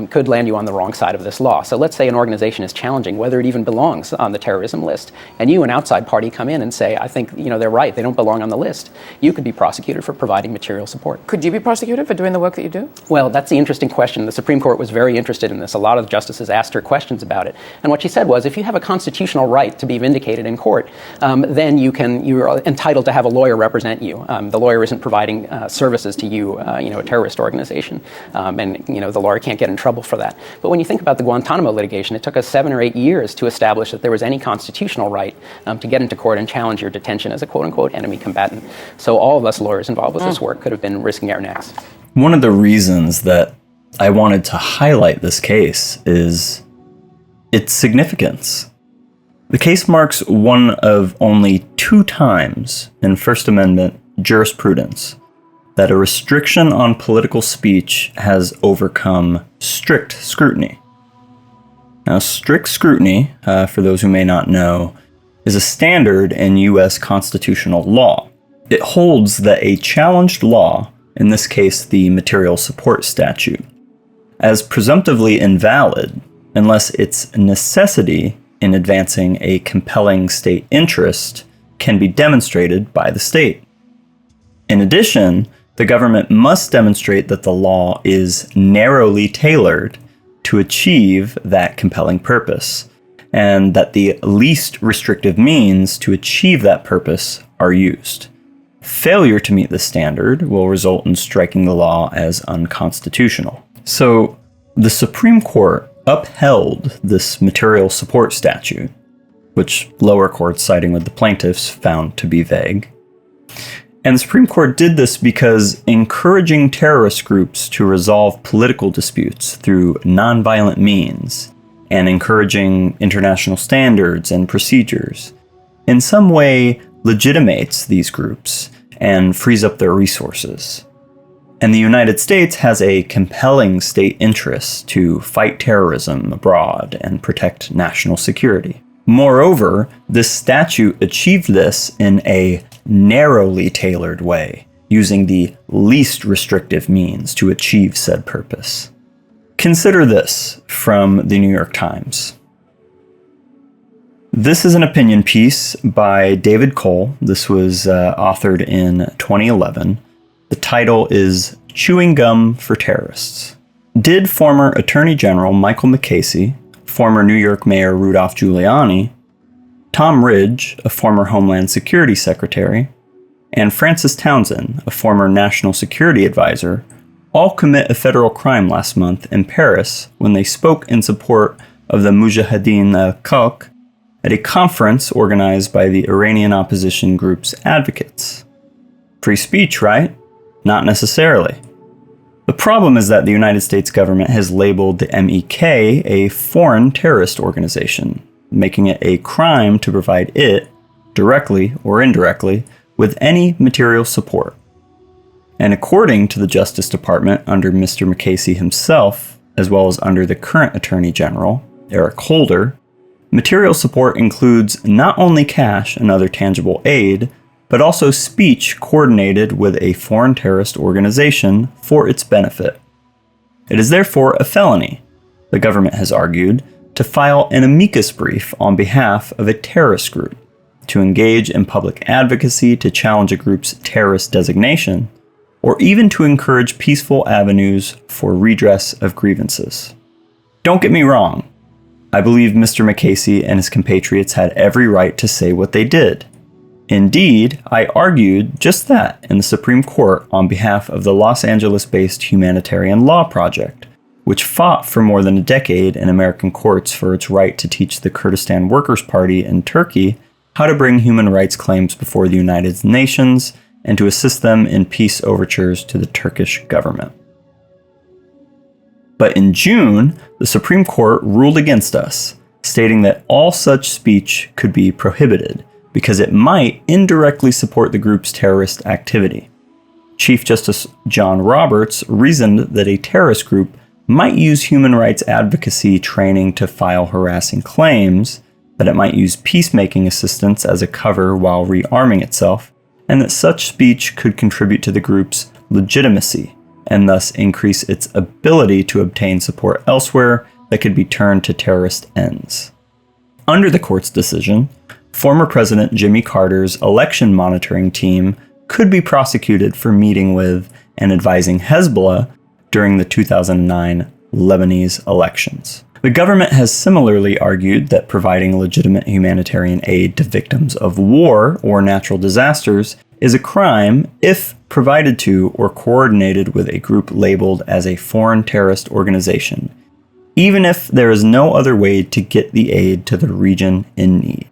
could land you on the wrong side of this law. So let's say an organization is challenging whether it even belongs on the terrorism list, and you, an outside party, come in and say, I think, they're right, they don't belong on the list. You could be prosecuted for providing material support. Could you be prosecuted for doing the work that you do? Well, that's the interesting question. The Supreme Court was very interested in this. A lot of the justices asked her questions about it. And what she said was, if you have a constitutional right to be vindicated in court, then you're entitled to have a lawyer represent you. The lawyer isn't providing services to you, a terrorist organization, and the lawyer can't get in trouble for that. But when you think about the Guantanamo litigation, it took us 7 or 8 years to establish that there was any constitutional right to get into court and challenge your detention as a quote-unquote enemy combatant. So all of us lawyers involved with this work could have been risking our necks. One of the reasons that I wanted to highlight this case is its significance. The case marks one of only 2 times in First Amendment jurisprudence that a restriction on political speech has overcome strict scrutiny. Now, strict scrutiny, for those who may not know, is a standard in U.S. constitutional law. It holds that a challenged law, in this case the material support statute, as presumptively invalid unless its necessity in advancing a compelling state interest can be demonstrated by the state. In addition, the government must demonstrate that the law is narrowly tailored to achieve that compelling purpose, and that the least restrictive means to achieve that purpose are used. Failure to meet this standard will result in striking the law as unconstitutional. So, the Supreme Court upheld this material support statute, which lower courts siding with the plaintiffs found to be vague. And the Supreme Court did this because encouraging terrorist groups to resolve political disputes through nonviolent means and encouraging international standards and procedures in some way legitimates these groups and frees up their resources. And the United States has a compelling state interest to fight terrorism abroad and protect national security. Moreover, this statute achieved this in a narrowly tailored way, using the least restrictive means to achieve said purpose. Consider this from the New York Times. This is an opinion piece by David Cole. This was authored in 2011. The title is Chewing Gum for Terrorists. Did former Attorney General Michael McCasey, former New York Mayor Rudolph Giuliani, Tom Ridge, a former Homeland Security Secretary, and Francis Townsend, a former National Security Advisor, all commit a federal crime last month in Paris when they spoke in support of the Mujahideen al-Khalq at a conference organized by the Iranian opposition group's advocates? Free speech, right? Not necessarily. The problem is that the United States government has labeled the MEK a foreign terrorist organization, making it a crime to provide it, directly or indirectly, with any material support. And according to the Justice Department under Mr. McCasey himself, as well as under the current Attorney General, Eric Holder, material support includes not only cash and other tangible aid, but also speech coordinated with a foreign terrorist organization for its benefit. It is therefore a felony, the government has argued, to file an amicus brief on behalf of a terrorist group, to engage in public advocacy to challenge a group's terrorist designation, or even to encourage peaceful avenues for redress of grievances. Don't get me wrong. I believe Mr. McCasey and his compatriots had every right to say what they did. Indeed, I argued just that in the Supreme Court on behalf of the Los Angeles-based Humanitarian Law Project, which fought for more than a decade in American courts for its right to teach the Kurdistan Workers' Party in Turkey how to bring human rights claims before the United Nations and to assist them in peace overtures to the Turkish government. But in June, the Supreme Court ruled against us, stating that all such speech could be prohibited because it might indirectly support the group's terrorist activity. Chief Justice John Roberts reasoned that a terrorist group might use human rights advocacy training to file harassing claims, that it might use peacemaking assistance as a cover while rearming itself, and that such speech could contribute to the group's legitimacy and thus increase its ability to obtain support elsewhere that could be turned to terrorist ends. Under the court's decision, former President Jimmy Carter's election monitoring team could be prosecuted for meeting with and advising Hezbollah during the 2009 Lebanese elections. The government has similarly argued that providing legitimate humanitarian aid to victims of war or natural disasters is a crime if provided to or coordinated with a group labeled as a foreign terrorist organization, even if there is no other way to get the aid to the region in need.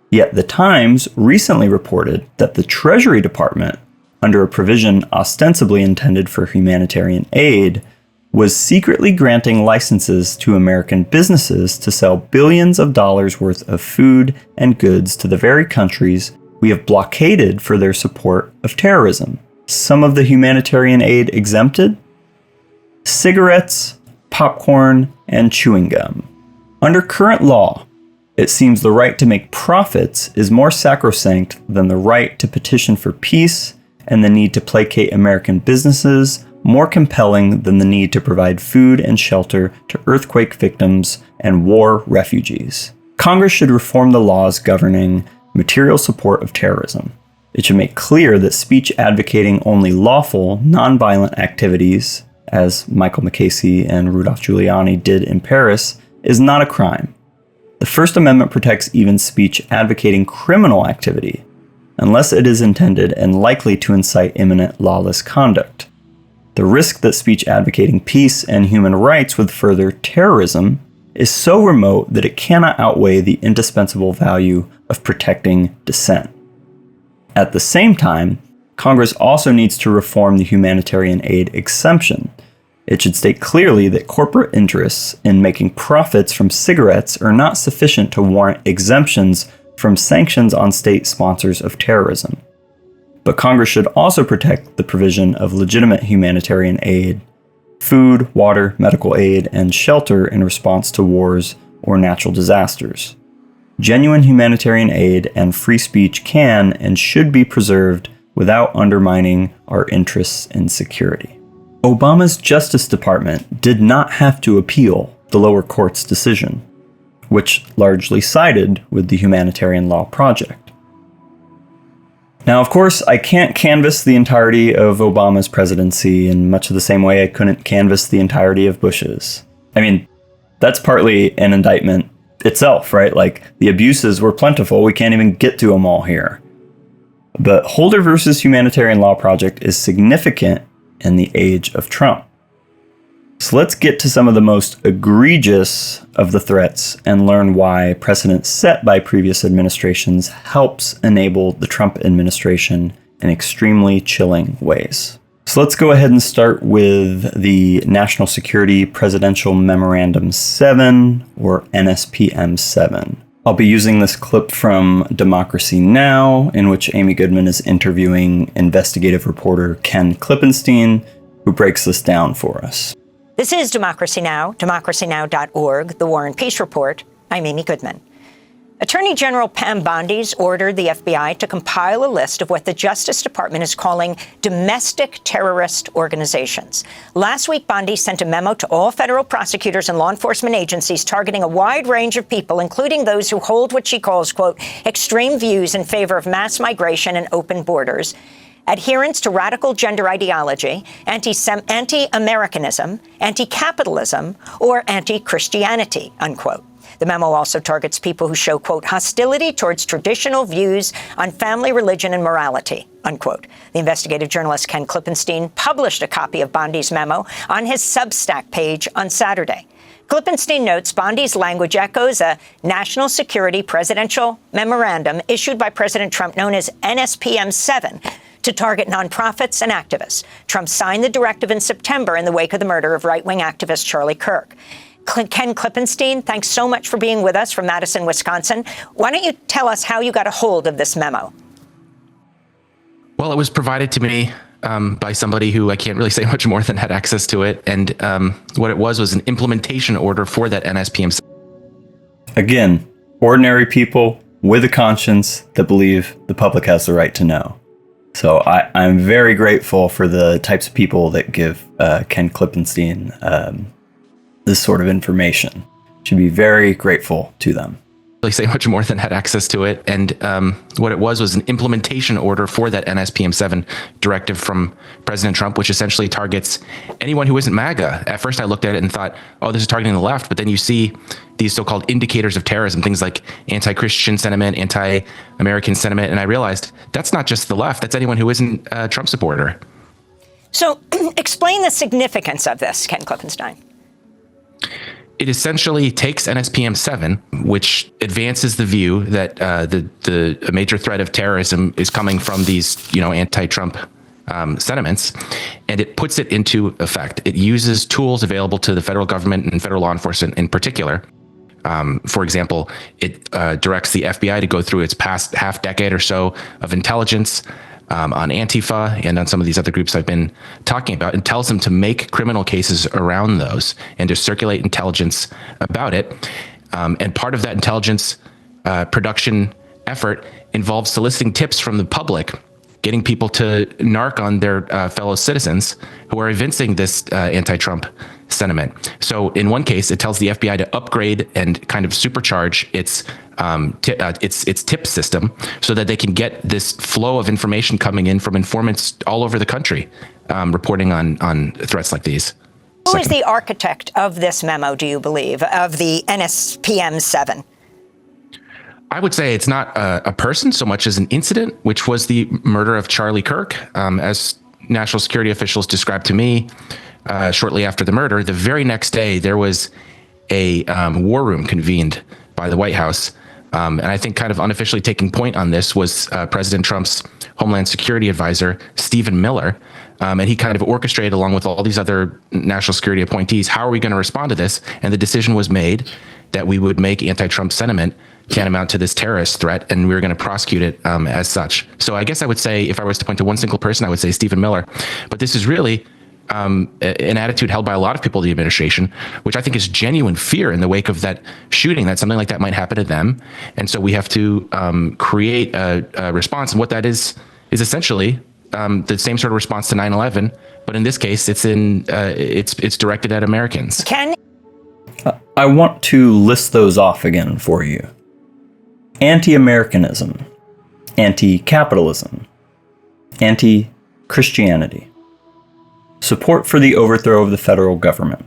Yet the Times recently reported that the Treasury Department, under a provision ostensibly intended for humanitarian aid, was secretly granting licenses to American businesses to sell billions of dollars worth of food and goods to the very countries we have blockaded for their support of terrorism. Some of the humanitarian aid exempted? Cigarettes, popcorn, and chewing gum. Under current law, it seems the right to make profits is more sacrosanct than the right to petition for peace, and the need to placate American businesses more compelling than the need to provide food and shelter to earthquake victims and war refugees. Congress should reform the laws governing material support of terrorism. It should make clear that speech advocating only lawful, nonviolent activities, as Michael McCasey and Rudolph Giuliani did in Paris, is not a crime. The First Amendment protects even speech advocating criminal activity, unless it is intended and likely to incite imminent lawless conduct. The risk that speech advocating peace and human rights would further terrorism is so remote that it cannot outweigh the indispensable value of protecting dissent. At the same time, Congress also needs to reform the humanitarian aid exemption It should state clearly that corporate interests in making profits from cigarettes are not sufficient to warrant exemptions from sanctions on state sponsors of terrorism. But Congress should also protect the provision of legitimate humanitarian aid, food, water, medical aid, and shelter in response to wars or natural disasters. Genuine humanitarian aid and free speech can and should be preserved without undermining our interests in security. Obama's Justice Department did not have to appeal the lower court's decision, which largely sided with the Humanitarian Law Project. Now, of course, I can't canvass the entirety of Obama's presidency in much of the same way I couldn't canvass the entirety of Bush's. I mean, that's partly an indictment itself, right? Like, the abuses were plentiful. We can't even get to them all here. But Holder versus Humanitarian Law Project is significant in the age of Trump. So let's get to some of the most egregious of the threats and learn why precedent set by previous administrations helps enable the Trump administration in extremely chilling ways. So let's go ahead and start with the National Security Presidential Memorandum 7, or NSPM 7. I'll be using this clip from Democracy Now!, in which Amy Goodman is interviewing investigative reporter Ken Klippenstein, who breaks this down for us. This is Democracy Now!, democracynow.org, the War and Peace Report. I'm Amy Goodman. Attorney General Pam Bondi's ordered the FBI to compile a list of what the Justice Department is calling domestic terrorist organizations. Last week, Bondi sent a memo to all federal prosecutors and law enforcement agencies targeting a wide range of people, including those who hold what she calls, quote, extreme views in favor of mass migration and open borders, adherence to radical gender ideology, anti-Americanism, anti-capitalism, or anti-Christianity, unquote. The memo also targets people who show, quote, hostility towards traditional views on family, religion, and morality, unquote. The investigative journalist Ken Klippenstein published a copy of Bondi's memo on his Substack page on Saturday. Klippenstein notes Bondi's language echoes a national security presidential memorandum issued by President Trump known as NSPM 7, to target nonprofits and activists. Trump signed the directive in September in the wake of the murder of right-wing activist Charlie Kirk. Ken Klippenstein, thanks so much for being with us from Madison, Wisconsin. Why don't you tell us how you got a hold of this memo? Well, it was provided to me by somebody who I can't really say much more than had access to it. And what it was an implementation order for that NSPM. Again, ordinary people with a conscience that believe the public has the right to know. So I'm very grateful for the types of people that give Ken Klippenstein this sort of information. Should be very grateful to them. Really say much more than had access to it. And what it was an implementation order for that NSPM 7 directive from President Trump, which essentially targets anyone who isn't MAGA. At first, I looked at it and thought, oh, this is targeting the left. But then you see these so-called indicators of terrorism, things like anti-Christian sentiment, anti-American sentiment. And I realized that's not just the left. That's anyone who isn't a Trump supporter. So explain the significance of this, Ken Klippenstein. It essentially takes NSPM 7, which advances the view that the major threat of terrorism is coming from these, anti-Trump sentiments, and it puts it into effect. It uses tools available to the federal government and federal law enforcement in particular. For example, it directs the FBI to go through its past half decade or so of intelligence on Antifa and on some of these other groups I've been talking about, and tells them to make criminal cases around those and to circulate intelligence about it. And part of that intelligence production effort involves soliciting tips from the public, getting people to narc on their fellow citizens who are evincing this anti-Trump sentiment. So in one case, it tells the FBI to upgrade and kind of supercharge its tip system so that they can get this flow of information coming in from informants all over the country, reporting on threats like these. Who is the architect of this memo, do you believe, of the NSPM 7? I would say it's not a person so much as an incident, which was the murder of Charlie Kirk. As national security officials described to me shortly after the murder, the very next day there was a war room convened by the White House And I think kind of unofficially taking point on this was President Trump's Homeland Security Advisor, Stephen Miller. And he kind of orchestrated, along with all these other national security appointees, how are we going to respond to this? And the decision was made that we would make anti-Trump sentiment tantamount to this terrorist threat, and we were going to prosecute it as such. So I guess I would say, if I was to point to one single person, I would say Stephen Miller. But this is really an attitude held by a lot of people in the administration, which I think is genuine fear in the wake of that shooting, that something like that might happen to them. And so we have to create a response. And what that is essentially the same sort of response to 9/11, but in this case, it's directed at Americans. I want to list those off again for you. Anti-Americanism, anti-capitalism, anti-Christianity, support for the overthrow of the federal government,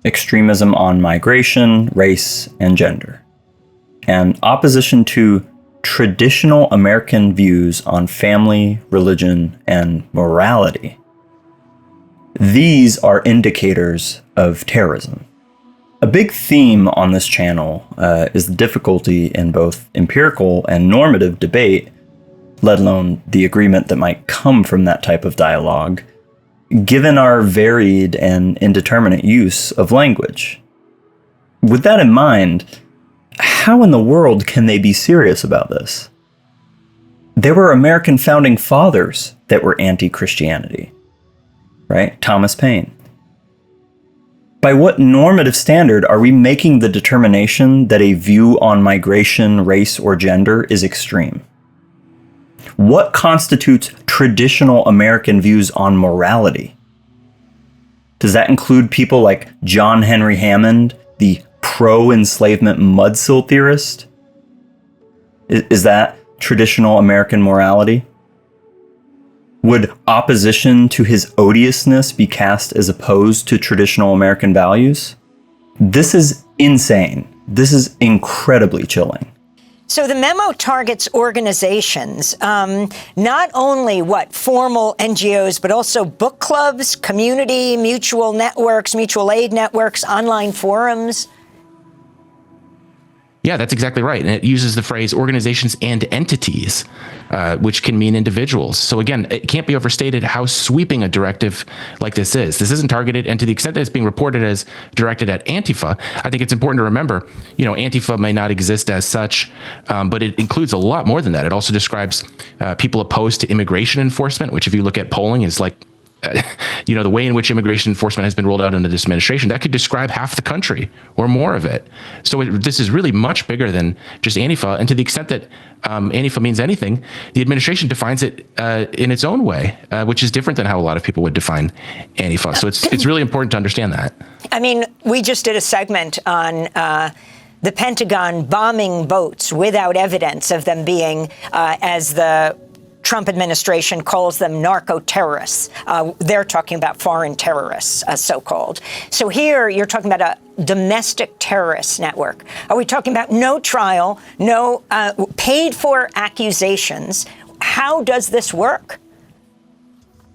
extremism on migration, race, and gender, and opposition to traditional American views on family, religion, and morality. These are indicators of terrorism. A big theme on this channel is the difficulty in both empirical and normative debate, let alone the agreement that might come from that type of dialogue, given our varied and indeterminate use of language. With that in mind, how in the world can they be serious about this? There were American founding fathers that were anti-Christianity, right? Thomas Paine. By what normative standard are we making the determination that a view on migration, race, or gender is extreme? What constitutes traditional American views on morality? Does that include people like John Henry Hammond, the pro-enslavement mudsill theorist? Is that traditional American morality? Would opposition to his odiousness be cast as opposed to traditional American values? This is insane. This is incredibly chilling. So the memo targets organizations, not only formal NGOs, but also book clubs, community, mutual networks, mutual aid networks, online forums. Yeah, that's exactly right. And it uses the phrase organizations and entities, which can mean individuals. So again, it can't be overstated how sweeping a directive like this is. This isn't targeted, and to the extent that it's being reported as directed at Antifa, I think it's important to remember, Antifa may not exist as such, but it includes a lot more than that. It also describes people opposed to immigration enforcement, which if you look at polling is like, the way in which immigration enforcement has been rolled out under this administration, that could describe half the country or more of it. So this is really much bigger than just Antifa. And to the extent that Antifa means anything, the administration defines it in its own way, which is different than how a lot of people would define Antifa. So it's really important to understand that. I mean, we just did a segment on the Pentagon bombing boats without evidence of them being, as the Trump administration calls them narco-terrorists. They're talking about foreign terrorists, so-called. So here you're talking about a domestic terrorist network. Are we talking about no trial, no paid-for accusations? How does this work?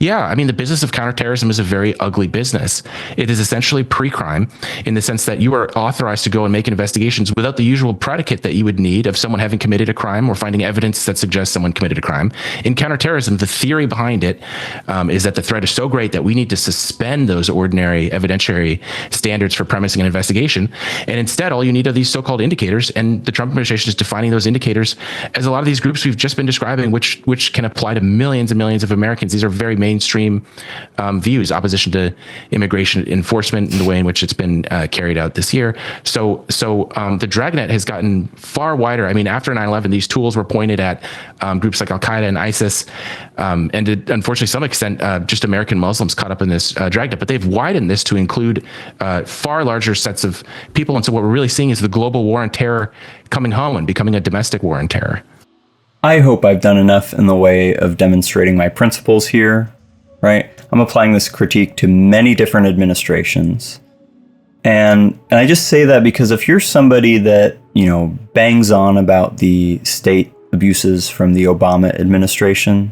Yeah, I mean, the business of counterterrorism is a very ugly business. It is essentially pre-crime in the sense that you are authorized to go and make investigations without the usual predicate that you would need of someone having committed a crime or finding evidence that suggests someone committed a crime. In counterterrorism, the theory behind it is that the threat is so great that we need to suspend those ordinary evidentiary standards for premising an investigation. And instead, all you need are these so-called indicators. And the Trump administration is defining those indicators as a lot of these groups we've just been describing, which can apply to millions and millions of Americans. These are very mainstream views, opposition to immigration enforcement in the way in which it's been carried out this year. So the dragnet has gotten far wider. I mean, after 9/11, these tools were pointed at groups like Al-Qaeda and ISIS, and to, unfortunately, some extent, just American Muslims caught up in this dragnet. But they've widened this to include far larger sets of people. And so what we're really seeing is the global war on terror coming home and becoming a domestic war on terror. I hope I've done enough in the way of demonstrating my principles here. Right? I'm applying this critique to many different administrations. And I just say that because if you're somebody that, bangs on about the state abuses from the Obama administration,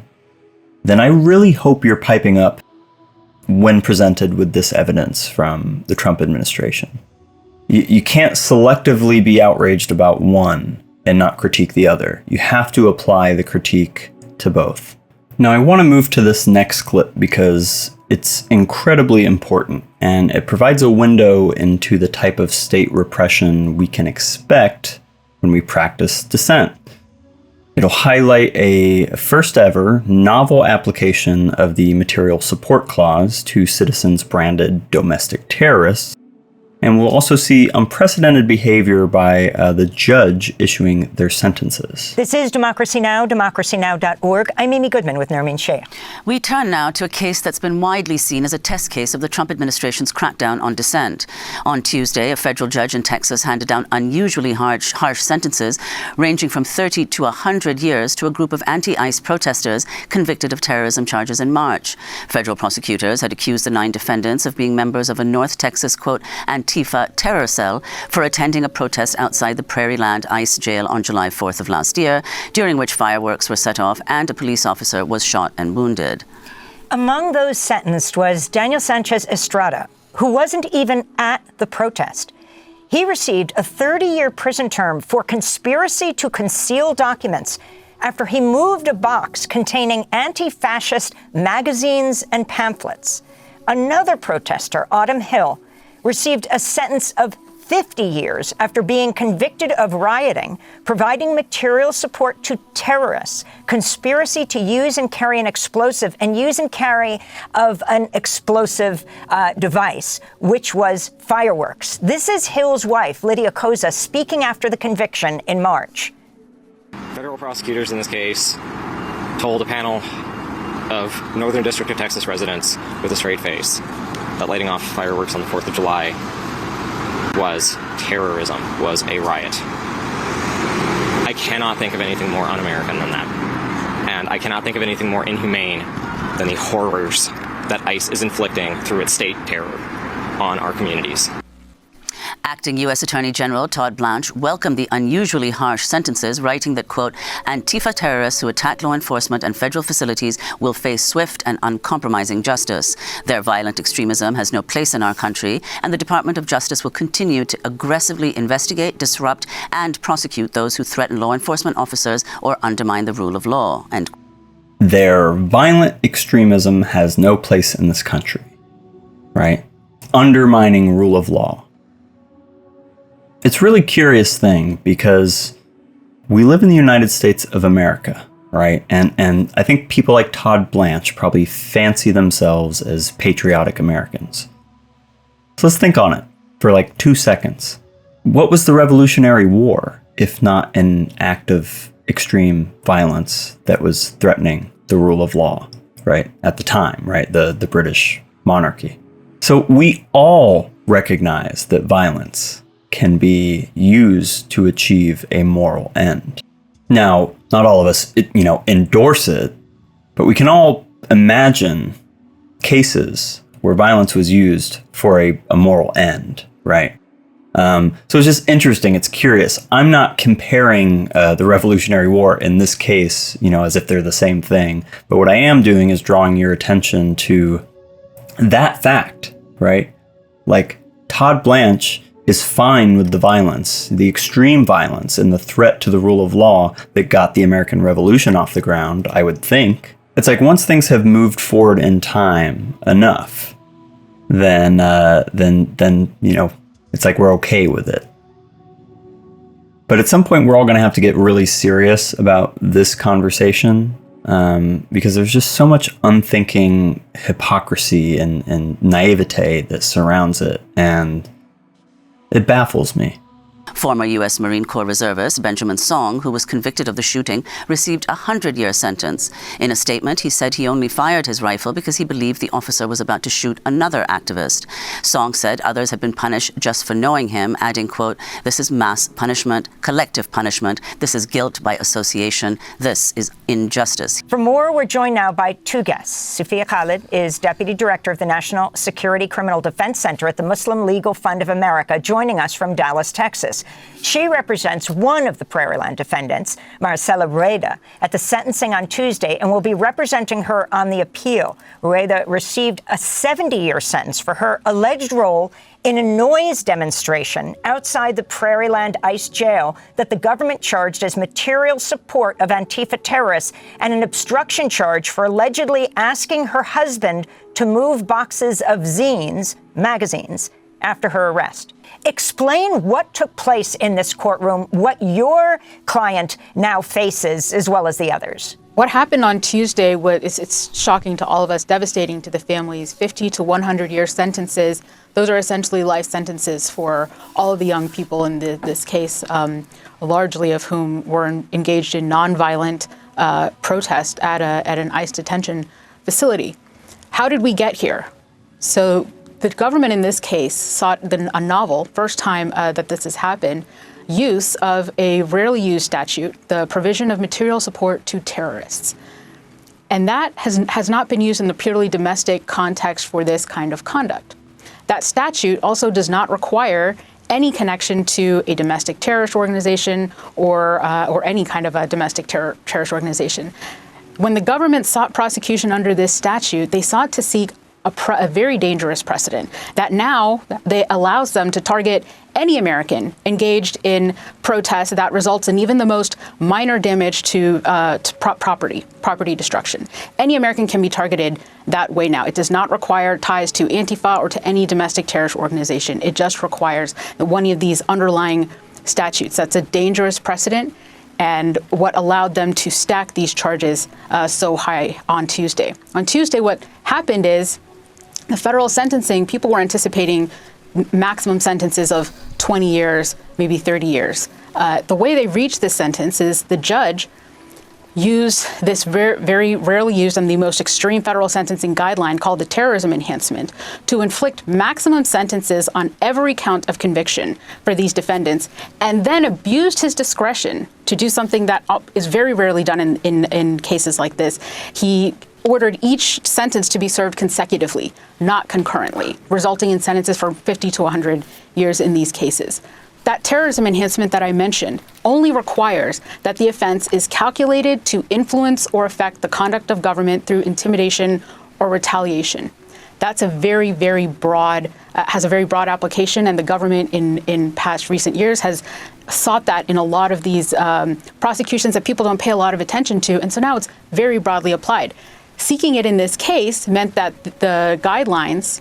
then I really hope you're piping up when presented with this evidence from the Trump administration. You can't selectively be outraged about one and not critique the other. You have to apply the critique to both. Now, I want to move to this next clip because it's incredibly important, and it provides a window into the type of state repression we can expect when we practice dissent. It'll highlight a first ever novel application of the Material Support Clause to citizens branded domestic terrorists. And we'll also see unprecedented behavior by the judge issuing their sentences. This is Democracy Now!, democracynow.org. I'm Amy Goodman with Nermeen Shea. We turn now to a case that's been widely seen as a test case of the Trump administration's crackdown on dissent. On Tuesday, a federal judge in Texas handed down unusually harsh sentences ranging from 30 to 100 years to a group of anti-ICE protesters convicted of terrorism charges in March. Federal prosecutors had accused the 9 defendants of being members of a North Texas, quote, Antifa terror cell for attending a protest outside the Prairieland ICE jail on July 4th of last year, during which fireworks were set off and a police officer was shot and wounded. Among those sentenced was Daniel Sanchez Estrada, who wasn't even at the protest. He received a 30-year prison term for conspiracy to conceal documents after he moved a box containing anti-fascist magazines and pamphlets. Another protester, Autumn Hill, received a sentence of 50 years after being convicted of rioting, providing material support to terrorists, conspiracy to use and carry an explosive, and use and carry of an explosive device, which was fireworks. This is Hill's wife, Lydia Koza, speaking after the conviction in March. Federal prosecutors in this case told a panel of Northern District of Texas residents with a straight face that lighting off fireworks on the 4th of July was terrorism, was a riot. I cannot think of anything more un-American than that. And I cannot think of anything more inhumane than the horrors that ICE is inflicting through its state terror on our communities. Acting U.S. Attorney General Todd Blanche welcomed the unusually harsh sentences, writing that, quote, Antifa terrorists who attack law enforcement and federal facilities will face swift and uncompromising justice. Their violent extremism has no place in our country, and the Department of Justice will continue to aggressively investigate, disrupt, and prosecute those who threaten law enforcement officers or undermine the rule of law. And their violent extremism has no place in this country, right? Undermining rule of law. It's a really curious thing because we live in the United States of America, right? And I think people like Todd Blanche probably fancy themselves as patriotic Americans. So let's think on it for like 2 seconds. What was the Revolutionary War, if not an act of extreme violence that was threatening the rule of law, right? At the time, right? The British monarchy. So we all recognize that violence can be used to achieve a moral end. Now, not all of us, endorse it, but we can all imagine cases where violence was used for a moral end, right? So it's just interesting. It's curious. I'm not comparing the Revolutionary War in this case, as if they're the same thing. But what I am doing is drawing your attention to that fact, right? Like Todd Blanche is fine with the violence, the extreme violence, and the threat to the rule of law that got the American Revolution off the ground, I would think. It's like once things have moved forward in time enough, then it's like we're okay with it. But at some point, we're all going to have to get really serious about this conversation because there's just so much unthinking hypocrisy and naivete that surrounds it, and it baffles me. Former U.S. Marine Corps reservist Benjamin Song, who was convicted of the shooting, received a 100-year sentence. In a statement, he said he only fired his rifle because he believed the officer was about to shoot another activist. Song said others had been punished just for knowing him, adding, quote, "This is mass punishment, collective punishment. This is guilt by association. This is injustice." For more, we're joined now by 2 guests. Sufia Khalid is Deputy Director of the National Security Criminal Defense Center at the Muslim Legal Fund of America, joining us from Dallas, Texas. Terrace. She represents one of the Prairieland defendants, Marcela Rueda, at the sentencing on Tuesday and will be representing her on the appeal. Rueda received a 70-year sentence for her alleged role in a noise demonstration outside the Prairieland ICE jail that the government charged as material support of Antifa terrorists, and an obstruction charge for allegedly asking her husband to move boxes of zines, magazines, after her arrest. Explain what took place in this courtroom, what your client now faces, as well as the others. What happened on Tuesday it's shocking to all of us, devastating to the families. 50 to 100-year sentences. Those are essentially life sentences for all of the young people in this case, largely of whom were engaged in nonviolent protest at an ICE detention facility. How did we get here? So the government in this case sought a novel, first time that this has happened, use of a rarely used statute, the provision of material support to terrorists. And that has not been used in the purely domestic context for this kind of conduct. That statute also does not require any connection to a domestic terrorist organization or any kind of a domestic terrorist organization. When the government sought prosecution under this statute, they sought to seek a very dangerous precedent that now allows them to target any American engaged in protests that results in even the most minor damage to property destruction. Any American can be targeted that way now. It does not require ties to Antifa or to any domestic terrorist organization. It just requires one of these underlying statutes. That's a dangerous precedent, and what allowed them to stack these charges so high on Tuesday. On Tuesday, what happened is the federal sentencing, people were anticipating maximum sentences of 20 years, maybe 30 years. The way they reached this sentence is the judge used this very rarely used and the most extreme federal sentencing guideline called the terrorism enhancement to inflict maximum sentences on every count of conviction for these defendants, and then abused his discretion to do something that is very rarely done in cases like this. He ordered each sentence to be served consecutively, not concurrently, resulting in sentences from 50 to 100 years in these cases. That terrorism enhancement that I mentioned only requires that the offense is calculated to influence or affect the conduct of government through intimidation or retaliation. That's a very, very broad, has a very broad application, and the government in past recent years has sought that in a lot of these prosecutions that people don't pay a lot of attention to, and so now it's very broadly applied. Seeking it in this case meant that the guidelines,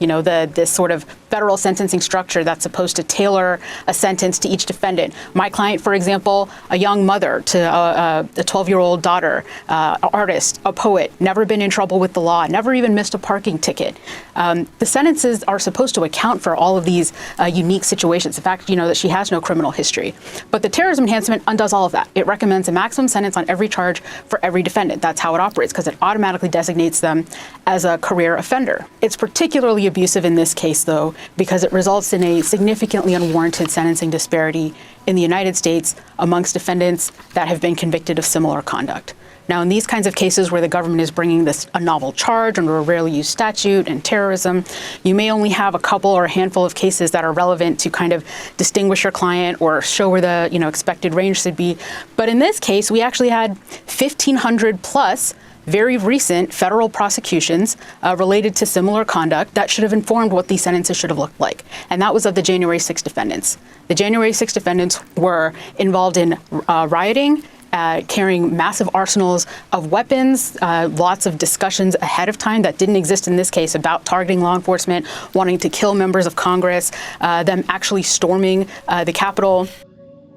this sort of federal sentencing structure that's supposed to tailor a sentence to each defendant. My client, for example, a young mother to a 12-year-old daughter, an artist, a poet, never been in trouble with the law, never even missed a parking ticket. The sentences are supposed to account for all of these unique situations. The fact, that she has no criminal history. But the terrorism enhancement undoes all of that. It recommends a maximum sentence on every charge for every defendant. That's how it operates, because it automatically designates them as a career offender. It's particularly abusive in this case, though, because it results in a significantly unwarranted sentencing disparity in the United States amongst defendants that have been convicted of similar conduct. Now, in these kinds of cases where the government is bringing a novel charge under a rarely used statute and terrorism, you may only have a couple or a handful of cases that are relevant to kind of distinguish your client or show where the expected range should be. But in this case, we actually had 1,500 plus very recent federal prosecutions related to similar conduct that should have informed what these sentences should have looked like. And that was of the January 6 defendants. The January 6 defendants were involved in rioting, carrying massive arsenals of weapons, lots of discussions ahead of time that didn't exist in this case about targeting law enforcement, wanting to kill members of Congress, them actually storming the Capitol.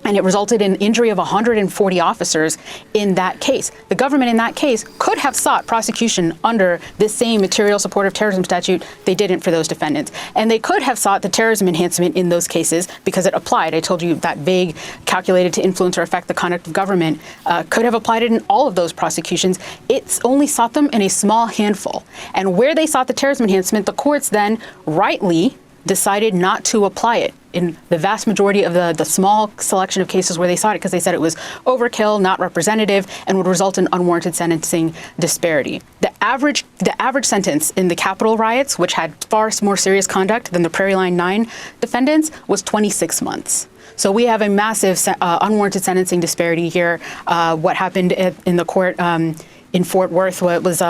And it resulted in injury of 140 officers in that case. The government in that case could have sought prosecution under this same material support of terrorism statute. They didn't for those defendants. And they could have sought the terrorism enhancement in those cases because it applied. I told you that vague, calculated to influence or affect the conduct of government, could have applied it in all of those prosecutions. It's only sought them in a small handful. And where they sought the terrorism enhancement, the courts then rightly decided not to apply it in the vast majority of the small selection of cases where they saw it, because they said it was overkill, not representative, and would result in unwarranted sentencing disparity. The average sentence in the Capitol riots, which had far more serious conduct than the Prairieland 9 defendants, was 26 months. So we have a massive unwarranted sentencing disparity here. What happened in the court in Fort Worth was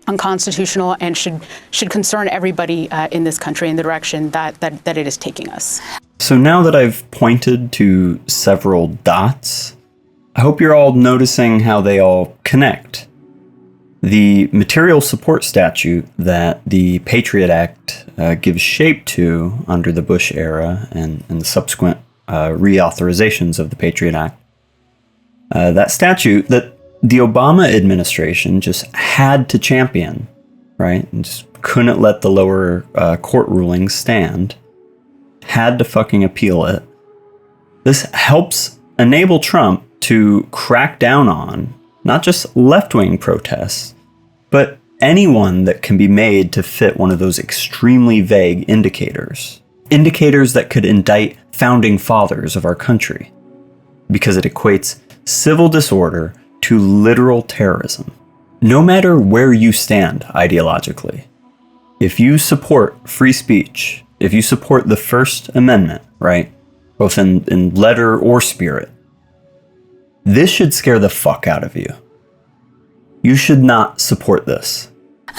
unconstitutional and should concern everybody in this country in the direction that it is taking us. So now that I've pointed to several dots, I hope you're all noticing how they all connect. The material support statute that the PATRIOT Act gives shape to under the Bush era and the subsequent reauthorizations of the PATRIOT Act, that statute that the Obama administration just had to champion, right? And just couldn't let the lower court rulings stand. Had to fucking appeal it. This helps enable Trump to crack down on not just left-wing protests, but anyone that can be made to fit one of those extremely vague indicators. Indicators that could indict founding fathers of our country, because it equates civil disorder to literal terrorism. No matter where you stand ideologically, if you support free speech, if you support the First Amendment, right, both in letter or spirit, this should scare the fuck out of you. You should not support this.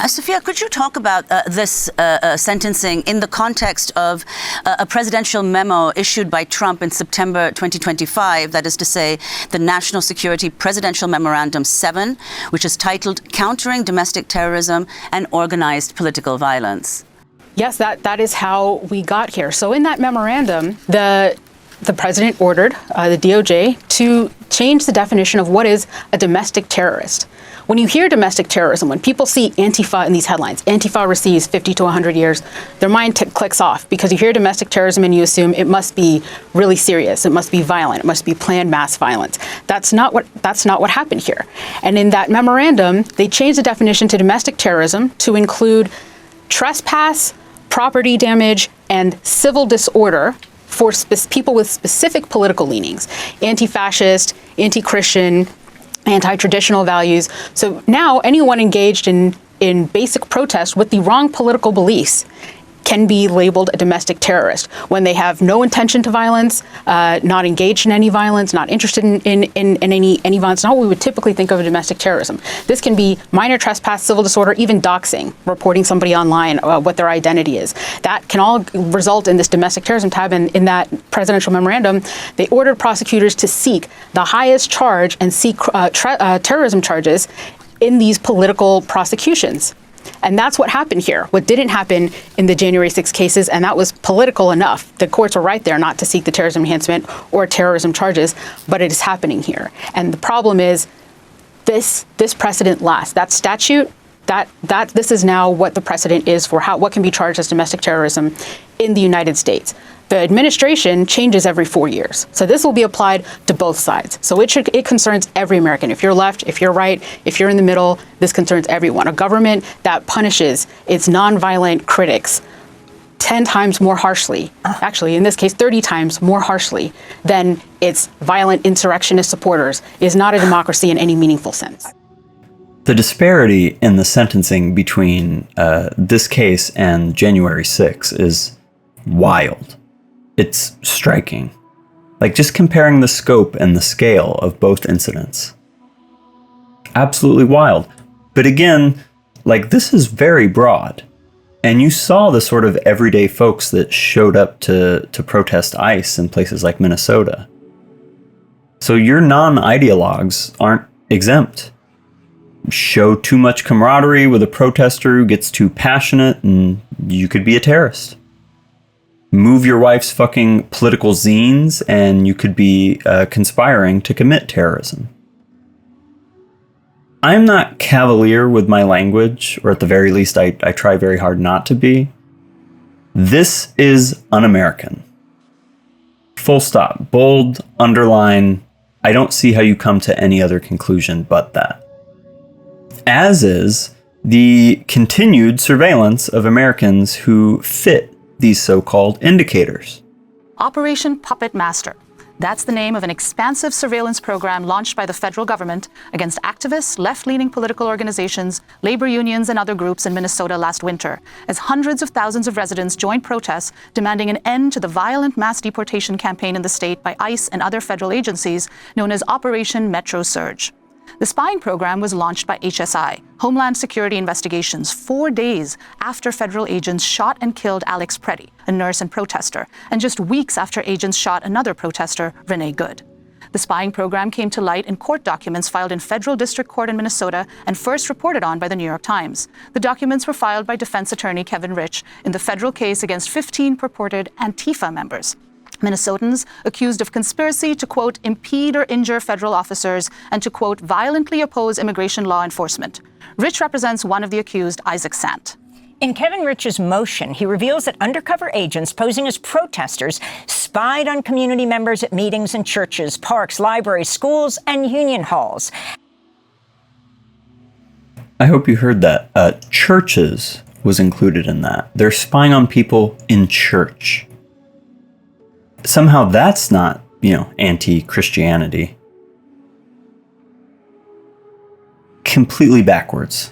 Sophia, could you talk about this sentencing in the context of a presidential memo issued by Trump in September 2025, that is to say, the National Security Presidential Memorandum 7, which is titled Countering Domestic Terrorism and Organized Political Violence? Yes, that is how we got here. So in that memorandum, the president ordered the DOJ to change the definition of what is a domestic terrorist. When you hear domestic terrorism, when people see Antifa in these headlines, Antifa receives 50 to 100 years, their mind clicks off, because you hear domestic terrorism and you assume it must be really serious, it must be violent, it must be planned mass violence. That's not what happened here. And in that memorandum, they changed the definition to domestic terrorism to include trespass, property damage, and civil disorder for people with specific political leanings, anti-fascist, anti-Christian, anti-traditional values. So now anyone engaged in basic protest with the wrong political beliefs can be labeled a domestic terrorist when they have no intention to violence, not engaged in any violence, not interested in any violence, not what we would typically think of as domestic terrorism. This can be minor trespass, civil disorder, even doxing, reporting somebody online what their identity is. That can all result in this domestic terrorism tab. And in that presidential memorandum, they ordered prosecutors to seek the highest charge and seek terrorism charges in these political prosecutions. And that's what happened here. What didn't happen in the January 6 cases, and that was political enough. The courts were right there not to seek the terrorism enhancement or terrorism charges, but it is happening here. And the problem is this precedent lasts. That statute, this is now what the precedent is for what can be charged as domestic terrorism in the United States. The administration changes every 4 years. So this will be applied to both sides. So it concerns every American. If you're left, if you're right, if you're in the middle, this concerns everyone. A government that punishes its nonviolent critics 10 times more harshly, actually in this case 30 times more harshly than its violent insurrectionist supporters, is not a democracy in any meaningful sense. The disparity in the sentencing between this case and January 6 is wild. It's striking. Like, just comparing the scope and the scale of both incidents. Absolutely wild. But again, like, this is very broad. And you saw the sort of everyday folks that showed up to protest ICE in places like Minnesota. So your non-ideologues aren't exempt. Show too much camaraderie with a protester who gets too passionate and you could be a terrorist. Move your wife's fucking political zines and you could be conspiring to commit terrorism. I'm not cavalier with my language, or at the very least I try very hard not to be. This is un-American. Full stop. Bold, underline. I don't see how you come to any other conclusion but that. As is the continued surveillance of Americans who fit these so-called indicators. Operation Puppet Master. That's the name of an expansive surveillance program launched by the federal government against activists, left-leaning political organizations, labor unions, and other groups in Minnesota last winter, as hundreds of thousands of residents joined protests demanding an end to the violent mass deportation campaign in the state by ICE and other federal agencies known as Operation Metro Surge. The spying program was launched by HSI, Homeland Security Investigations, 4 days after federal agents shot and killed Alex Preddy, a nurse and protester, and just weeks after agents shot another protester, Renee Good. The spying program came to light in court documents filed in federal district court in Minnesota and first reported on by the New York Times. The documents were filed by defense attorney Kevin Rich in the federal case against 15 purported Antifa members. Minnesotans accused of conspiracy to, quote, impede or injure federal officers and to, quote, violently oppose immigration law enforcement. Rich represents one of the accused, Isaac Sant. In Kevin Rich's motion, he reveals that undercover agents posing as protesters spied on community members at meetings in churches, parks, libraries, schools, and union halls. I hope you heard that. Churches was included in that. They're spying on people in church. Somehow that's not, anti-Christianity. Completely backwards.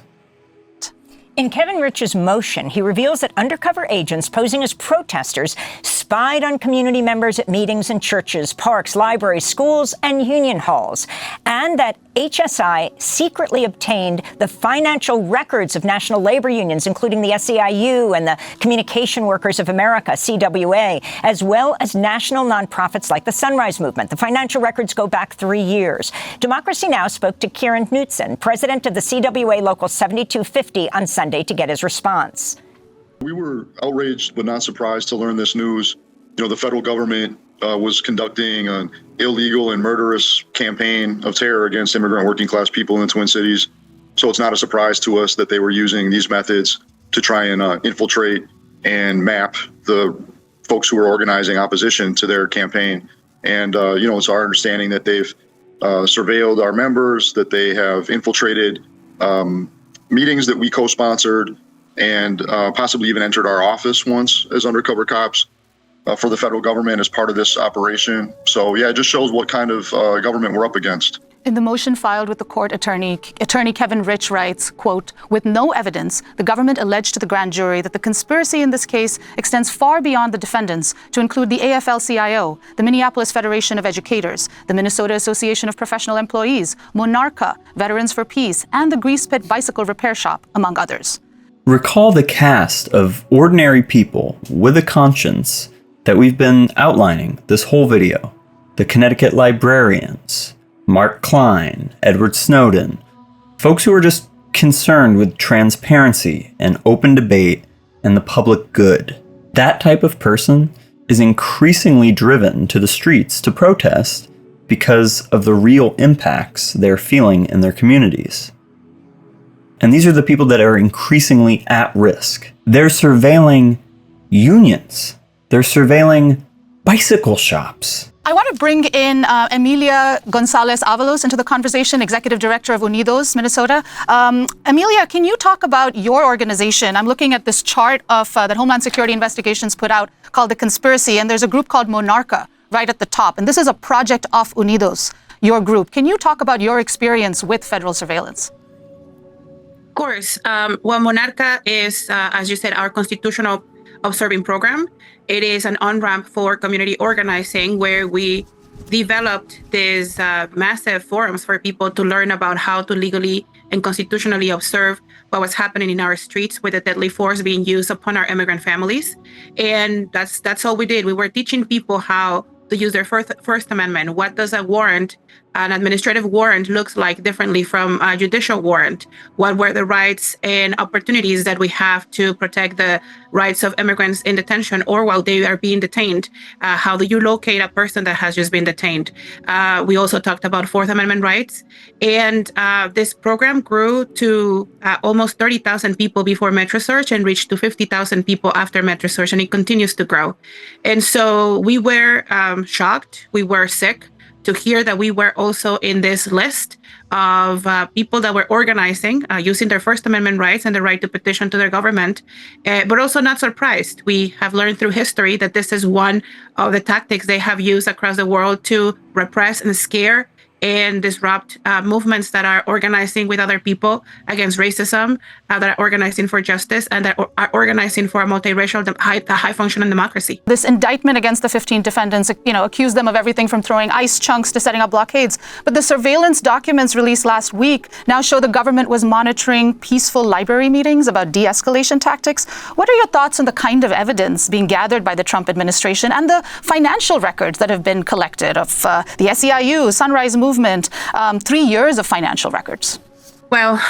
In Kevin Rich's motion, he reveals that undercover agents posing as protesters spied on community members at meetings in churches, parks, libraries, schools, and union halls, and that HSI secretly obtained the financial records of national labor unions, including the SEIU and the Communication Workers of America, CWA, as well as national nonprofits like the Sunrise Movement. The financial records go back 3 years. Democracy Now! Spoke to Kieran Knutson, president of the CWA Local 7250, on Sunday to get his response. We were outraged but not surprised to learn this news. The federal government was conducting an illegal and murderous campaign of terror against immigrant working class people in the Twin Cities. So it's not a surprise to us that they were using these methods to try and infiltrate and map the folks who were organizing opposition to their campaign. And, it's our understanding that they've surveilled our members, that they have infiltrated meetings that we co-sponsored, and possibly even entered our office once as undercover cops for the federal government as part of this operation. So, yeah, it just shows what kind of government we're up against. In the motion filed with the court, attorney Kevin Rich writes, quote, with no evidence, the government alleged to the grand jury that the conspiracy in this case extends far beyond the defendants to include the AFL-CIO, the Minneapolis Federation of Educators, the Minnesota Association of Professional Employees, Monarca, Veterans for Peace, and the Grease Pit Bicycle Repair Shop, among others. Recall the cast of ordinary people with a conscience that we've been outlining this whole video. The Connecticut Librarians, Mark Klein, Edward Snowden, folks who are just concerned with transparency and open debate and the public good. That type of person is increasingly driven to the streets to protest because of the real impacts they're feeling in their communities. And these are the people that are increasingly at risk. They're surveilling unions. They're surveilling bicycle shops. I want to bring in Emilia Gonzalez-Avalos into the conversation, Executive Director of Unidos, Minnesota. Emilia, can you talk about your organization? I'm looking at this chart of that Homeland Security Investigations put out called The Conspiracy, and there's a group called Monarca right at the top. And this is a project of Unidos, your group. Can you talk about your experience with federal surveillance? Of course. Well, Monarca is, as you said, our constitutional observing program. It is an on-ramp for community organizing where we developed these massive forums for people to learn about how to legally and constitutionally observe what was happening in our streets with the deadly force being used upon our immigrant families. And that's all we did. We were teaching people how to use their First Amendment. What does a warrant, an administrative warrant, looks like differently from a judicial warrant? What were the rights and opportunities that we have to protect the rights of immigrants in detention or while they are being detained? How do you locate a person that has just been detained? We also talked about Fourth Amendment rights. And this program grew to almost 30,000 people before Metro Search and reached to 50,000 people after Metro Search, and it continues to grow. And so we were shocked. We were sick. to hear that we were also in this list of people that were organizing, using their First Amendment rights and the right to petition to their government, but also not surprised. We have learned through history that this is one of the tactics they have used across the world to repress and scare and disrupt movements that are organizing with other people against racism, that are organizing for justice, and that are organizing for a multiracial, high-functioning democracy. This indictment against the 15 defendants, accused them of everything from throwing ice chunks to setting up blockades. But the surveillance documents released last week now show the government was monitoring peaceful library meetings about de-escalation tactics. What are your thoughts on the kind of evidence being gathered by the Trump administration and the financial records that have been collected of the SEIU, Sunrise Movement, 3 years of financial records? Well,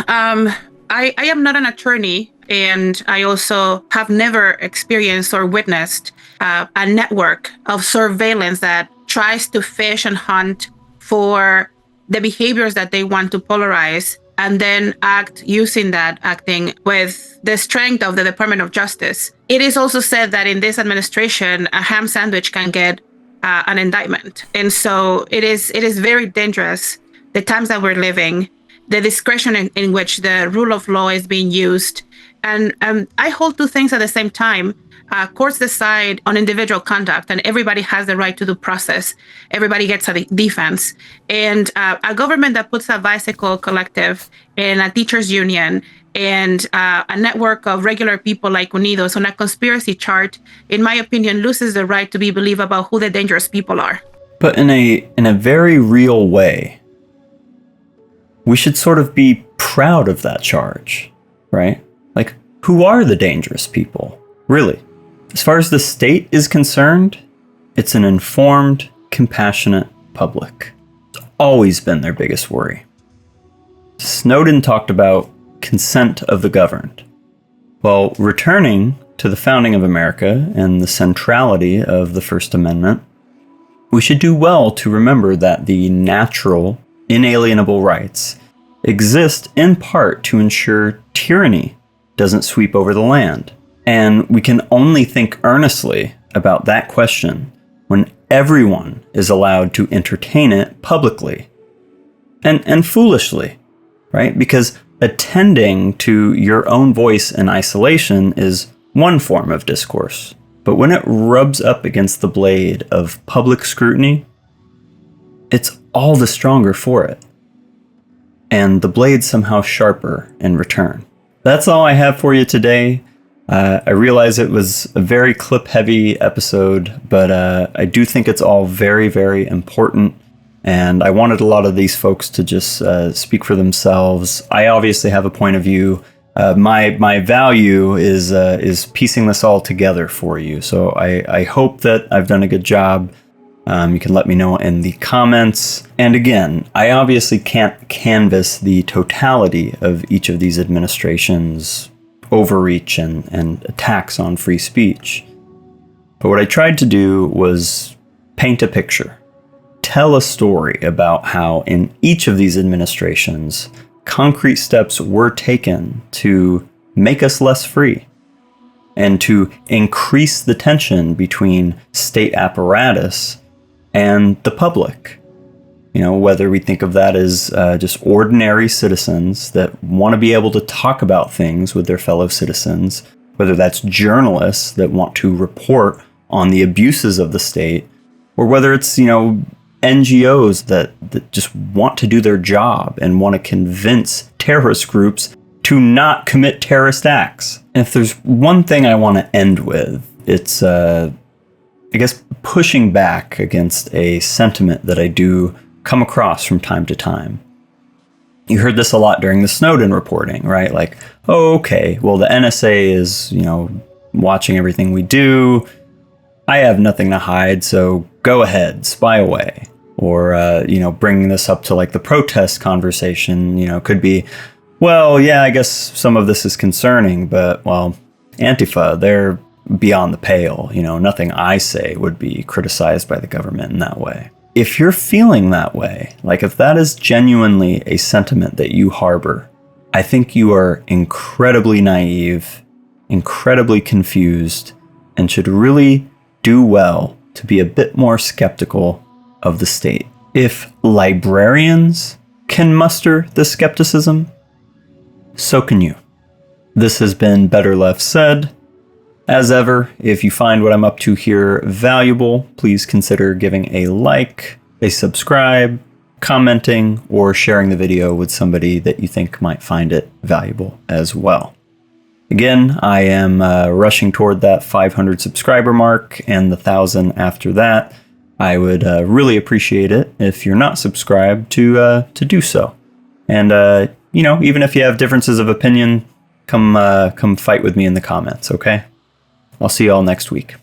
I am not an attorney, and I also have never experienced or witnessed a network of surveillance that tries to fish and hunt for the behaviors that they want to polarize and then acting with the strength of the Department of Justice. It is also said that in this administration, a ham sandwich can get an indictment. And so it is very dangerous, the times that we're living, the discretion in which the rule of law is being used. And I hold two things at the same time. Courts decide on individual conduct, and everybody has the right to due process. Everybody gets a defense. And a government that puts a bicycle collective and a teachers union and a network of regular people like Unidos on a conspiracy chart, in my opinion, loses the right to be believed about who the dangerous people are. But in a very real way, we should sort of be proud of that charge, right? Like, who are the dangerous people, really? As far as the state is concerned, it's an informed, compassionate public. It's always been their biggest worry. Snowden talked about consent of the governed. Well, returning to the founding of America and the centrality of the First Amendment, we should do well to remember that the natural, inalienable rights exist in part to ensure tyranny doesn't sweep over the land. And we can only think earnestly about that question when everyone is allowed to entertain it publicly and foolishly, right? Because attending to your own voice in isolation is one form of discourse. But when it rubs up against the blade of public scrutiny, it's all the stronger for it. And the blade's somehow sharper in return. That's all I have for you today. I realize it was a very clip-heavy episode, but I do think it's all very, very important. And I wanted a lot of these folks to just speak for themselves. I obviously have a point of view. My value is piecing this all together for you. So I hope that I've done a good job. You can let me know in the comments. And again, I obviously can't canvass the totality of each of these administrations' overreach and attacks on free speech. But what I tried to do was paint a picture. Tell a story about how in each of these administrations, concrete steps were taken to make us less free and to increase the tension between state apparatus and the public. You know, whether we think of that as just ordinary citizens that want to be able to talk about things with their fellow citizens, whether that's journalists that want to report on the abuses of the state, or whether it's, NGOs that just want to do their job and want to convince terrorist groups to not commit terrorist acts. And if there's one thing I want to end with, it's, I guess, pushing back against a sentiment that I do come across from time to time. You heard this a lot during the Snowden reporting, right? Like, oh, okay, well, the NSA is, watching everything we do. I have nothing to hide, so go ahead, spy away. Or, bringing this up to like the protest conversation, could be, well, yeah, I guess some of this is concerning, but, well, Antifa, they're beyond the pale. Nothing I say would be criticized by the government in that way. If you're feeling that way, like if that is genuinely a sentiment that you harbor, I think you are incredibly naive, incredibly confused, and should really do well to be a bit more skeptical of the state. If librarians can muster the skepticism, so can you. This has been Better Left Said. As ever, if you find what I'm up to here valuable, please consider giving a like, a subscribe, commenting, or sharing the video with somebody that you think might find it valuable as well. Again, I am rushing toward that 500 subscriber mark and the 1,000 after that. I would really appreciate it if you're not subscribed to do so. And even if you have differences of opinion, come fight with me in the comments, okay? I'll see you all next week.